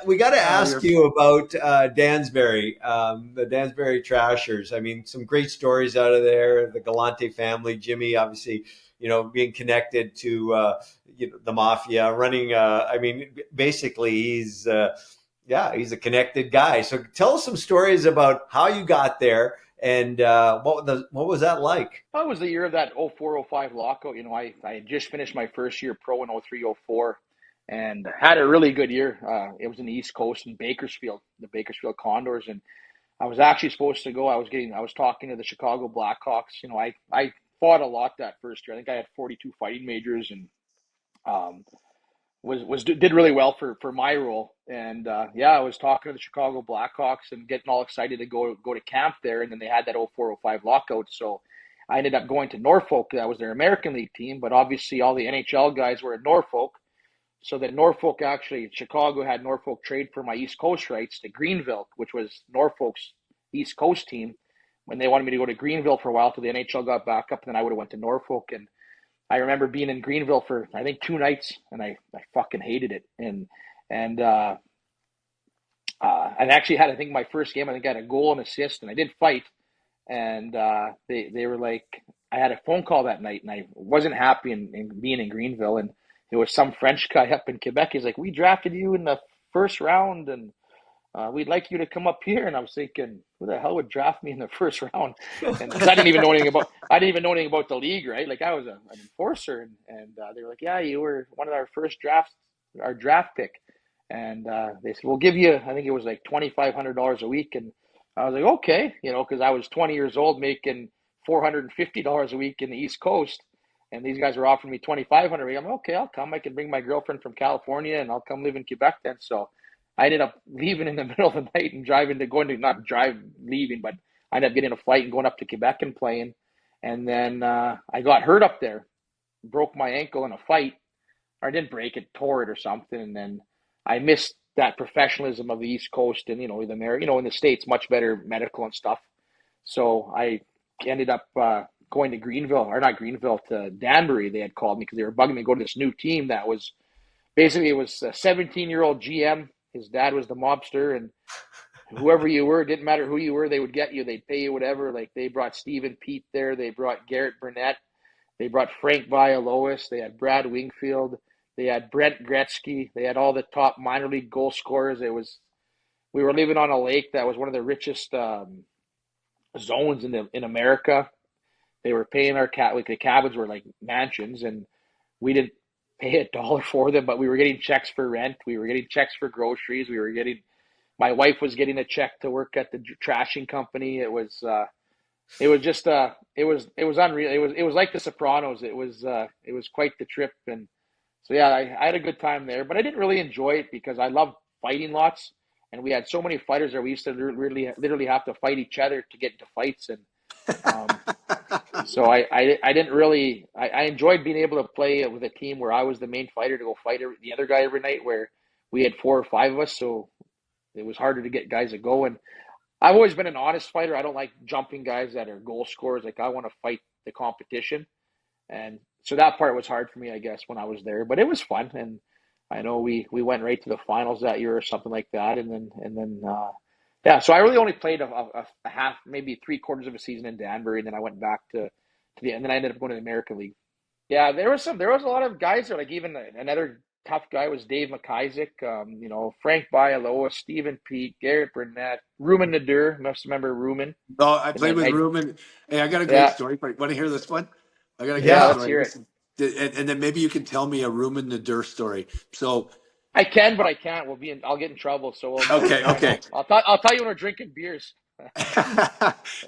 We got to ask you about Dansbury, the Dansbury Trashers. I mean, some great stories out of there. The Galante family, Jimmy, obviously, being connected to the mafia, running. I mean, basically, he's a connected guy. So tell us some stories about how you got there. And what was that like? Well, it was the year of that 04-05 lockout. I had just finished my first year pro in 03-04. and had a really good year. It was in the East Coast in Bakersfield, the Bakersfield Condors, and I was actually supposed to go. I was talking to the Chicago Blackhawks. I fought a lot that first year. I think I had 42 fighting majors, and um, did really well for my role. And I was talking to the Chicago Blackhawks and getting all excited to go to camp there. And then they had that 04-05 lockout, so I ended up going to Norfolk. That was their American League team, but obviously all the NHL guys were at Norfolk. So that Norfolk, actually, Chicago had Norfolk trade for my East Coast rights to Greenville, which was Norfolk's East Coast team. When they wanted me to go to Greenville for a while till the NHL got back up, and then I would have went to Norfolk. And I remember being in Greenville for I think 2 nights, and I fucking hated it. And I actually had, I think, my first game. I think I had a goal and assist, and I did fight. And they were like, I had a phone call that night, and I wasn't happy in being in Greenville. And it was some French guy up in Quebec. He's like, "We drafted you in the first round, and we'd like you to come up here." And I was thinking, who the hell would draft me in the first round? And because I didn't even know anything about the league, right? Like I was an enforcer, and they were like, "Yeah, you were one of our first our draft pick." And they said, "We'll give you," I think it was like $2,500 a week. And I was like, "Okay," because I was 20 years old making $450 a week in the East Coast. And these guys were offering me $2,500. I'm like, "Okay, I'll come. I can bring my girlfriend from California, and I'll come live in Quebec then." So I ended up leaving in the middle of the night and leaving, but I ended up getting a flight and going up to Quebec and playing. And then I got hurt up there, broke my ankle in a fight, or I didn't break it, tore it or something. And then I missed that professionalism of the East Coast, and in the States, much better medical and stuff. So I ended up going to to Danbury. They had called me because they were bugging me to go to this new team that was basically, it was a 17-year-old GM. His dad was the mobster, and whoever you were, it didn't matter who you were, they would get you. They'd pay you whatever. Like they brought Stephen Pete there. They brought Garrett Burnett. They brought Frank Bialowas. They had Brad Wingfield. They had Brent Gretzky. They had all the top minor league goal scorers. We were living on a lake that was one of the richest zones in America. They were paying the cabins were like mansions, and we didn't pay $1 for them, but we were getting checks for rent. We were getting checks for groceries. My wife was getting a check to work at the trashing company. It was just it was unreal. It was like The Sopranos. It was quite the trip. And so I had a good time there, but I didn't really enjoy it because I love fighting lots, and we had so many fighters there. We used to literally have to fight each other to get into fights. And so I didn't really I enjoyed being able to play with a team where I was the main fighter to go fight the other guy every night, where we had 4 or 5 of us, so it was harder to get guys to go. And I've always been an honest fighter. I don't like jumping guys that are goal scorers. Like I want to fight the competition, and so that part was hard for me, I guess, when I was there. But it was fun, and I know we went right to the finals that year or something like that, and then. So I really only played a half, maybe 3/4 of a season in Danbury, and then I went back and then I ended up going to the American League. Yeah, there was a lot of guys there. Like even another tough guy was Dave McIsaac, Frank Bialoa, Stephen Pete, Garrett Burnett, Ruben Nadur. Must remember Ruben. Oh, I played with Ruben. Hey, I got a great story. Want to hear this one? I got a great let's story. hear it. And then maybe you can tell me a Ruben Nadur story. So I can, but I can't. I'll get in trouble. So okay. I'll tell you when we're drinking beers.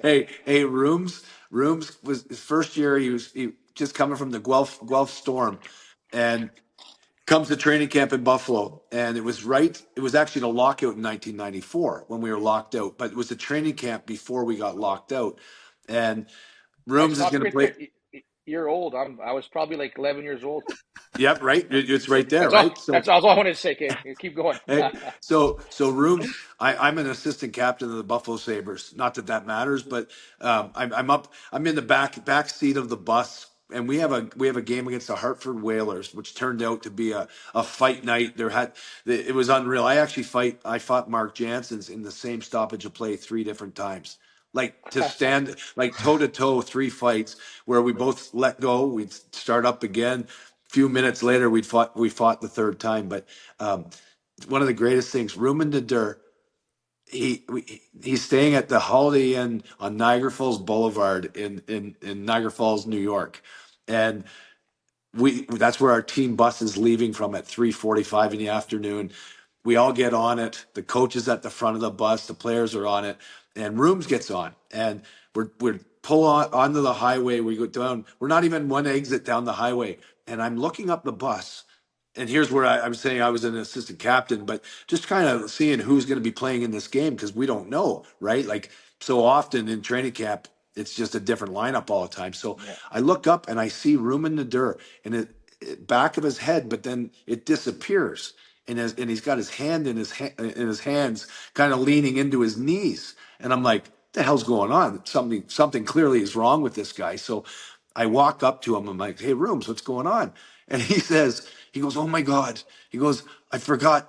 Hey, Rooms was his first year. He just coming from the Guelph Storm, and comes to training camp in Buffalo. And it was actually the lockout in 1994 when we were locked out, but it was the training camp before we got locked out. And Rooms is going to play. You're old. I was probably like 11 years old. Yep, right. It's right there, that's right? All, that's all I wanted to say. Okay, keep going. So Rooms, I'm an assistant captain of the Buffalo Sabres. Not that matters, but I'm in the back seat of the bus, and we have a game against the Hartford Whalers, which turned out to be a fight night. It was unreal. I fought Mark Janssens in the same stoppage of play 3 different times. Like to stand like toe to toe, 3 fights where we both let go. We'd start up again. Few minutes later, we fought the 3rd time. But one of the greatest things, Ruben Nadur, he's staying at the Holiday Inn on Niagara Falls Boulevard in Niagara Falls, New York, and that's where our team bus is leaving from at 3:45 in the afternoon. We all get on it. The coach is at the front of the bus. The players are on it, and Rooms gets on, and we're pull on onto the highway. We go down. We're not even one exit down the highway, and I'm looking up the bus. And here's where I'm saying I was an assistant captain, but just kind of seeing who's going to be playing in this game because we don't know, right? Like so often in training camp, it's just a different lineup all the time. So Yeah. I look up and I see Ruben Nader and it back of his head, but then it disappears. And he's got his hand in his hands, kind of leaning into his knees. And I'm like, the hell's going on? Something clearly is wrong with this guy. So I walk up to him. I'm like, hey, Rooms, what's going on? And he goes, oh my God. He goes, I forgot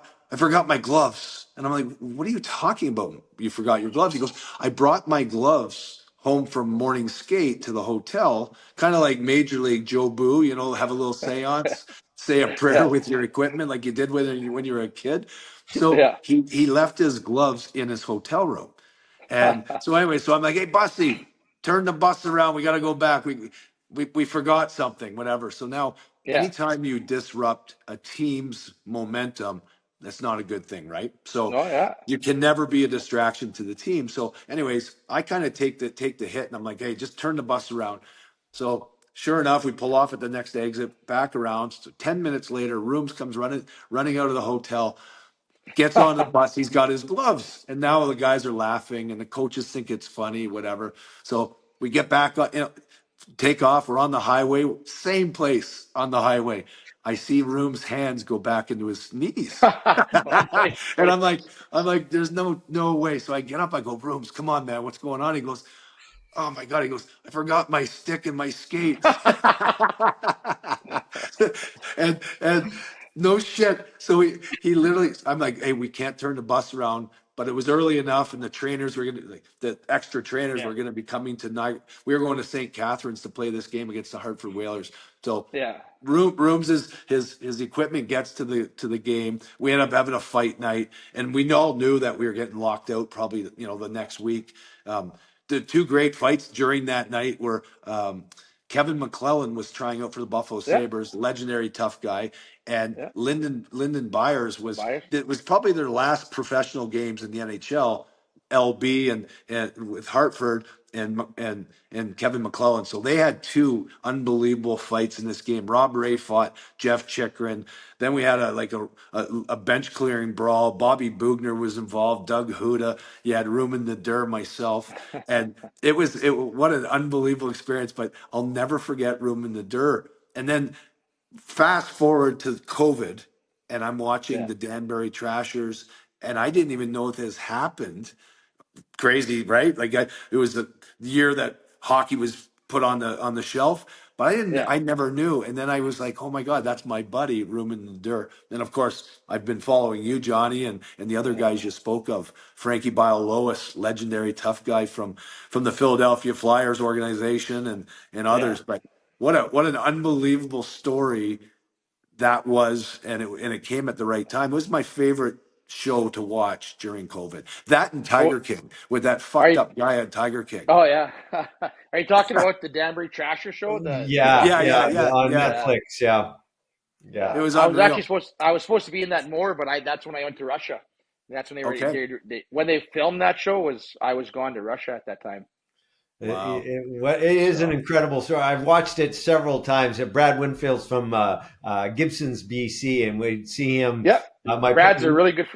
my gloves. And I'm like, what are you talking about? You forgot your gloves? He goes, I brought my gloves home from morning skate to the hotel, kind of like Major League Joe Boo, have a little seance, say a prayer Yeah. with your equipment like you did when you were a kid. So Yeah. he left his gloves in his hotel room. And so anyway, so I'm like, hey, Bussy, turn the bus around. We got to go back. We forgot something, whatever. So now Yeah. anytime you disrupt a team's momentum, that's not a good thing, right? So No, yeah. you can never be a distraction to the team. So anyways, I kind of take the hit and I'm like, hey, just turn the bus around. So sure enough, we pull off at the next exit, back around. So 10 minutes later, Rooms comes running out of the hotel, gets on the bus. He's got his gloves. And now the guys are laughing and the coaches think it's funny, whatever. So we get back on, take off. We're on the highway, same place on the highway. I see Room's hands go back into his knees. Nice, And nice. I'm like, there's no way. So I get up, I go, Rooms, come on, man, what's going on? He goes, oh my God. He goes, I forgot my stick and my skates. and no shit. So he literally, I'm like, hey, we can't turn the bus around. But it was early enough, and the trainers were the extra trainers Yeah. were gonna be coming tonight. We were going to St. Catharines to play this game against the Hartford Whalers. So Yeah. Rooms his equipment gets to the game. We end up having a fight night, and we all knew that we were getting locked out probably the next week. The two great fights during that night were Kevin McClellan was trying out for the Buffalo Yeah. Sabres, legendary tough guy, and Yeah. Lyndon Byers was Myers. it was probably their last professional games in the NHL. LB and with Hartford and Kevin McClellan. So they had two unbelievable fights in this game. Rob Ray fought Jeff Chikrin. Then we had a bench clearing brawl. Bobby Bugner was involved. Doug Huda. You had Ruben Nader, myself, and what an unbelievable experience. But I'll never forget Ruben Nader. And then fast forward to COVID, and I'm watching Yeah. the Danbury Trashers, and I didn't even know this happened. Crazy, right? Like it was the year that hockey was put on the shelf, but Yeah. I never knew. And then I was like, oh my God, that's my buddy, Ruben Nader. And of course, I've been following you, Johnny, and the other guys you spoke of, Frankie Bialowas, legendary tough guy from the Philadelphia Flyers organization, and Yeah. others. But what an unbelievable story that was, and it came at the right time. It was my favorite show to watch during COVID. That and Oh, Tiger King with that are fucked you? up guy at Tiger King. Oh, yeah. Are you talking about the Danbury Trasher show? The Yeah, Yeah, hockey yeah, yeah, one? yeah, on yeah. Yeah. Netflix. Yeah, It yeah. was I was actually unreal. supposed to be in that more, but that's when I went to Russia. That's when Okay. when they filmed that show. I was gone to Russia at that time. Wow. It is an So incredible story. I've watched it several times. Brad Winfield's from Gibson's, BC, and we'd see him. yeah, My Brad's a really good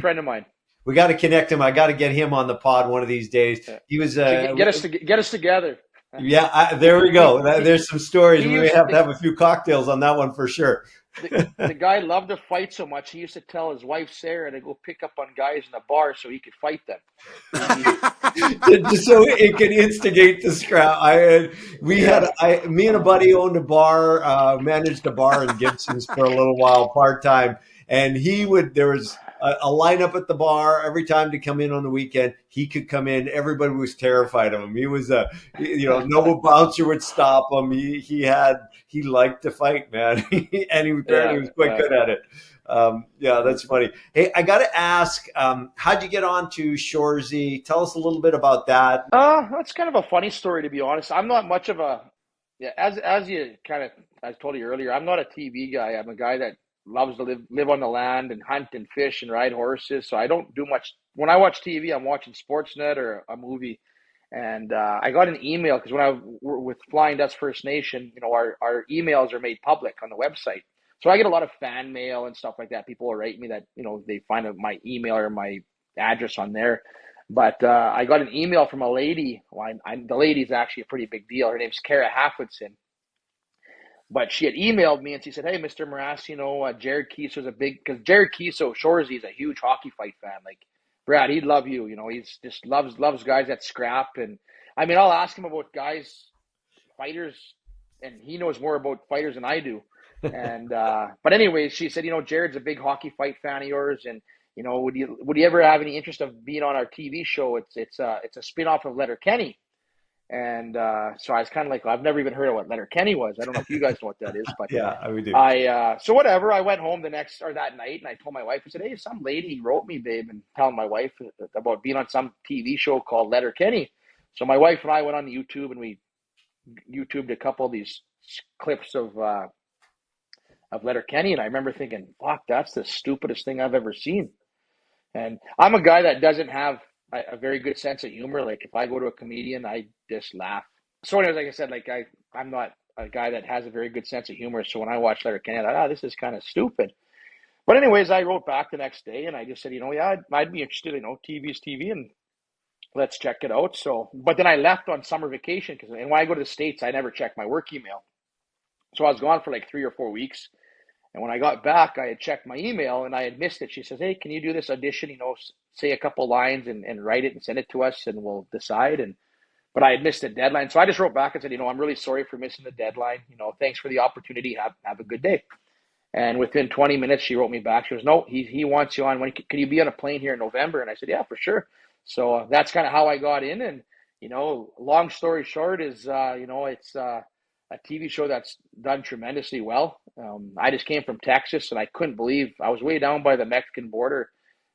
friend of mine. we got to connect him. I got to get him on the pod one of these days. Yeah. He was Get us together. yeah. There we He, go. There's some stories. he We may used have to have a few cocktails on that one for sure. the guy loved to fight so much. He used to tell his wife Sarah to go pick up on guys in the bar so he could fight them. Just so it can instigate the scrap. Me and a buddy owned a bar, managed a bar in Gibson's for a little while part time, and there was a lineup at the bar every time to come in on the weekend. He could come in. Everybody was terrified of him. He was no bouncer would stop him. He liked to fight, man, and he apparently was quite good at it. Yeah, that's funny. Hey, I got to ask, how'd you get on to Shoresy? Tell us a little bit about that. That's kind of a funny story, to be honest. I'm not much of a, yeah, as you kind of I told you earlier, I'm not a TV guy. I'm a guy that loves to live on the land and hunt and fish and ride horses. So I don't do much. When I watch TV, I'm watching Sportsnet or a movie. And I got an email because when I were with Flying Dutch First Nation, our emails are made public on the website. So I get a lot of fan mail and stuff like that. People will write me that, they find my email or my address on there. But I got an email from a lady. Well, the lady's actually a pretty big deal. Her name's Kara Halfwoodson. But she had emailed me and she said, "Hey, Mr. Mirasty, Jared Keeso's because Jared Keeso, Shorzy is a huge hockey fight fan. Like, Brad, he'd love you. He's just loves guys that scrap. And I mean, I'll ask him about fighters, and he knows more about fighters than I do. And but anyways, she said, Jared's a big hockey fight fan of yours, and would you ever have any interest of being on our TV show? It's a spinoff of Letterkenny." And so I was kind of like, well, I've never even heard of what Letterkenny was. I don't know if you guys know what that is, but Yeah, we do. So whatever. I went home that night, and I told my wife, I said, "Hey, some lady wrote me, babe," and telling my wife about being on some TV show called Letterkenny. So my wife and I went on YouTube, and we YouTubed a couple of these clips of Letterkenny, and I remember thinking, "Fuck, that's the stupidest thing I've ever seen." And I'm a guy that doesn't have a very good sense of humor. Like, if I go to a comedian, I just laugh. So anyways, like I said, like I'm not a guy that has a very good sense of humor. So when I watched Letterkenny, I thought, this is kind of stupid. But anyways, I wrote back the next day and I just said, yeah, I'd be interested. TV's TV, and let's check it out. So, but then I left on summer vacation and when I go to the States, I never check my work email. So I was gone for like 3 or 4 weeks. And when I got back, I had checked my email and I had missed it. She says, "Hey, can you do this audition, say a couple lines and write it and send it to us and we'll decide." But I had missed the deadline. So I just wrote back and said, "I'm really sorry for missing the deadline. Thanks for the opportunity. Have a good day." And within 20 minutes, she wrote me back. She goes, "No, he wants you on. Can you be on a plane here in November?" And I said, "Yeah, for sure." So that's kind of how I got in. And, long story short is, it's a TV show that's done tremendously well. I just came from Texas, and I couldn't believe I was way down by the Mexican border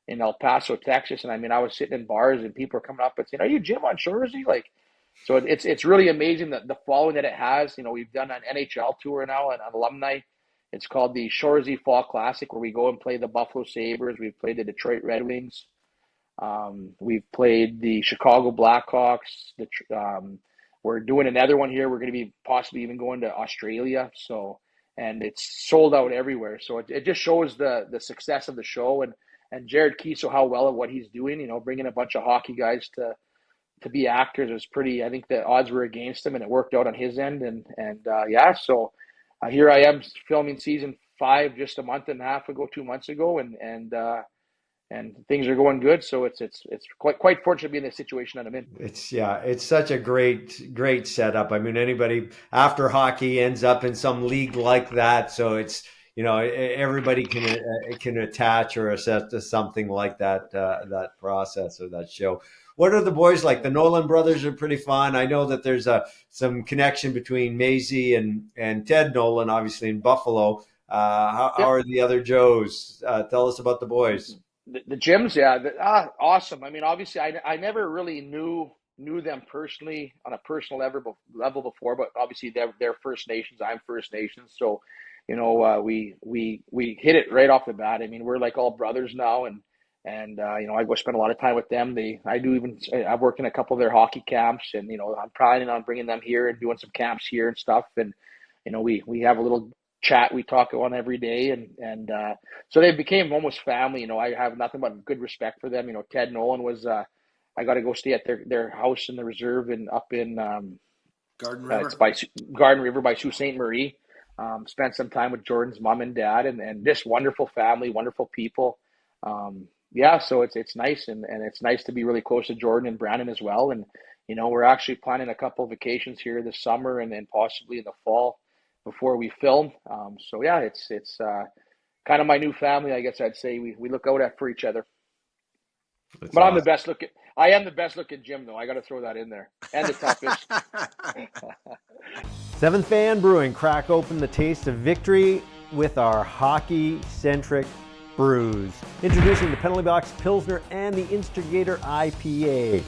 in El Paso, Texas. And I mean, I was sitting in bars, and people were coming up and saying, "Are you Jim on Shorzy?" Like, so it's really amazing that the following that it has. We've done an NHL tour now, an alumni. It's called the Shorzy Fall Classic, where we go and play the Buffalo Sabres. We've played the Detroit Red Wings. We've played the Chicago Blackhawks. We're doing another one here. We're going to be possibly even going to Australia. So, and it's sold out everywhere. So it just shows the success of the show and Jared Keeso, how well at what he's doing, bringing a bunch of hockey guys to be actors was pretty, I think the odds were against him and it worked out on his end. So here I am filming season 5 just a month and a half ago, 2 months ago. And things are going good, so it's quite fortunate to be in the situation that I'm in. It's such a great setup. I mean, anybody after hockey ends up in some league like that, so it's everybody can attach or assess to something like that process or that show. What are the boys like? The Nolan brothers are pretty fun. I know that there's some connection between Maisie and Ted Nolan, obviously in Buffalo. How are the other Joes? Tell us about the boys. The Jims, awesome. I mean, obviously, I never really knew them personally on a personal level before, but obviously they're First Nations. I'm First Nations, so we hit it right off the bat. I mean, we're like all brothers now, and I go spend a lot of time with them. I've worked in a couple of their hockey camps, and I'm planning on bringing them here and doing some camps here and stuff. And we have a little chat we talk on every day, and so they became almost family. I have nothing but good respect for them. Ted Nolan was I got to go stay at their house in the reserve up in Garden River. It's by Garden River by Sault Ste. Marie. Spent some time with Jordan's mom and dad, and just wonderful family, wonderful people. So it's nice, and it's nice to be really close to Jordan and Brandon as well. And we're actually planning a couple of vacations here this summer and then possibly in the fall before we film. It's kind of my new family, I guess I'd say. We look out for each other. That's but awesome. I am the best looking Jim, though. I got to throw that in there. And the toughest. Seventh Fan Brewing crack open the taste of victory with our hockey-centric brews. Introducing the Penalty Box Pilsner and the Instigator IPA.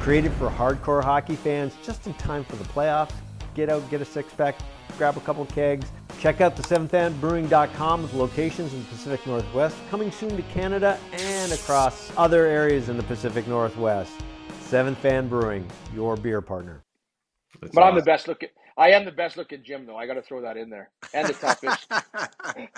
Created for hardcore hockey fans just in time for the playoffs. Get out, get a six-pack, grab a couple kegs. Check out the seventhhandbrewing.com with locations in the Pacific Northwest, coming soon to Canada and across other areas in the Pacific Northwest. Seventh Hand Brewing, your beer partner. But I'm the best looking. I am the best looking Jim, though. I got to throw that in there, and the toughest. I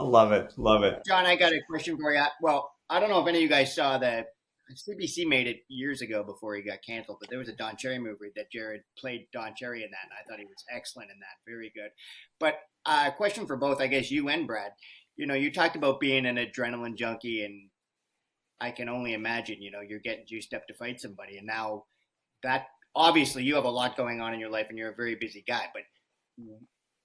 love it. Love it. John, I got a question for you. Well, I don't know if any of you guys saw that CBC made it years ago before he got canceled, but there was a Don Cherry movie that Jared played Don Cherry in that, and I thought he was excellent in that. Very good. But a question for both, I guess, you and Brad. You know, you talked about being an adrenaline junkie, and I can only imagine, you know, you're getting juiced up to fight somebody. And now that, obviously, you have a lot going on in your life, and you're a very busy guy, but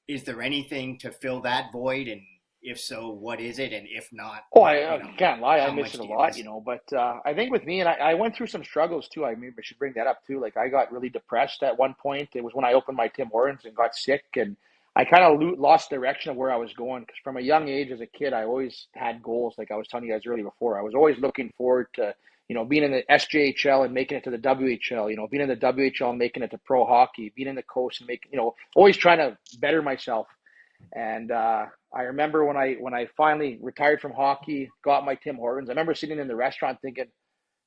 is there anything to fill that void? And if so, what is it? And if not, I can't lie, I miss it a lot, you know. But I think with me, and I went through some struggles too. I mean, I should bring that up too. Like I got really depressed at one point. It was when I opened my Tim Hortons and got sick, and I kind of lost direction of where I was going. Because from a young age, as a kid, I always had goals. Like I was telling you guys earlier before, I was always looking forward to, you know, being in the SJHL and making it to the WHL. You know, being in the WHL and making it to pro hockey. Being in the coast and making, you know, always trying to better myself. And I remember when I finally retired from hockey, got my Tim Hortons. I remember sitting in the restaurant thinking,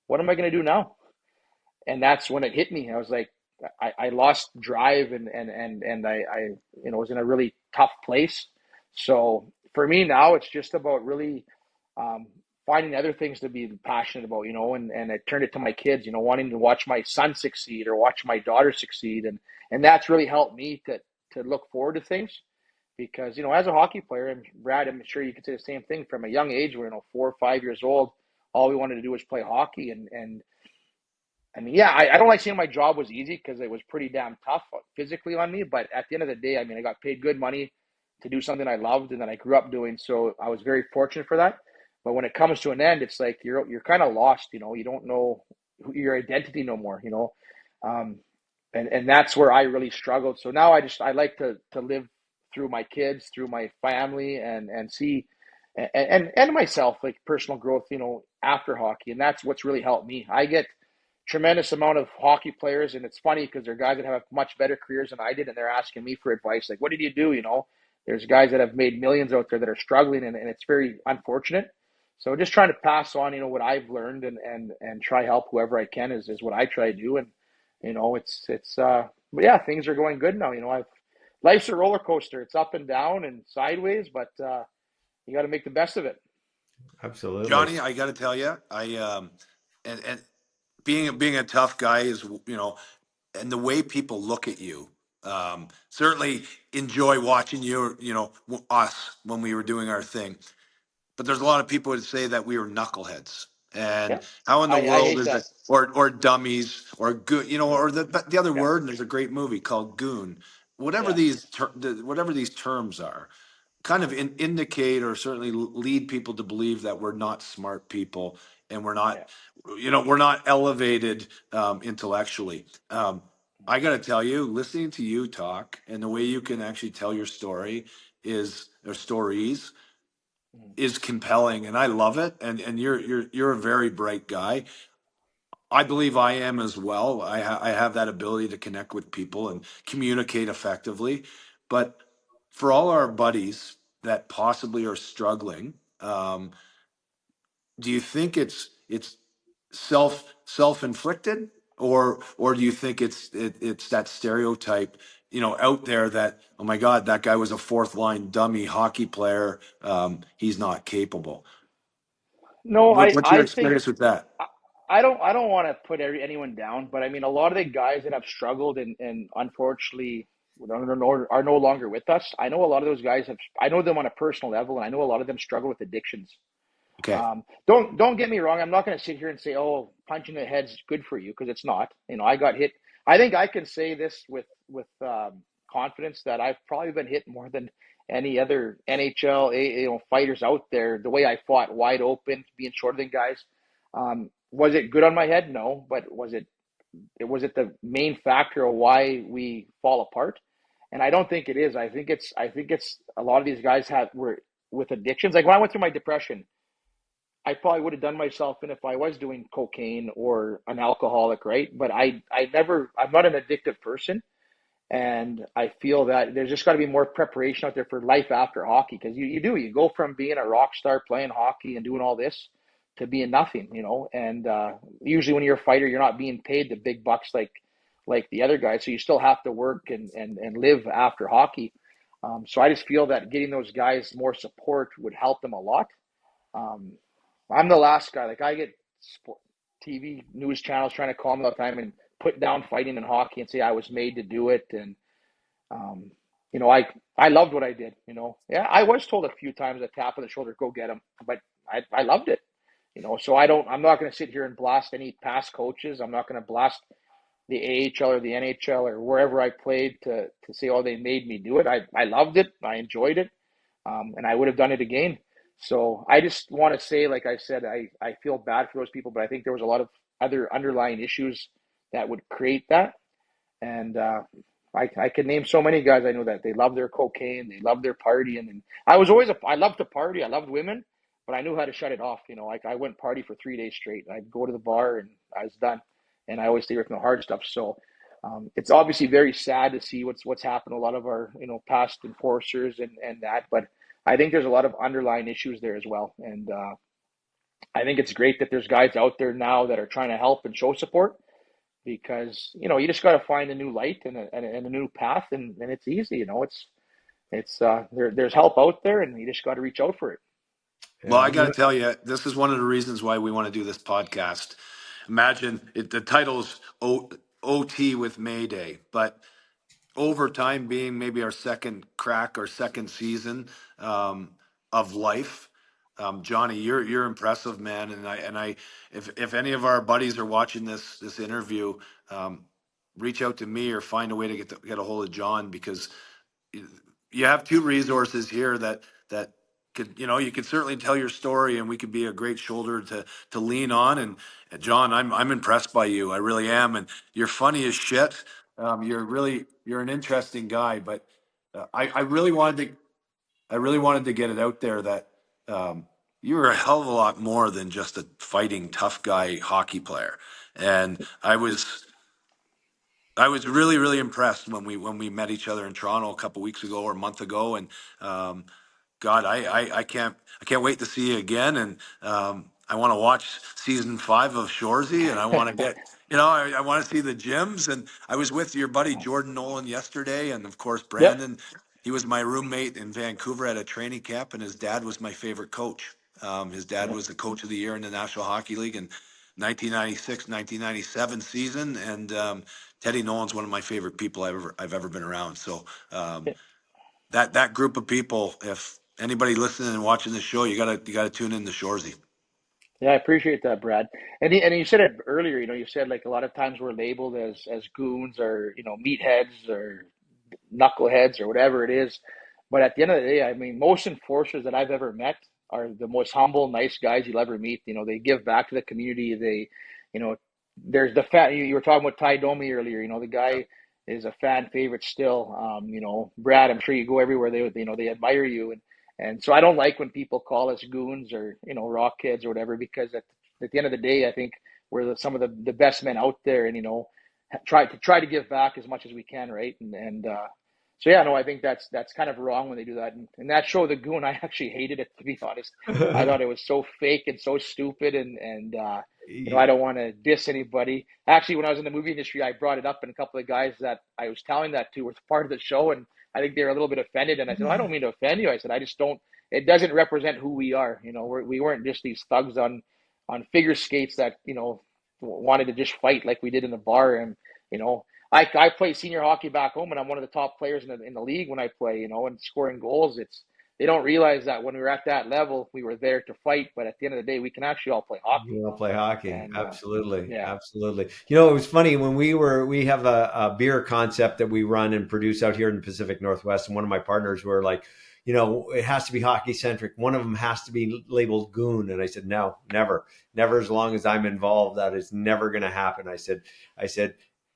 what am I going to do now? And that's when it hit me. I was like, I lost drive and I you know, was in a really tough place. So for me now, it's just about really finding other things to be passionate about, you know, and I turned it to my kids, you know, wanting to watch my son succeed or watch my daughter succeed. And that's really helped me to look forward to things. Because, you know, as a hockey player, and Brad, I'm sure you could say the same thing from a young age, where, you know, 4 or 5 years old, all we wanted to do was play hockey. And I mean, yeah, I don't like saying my job was easy because it was pretty damn tough physically on me. But at the end of the day, I mean, I got paid good money to do something I loved and that I grew up doing. So I was very fortunate for that. But when it comes to an end, it's like you're kind of lost, you know, you don't know your identity no more, you know. And that's where I really struggled. So now I like to live through my kids, through my family, and see and myself, like personal growth, you know, after hockey. And that's what's really helped me. I get tremendous amount of hockey players, and it's funny because they're guys that have much better careers than I did, and they're asking me for advice, like, what did you do? You know, there's guys that have made millions out there that are struggling, and it's very unfortunate. So just trying to pass on, you know, what I've learned and try help whoever I can is what I try to do. And you know, it's but yeah, things are going good now. You know, life's a roller coaster. It's up and down and sideways, but you got to make the best of it. Absolutely, Johnny. I got to tell you, and being a tough guy is, you know, and the way people look at you. Certainly enjoy watching you. You know, us when we were doing our thing. But there's a lot of people who say that we were knuckleheads. And Yeah, how in the I world hate is that. it, or dummies, or good, you know, or the other Yeah, word? And there's a great movie called Goon. Whatever yeah, whatever these terms are, kind of indicate or certainly lead people to believe that we're not smart people and we're yeah. not, you know, we're not elevated intellectually. I got to tell you, listening to you talk and the way you can actually tell your story or stories is compelling, and I love it. And you're a very bright guy. I believe I am as well. I have that ability to connect with people and communicate effectively. But for all our buddies that possibly are struggling, do you think it's self-inflicted, or do you think it's that stereotype, you know, out there that, oh my God, that guy was a fourth line dummy hockey player, he's not capable? No, What's your I think experience with that? I I don't want to put anyone down, but I mean, a lot of the guys that have struggled and unfortunately are no longer with us. I know a lot of those guys I know them on a personal level, and I know a lot of them struggle with addictions. Okay. Don't get me wrong. I'm not going to sit here and say, "Oh, punching the head's good for you," because it's not. You know, I got hit. I think I can say this with confidence that I've probably been hit more than any other NHL you know, fighters out there. The way I fought wide open, being shorter than guys. Was it good on my head? No, but was it the main factor of why we fall apart? And I don't think it is. I think it's a lot of these guys were with addictions. Like when I went through my depression, I probably would have done myself in if I was doing cocaine or an alcoholic, right? But I'm not an addictive person. And I feel that there's just got to be more preparation out there for life after hockey, because you go from being a rock star playing hockey and doing all this to being nothing, And usually when you're a fighter, you're not being paid the big bucks like the other guys, so you still have to work and live after hockey. So I just feel that getting those guys more support would help them a lot. Um, I'm the last guy. Like, I get TV news channels trying to call me all the time and put down fighting and hockey and say I was made to do it. And um, I loved what I did. Yeah, I was told a few times a tap on the shoulder, go get him, but I loved it. So I'm not going to sit here and blast any past coaches. I'm not going to blast the AHL or the NHL or wherever I played to say, oh, they made me do it. I loved it. I enjoyed it. And I would have done it again. So I just want to say, like I said, I feel bad for those people, but I think there was a lot of other underlying issues that would create that. And I can name so many guys I know that they love their cocaine, they love their partying. And I loved to party, I loved women, but I knew how to shut it off. Like, I wouldn't party for 3 days straight. I'd go to the bar and I was done. And I always stay away from the hard stuff. So it's obviously very sad to see what's happened to a lot of our past enforcers and that, but I think there's a lot of underlying issues there as well. And I think it's great that there's guys out there now that are trying to help and show support, because you just got to find a new light and a new path, and it's easy. There's help out there, and you just got to reach out for it. Well, I got to tell you, this is one of the reasons why we want to do this podcast. Imagine the title's OT with Mayday, but overtime being maybe our second crack or second season of life. Johnny, you're impressive, man. And if any of our buddies are watching this interview, reach out to me or find a way to get a hold of John, because you have two resources here that could, you could certainly tell your story, and we could be a great shoulder to lean on. And John, I'm impressed by you. I really am. And you're funny as shit. You're an interesting guy, but I really wanted to get it out there that you're a hell of a lot more than just a fighting tough guy hockey player. And I was really, really impressed when we met each other in Toronto a couple weeks ago or a month ago. And God, I can't wait to see you again. And I want to watch season 5 of Shoresy, and I want to get, I want to see the gyms. And I was with your buddy Jordan Nolan yesterday, and of course Brandon. Yep. He was my roommate in Vancouver at a training camp, and his dad was my favorite coach. His dad was the coach of the year in the National Hockey League in 1996, 1997 season, and Teddy Nolan's one of my favorite people I've ever been around. So that group of people, if anybody listening and watching the show, you gotta tune in to Shoresy. Yeah, I appreciate that, Brad. And you said it earlier. You said, like, a lot of times we're labeled as goons or meatheads or knuckleheads or whatever it is. But at the end of the day, I mean, most enforcers that I've ever met are the most humble, nice guys you'll ever meet. They give back to the community. They, there's the fan. You were talking about Ty Domi earlier. The guy is a fan favorite still. Brad, I'm sure you go everywhere. They admire you. And so I don't like when people call us goons or, rock kids or whatever, because at the end of the day, I think we're some of the best men out there, and, try to give back as much as we can. Right. So yeah, no, I think that's kind of wrong when they do that. And that show, The Goon, I actually hated it, to be honest. I thought it was so fake and so stupid, and I don't want to diss anybody. Actually, when I was in the movie industry, I brought it up, and a couple of guys that I was telling that to were part of the show, and I think they were a little bit offended. And I said, I don't mean to offend you. I said, I just don't. It doesn't represent who we are. We weren't just these thugs on figure skates that wanted to just fight like we did in the bar. And I play senior hockey back home, and I'm one of the top players in the league when I play. And scoring goals. They don't realize that when we were at that level, we were there to fight. But at the end of the day, we can actually all play hockey. We all play hockey. And, absolutely. Yeah. Absolutely. It was funny when we have a beer concept that we run and produce out here in the Pacific Northwest. And one of my partners were like, it has to be hockey centric. One of them has to be labeled goon. And I said, no, never as long as I'm involved. That is never going to happen. I said,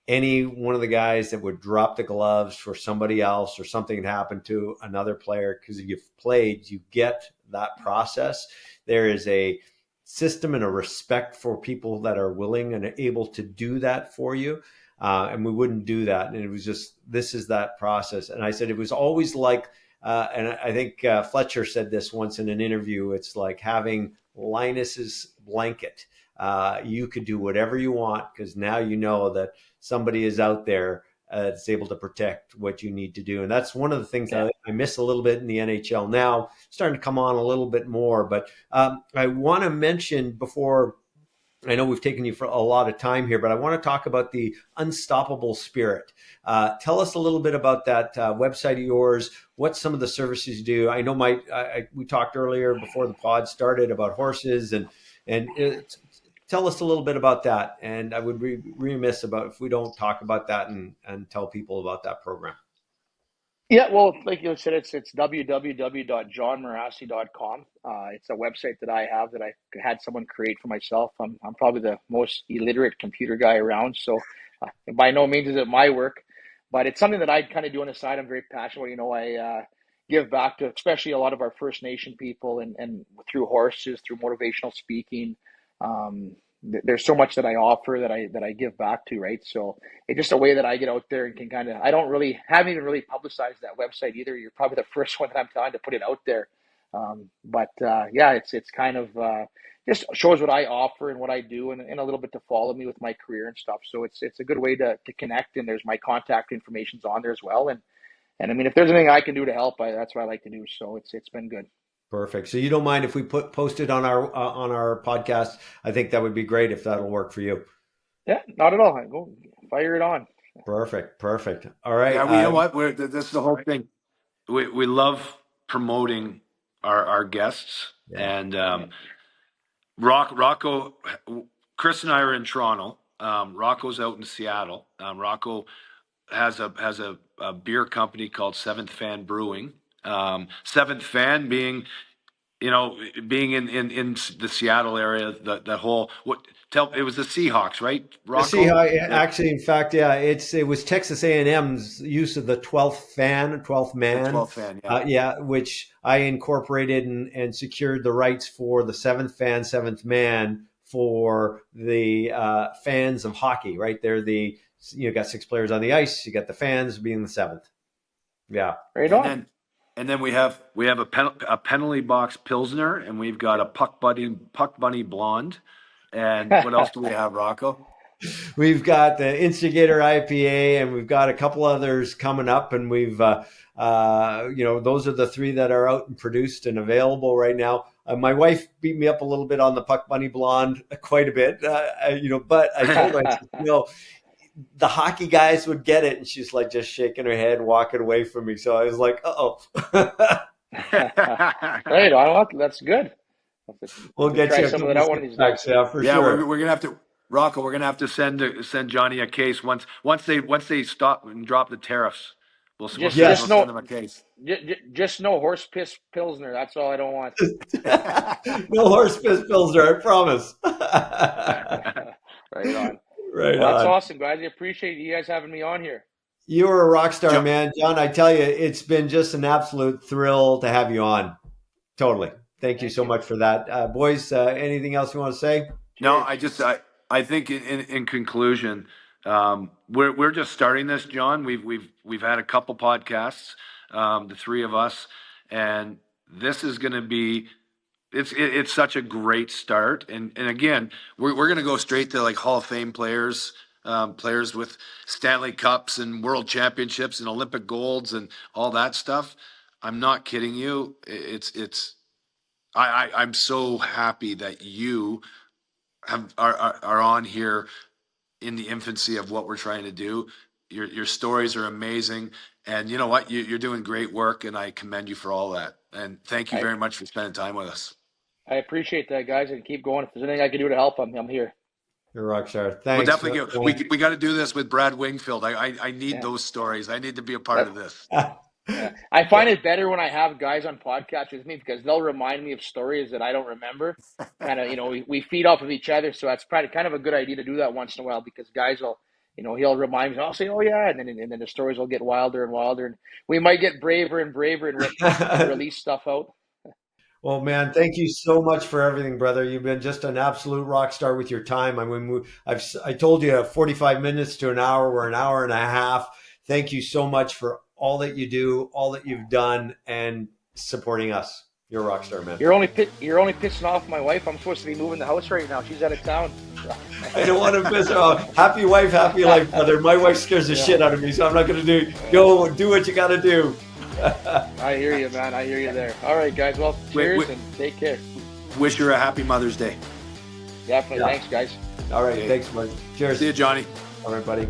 any one of the guys that would drop the gloves for somebody else or something had happened to another player, because if you've played, you get that process. There is a system and a respect for people that are willing and able to do that for you. and we wouldn't do that. And it was just, this is that process. And I said, it was always like, and I think Fletcher said this once in an interview, it's like having Linus's blanket. You could do whatever you want because now you know that somebody is out there that's able to protect what you need to do. And that's one of the things that I miss a little bit in the NHL now, starting to come on a little bit more. But I want to mention before, I know we've taken you for a lot of time here, but I want to talk about the Unstoppable Spirit. Tell us a little bit about that website of yours, what some of the services you do. I know we talked earlier before the pod started about horses, and tell us a little bit about that. And I would be remiss about if we don't talk about that and tell people about that program. Yeah, well, like you said, it's www.johnmirasty.com. It's a website that I have that I had someone create for myself. I'm probably the most illiterate computer guy around, so by no means is it my work, but it's something that I kind of do on the side. I'm very passionate. I give back to especially a lot of our First Nation people, and through horses, through motivational speaking. There's so much that I offer that I give back to, right? So it's just a way that I get out there and can kind of, haven't even really publicized that website either. You're probably the first one that I'm telling to put it out there. It's kind of just shows what I offer and what I do, and a little bit to follow me with my career and stuff. So it's a good way to connect, and there's my contact information's on there as well. And I mean, if there's anything I can do to help, that's what I like to do. So it's been good. Perfect. So you don't mind if we post it on our podcast? I think that would be great if that'll work for you. Yeah, not at all. Go fire it on. Perfect. All right. Yeah, you know what? This is the whole thing. We love promoting our guests, and Rocco, Chris and I are in Toronto. Rocco's out in Seattle. Rocco has a beer company called Seventh Fan Brewing. Seventh Fan being in the Seattle area, the whole it was the Seahawks, right? Rocco? The Seahawks, actually, in fact, yeah, it was Texas A&M's use of the 12th man. The 12th fan, which I incorporated and secured the rights for the seventh man for the fans of hockey. Right there, you got 6 players on the ice. You got the fans being the 7th. Yeah, right on. And then we have a penalty box Pilsner, and we've got a Puck Bunny Blonde. And what else do we have, Rocco? We've got the Instigator IPA, and we've got a couple others coming up, and we've those are the 3 that are out and produced and available right now. My wife beat me up a little bit on the Puck Bunny Blonde, quite a bit, but I told her, the hockey guys would get it, and she's like just shaking her head, walking away from me. So I was like, Right on. That's good. We'll get you some of that out one of these days. Yeah, for sure. We're gonna have to, Rocco. We're gonna have to send Johnny a case once they stop and drop the tariffs. We'll send them a case. Just no horse piss Pilsner. That's all I don't want. No horse piss Pilsner, I promise. Right on. Right on. That's awesome, guys. I appreciate you guys having me on here. You're a rock star, man. John, I tell you, it's been just an absolute thrill to have you on. Totally. Thank you so much for that. Boys, anything else you want to say? No, I think in conclusion, we're just starting this, John. We've had a couple podcasts, the 3 of us, and this is going to be it's such a great start. And again, we're going to go straight to like Hall of Fame players, players with Stanley Cups and World Championships and Olympic golds and all that stuff. I'm not kidding you. I'm so happy that you are on here in the infancy of what we're trying to do. Your stories are amazing, and you know what? You're doing great work, and I commend you for all that. And thank you very much for spending time with us. I appreciate that, guys, and keep going. If there's anything I can do to help, I'm here. You're a rock star. Thanks. We'll definitely we got to do this with Brad Wingfield. I need those stories. I need to be a part of this. Yeah. I find it better when I have guys on podcasts with me because they'll remind me of stories that I don't remember. Kind of, we feed off of each other. So that's probably kind of a good idea to do that once in a while because guys will, he'll remind me, I'll say, oh yeah. And then the stories will get wilder and wilder. And we might get braver and braver and release stuff out. Well, man, thank you so much for everything, brother. You've been just an absolute rock star with your time. I mean, I told you 45 minutes to an hour. We're an hour and a half. Thank you so much for all that you do, all that you've done, and supporting us. You're a rock star, man. You're only pissing off my wife. I'm supposed to be moving the house right now. She's out of town. I don't want to piss her off. Happy wife, happy life, brother. My wife scares the shit out of me, so I'm not going to go do what you got to do. I hear you, man. I hear you there. All right, guys. Well, cheers and take care. Wish her a happy Mother's Day. Definitely. Yeah. Thanks, guys. All right. Thanks, man. Cheers. See you, Johnny. All right, buddy.